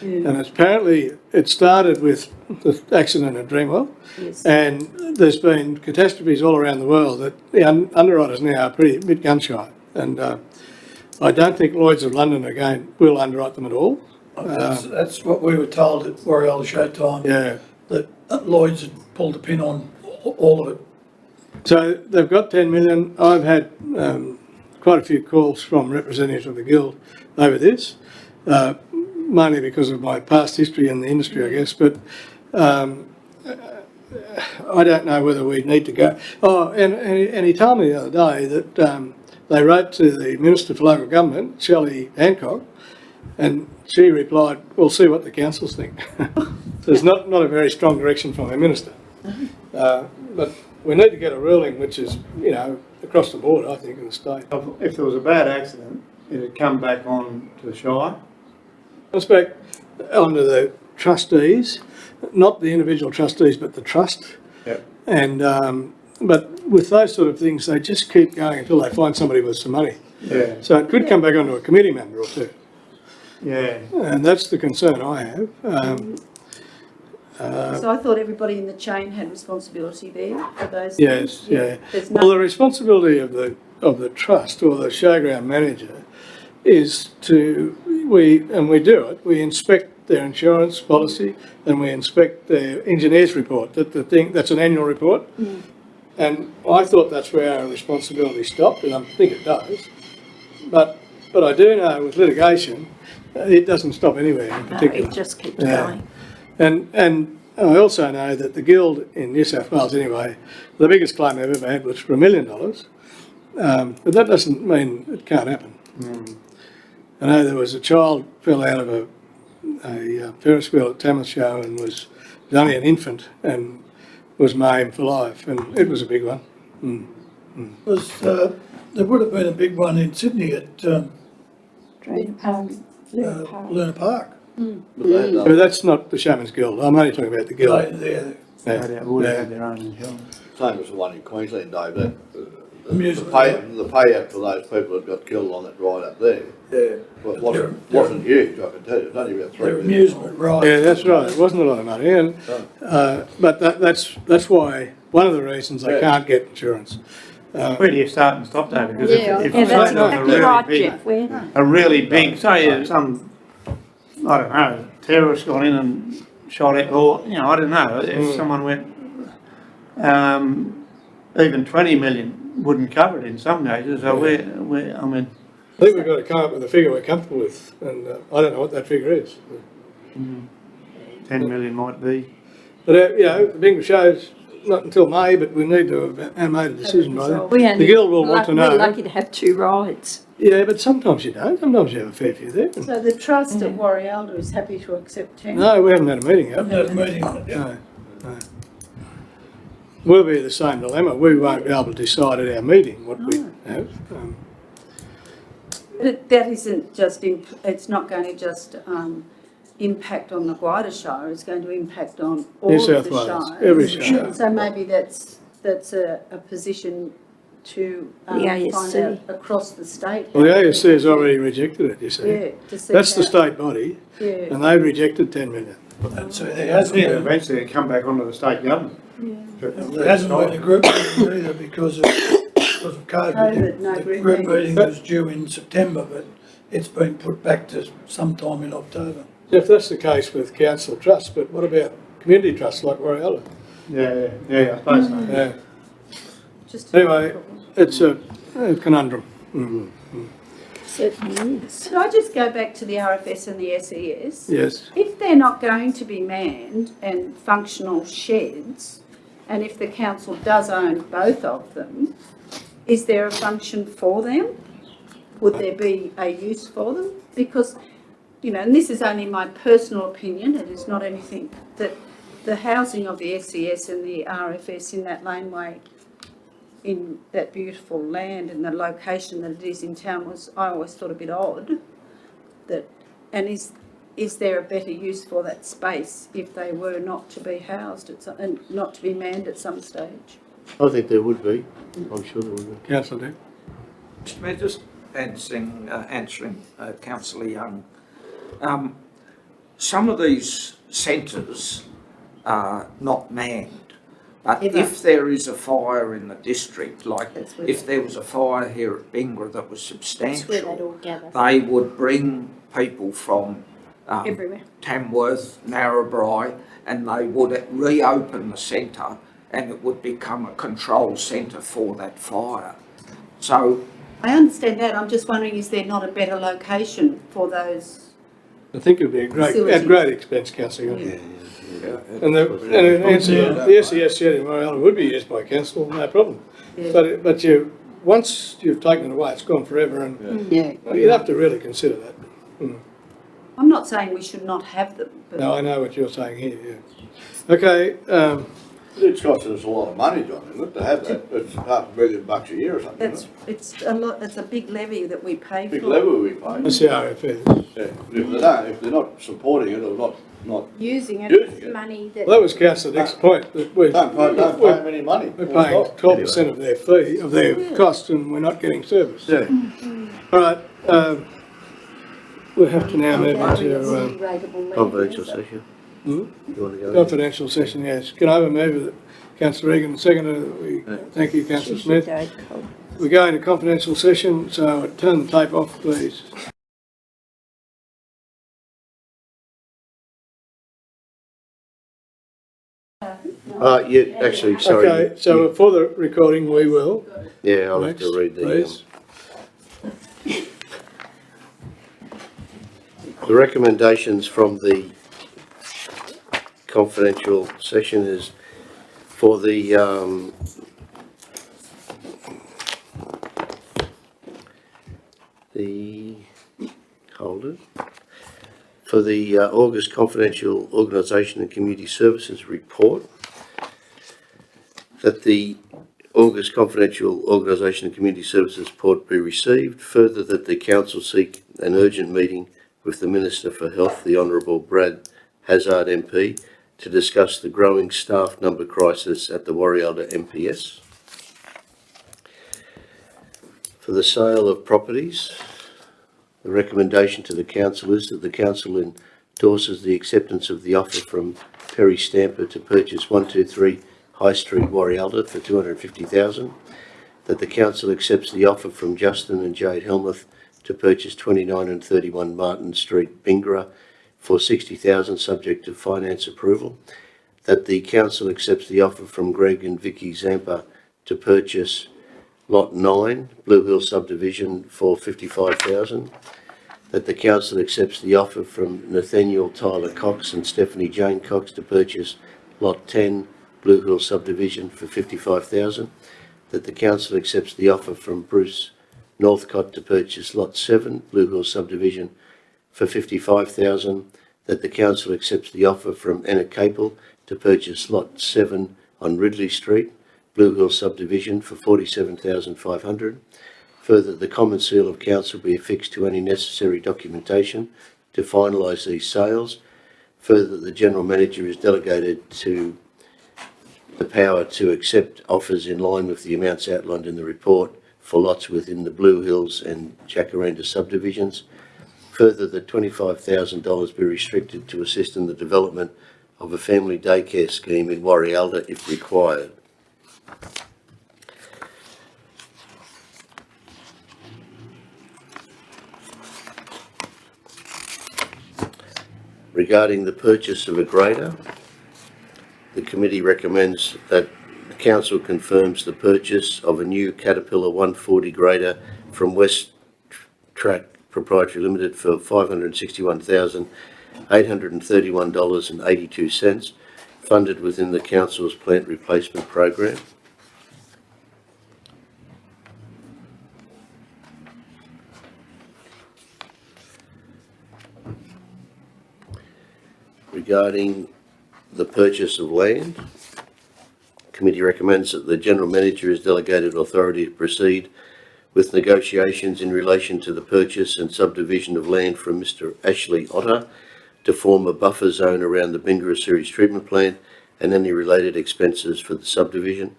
Yeah. And apparently it started with the accident at Dreamwell, Yes. and there's been catastrophes all around the world that the underwriters now are a bit gun shy, and I don't think Lloyd's of London again will underwrite them at all. That's what we were told at Warrior Showtime. Yeah. That Lloyd's had pulled the pin on all of it. So they've got 10 million. I've had quite a few calls from representatives of the Guild over this, mainly because of my past history in the industry, I guess, but I don't know whether we need to go. Oh, and he told me the other day that they wrote to the Minister for Local Government, Shelley Hancock, and she replied, "We'll see what the councils think." So it's not a very strong direction from our minister. But we need to get a ruling which is, across the board, I think, in the state. If there was a bad accident, it'd come back on to the Shire. It's back onto the trustees, not the individual trustees, but the trust. Yep. And but with those sort of things, they just keep going until they find somebody with some money. Yeah. So it could come back onto a committee member or two. Yeah. And that's the concern I have. So I thought everybody in the chain had responsibility there for those Yes, things. yeah. There's Well, the responsibility of the trust or the showground manager is we do it. We inspect their insurance policy and we inspect their engineer's report. That's an annual report. Mm. And I thought that's where our responsibility stopped, and I think it does. But I do know with litigation, it doesn't stop anywhere in particular. it just keeps going. And I also know that the Guild in New South Wales, anyway, the biggest claim they've ever had was for $1 million. But that doesn't mean it can't happen. Mm. I know there was a child fell out of a Ferris wheel at Tamworth Show and was only an infant and was maimed for life, and it was a big one. Mm. Mm. There would have been a big one in Sydney at Luna Park. But that's not the Showman's Guild. I'm only talking about the Guild. They Would have had their own insurance. Same as the one in Queensland, Dave. The Amusement payout for those people that got killed on that ride up there wasn't huge, I can tell you. It was only about 3 Their million. amusement ride. Yeah, that's right. It wasn't a lot of money, and but that's why one of the reasons they can't get insurance. Where do you start and stop, David? Because Yeah, if Yeah, that's something was exactly right, Jeff. a really big, say some, I don't know, terrorist got in and shot it, or, you know, I don't know, if someone went, even 20 million wouldn't cover it in some cases, so I mean, I think we've got to come up with a figure we're comfortable with, and I don't know what that figure is. 10 million might be. But, you know, the bingo show's not until May, but we need to have made a decision by then. We only The Guild will want to know. We're lucky to have 2 rides. Yeah, but sometimes you don't. Sometimes you have a fair few there. So the trust at Warrialda is happy to accept 10? No, we haven't had a meeting yet. Had a meeting on it, yeah. No, no. We'll be in the same dilemma. We won't be able to decide at our meeting what we have. But that isn't just, it's not going to just impact on the wider shire, it's going to impact on all New of South the Wales, shires. every shire. So maybe that's a position to The find ASC. out across the state. Well, the ASC has already rejected it, you see. Yeah, to see That's the how- state body, Yeah. and they've rejected 10 million. And so there hasn't been, Eventually it come back onto the state government. there hasn't been a group meeting either because of COVID. COVID, no The group group meeting. meeting was due in September, but it's been put back to sometime in October. If that's the case with council trusts, but what about community trusts like Warrialda? Yeah, I suppose so. Yeah. Just Anyway, it's a conundrum. Certainly is. Could I just go back to the RFS and the SES? Yes. If they're not going to be manned and functional sheds, and if the council does own both of them, is there a function for them? Would there be a use for them? Because, you know, and this is only my personal opinion, it is not anything, that the housing of the SES and the RFS in that laneway, in that beautiful land and the location that it is in town was, I always thought, a bit odd. That, and is there a better use for that space if they were not to be housed at some, and not to be manned at some stage? I think there would be. I'm sure there would be. Councillor Dick. Mr Mayor, just answering Councillor Young. Some of these centres are not manned, but if there is a fire in the district, like if there was a fire here at Bingara that was That's where they'd all substantial, gather. they would bring people from Everywhere. Tamworth, Narrabri, and they would reopen the centre and it would become a control centre for that fire. So I understand that, I'm just wondering, is there not a better location for those? I think it'd be at Facilities. great expense, Councillor. Yeah. And in answer, the SES shed in Warrialda would be used by council, no problem. Yeah. But once you've taken it away, it's gone forever, and Yeah. you'd have to really consider that. I'm not saying we should not have them, but No, I know what you're saying here, yeah. Okay, It's costing us a lot of money, John, isn't it, to have that? It's $500 million a year or something, isn't it? it's a lot, it's a big levy that we pay for. Big level we pay. that's the RFS. Yeah, if they're not supporting it or not Using it, Using it. money that. Well, that was Councillor Dick's point, that we're don't pay them any money. paying 12% of their fee, of their costs, and we're not getting service. Yeah. All right, we'll have to now move into Confidential session. You want to go? confidential session, yes. Can I have a move that Councillor Regan, seconder, we thank you, Councillor Smith. We go into confidential session, so turn the tape off, please. Actually, sorry. Okay, so for the recording, we will. Yeah, I'll have Next, to read please. The recommendations from the confidential session is for the for the August Confidential Organisation and Community Services Report, that the August Confidential Organisation and Community Services Report be received. Further, that the Council seek an urgent meeting with the Minister for Health, the Honourable Brad Hazzard MP, to discuss the growing staff number crisis at the Warrialda MPS. For the sale of properties, the recommendation to the Council is that the Council endorses the acceptance of the offer from Perry Stamper to purchase 123 High Street, Warrialda for $250,000. that the council accepts the offer from Justin and Jade Helmuth to purchase 29 and 31 Martin Street, Bingra, for $60,000 subject to finance approval, that the council accepts the offer from Greg and Vicky Zampa to purchase Lot 9, Blue Hill subdivision for $55,000, that the council accepts the offer from Nathaniel Tyler Cox and Stephanie Jane Cox to purchase Lot 10, Blue Hill subdivision for $55,000, that the council accepts the offer from Bruce Northcott to purchase Lot 7, Blue Hill subdivision for $55,000, that the council accepts the offer from Anna Capel to purchase Lot 7 on Ridley Street, Blue Hill subdivision for $47,500. Further, the common seal of council be affixed to any necessary documentation to finalise these sales. Further, the general manager is delegated to the power to accept offers in line with the amounts outlined in the report for lots within the Blue Hills and Jacaranda subdivisions. Further, that $25,000 be restricted to assist in the development of a family daycare scheme in Warrialda if required. Regarding the purchase of a grader, the committee recommends that the council confirms the purchase of a new Caterpillar 140 grader from West Track Proprietary Limited for $561,831.82, funded within the council's plant replacement program. Regarding the purchase of land, the committee recommends that the general manager is delegated authority to proceed with negotiations in relation to the purchase and subdivision of land from Mr. Ashley Otter to form a buffer zone around the Bingra sewage treatment plant and any related expenses for the subdivision.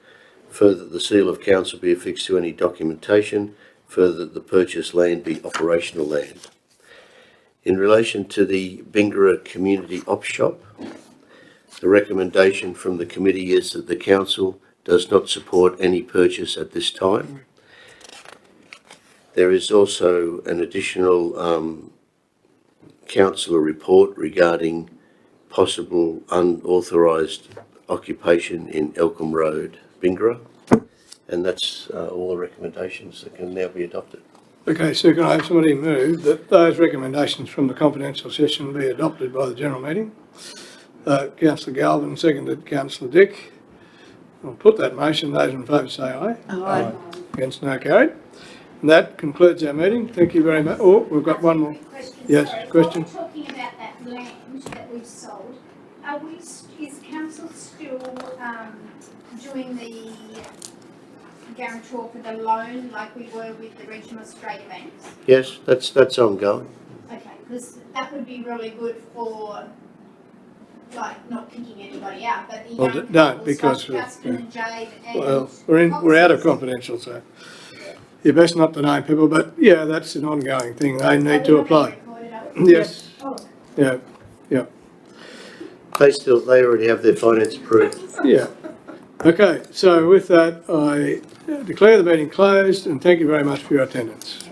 Further, the seal of council be affixed to any documentation. Further, the purchased land be operational land. In relation to the Bingra Community Op Shop, the recommendation from the committee is that the council does not support any purchase at this time. There is also an additional councillor report regarding possible unauthorised occupation in Elcombe Road, Bingra, and that's all the recommendations that can now be adopted. Okay, so can I have somebody move that those recommendations from the confidential session be adopted by the general meeting? Councillor Galvin, seconded Councillor Dick. I'll put that motion. Those in favour say aye. Aye. Against, no carried. And that concludes our meeting. Thank you very much. Oh, we've got one more. Yes, question. While we're talking about that land that we've sold, is council still doing the guarantor for the loan like we were with the Regional Australia banks? Yes, that's ongoing. Okay, because that would be really good for, like, not picking anybody out, but the Well, young don't, couples because like Justin and Jade and... Well, we're out of confidential, so you're best not to name people, but yeah, that's an ongoing thing. They need to apply. Yes. Oh. Yeah. Yeah. They already have their finance approved. Yeah. Okay, so with that, I declare the meeting closed and thank you very much for your attendance.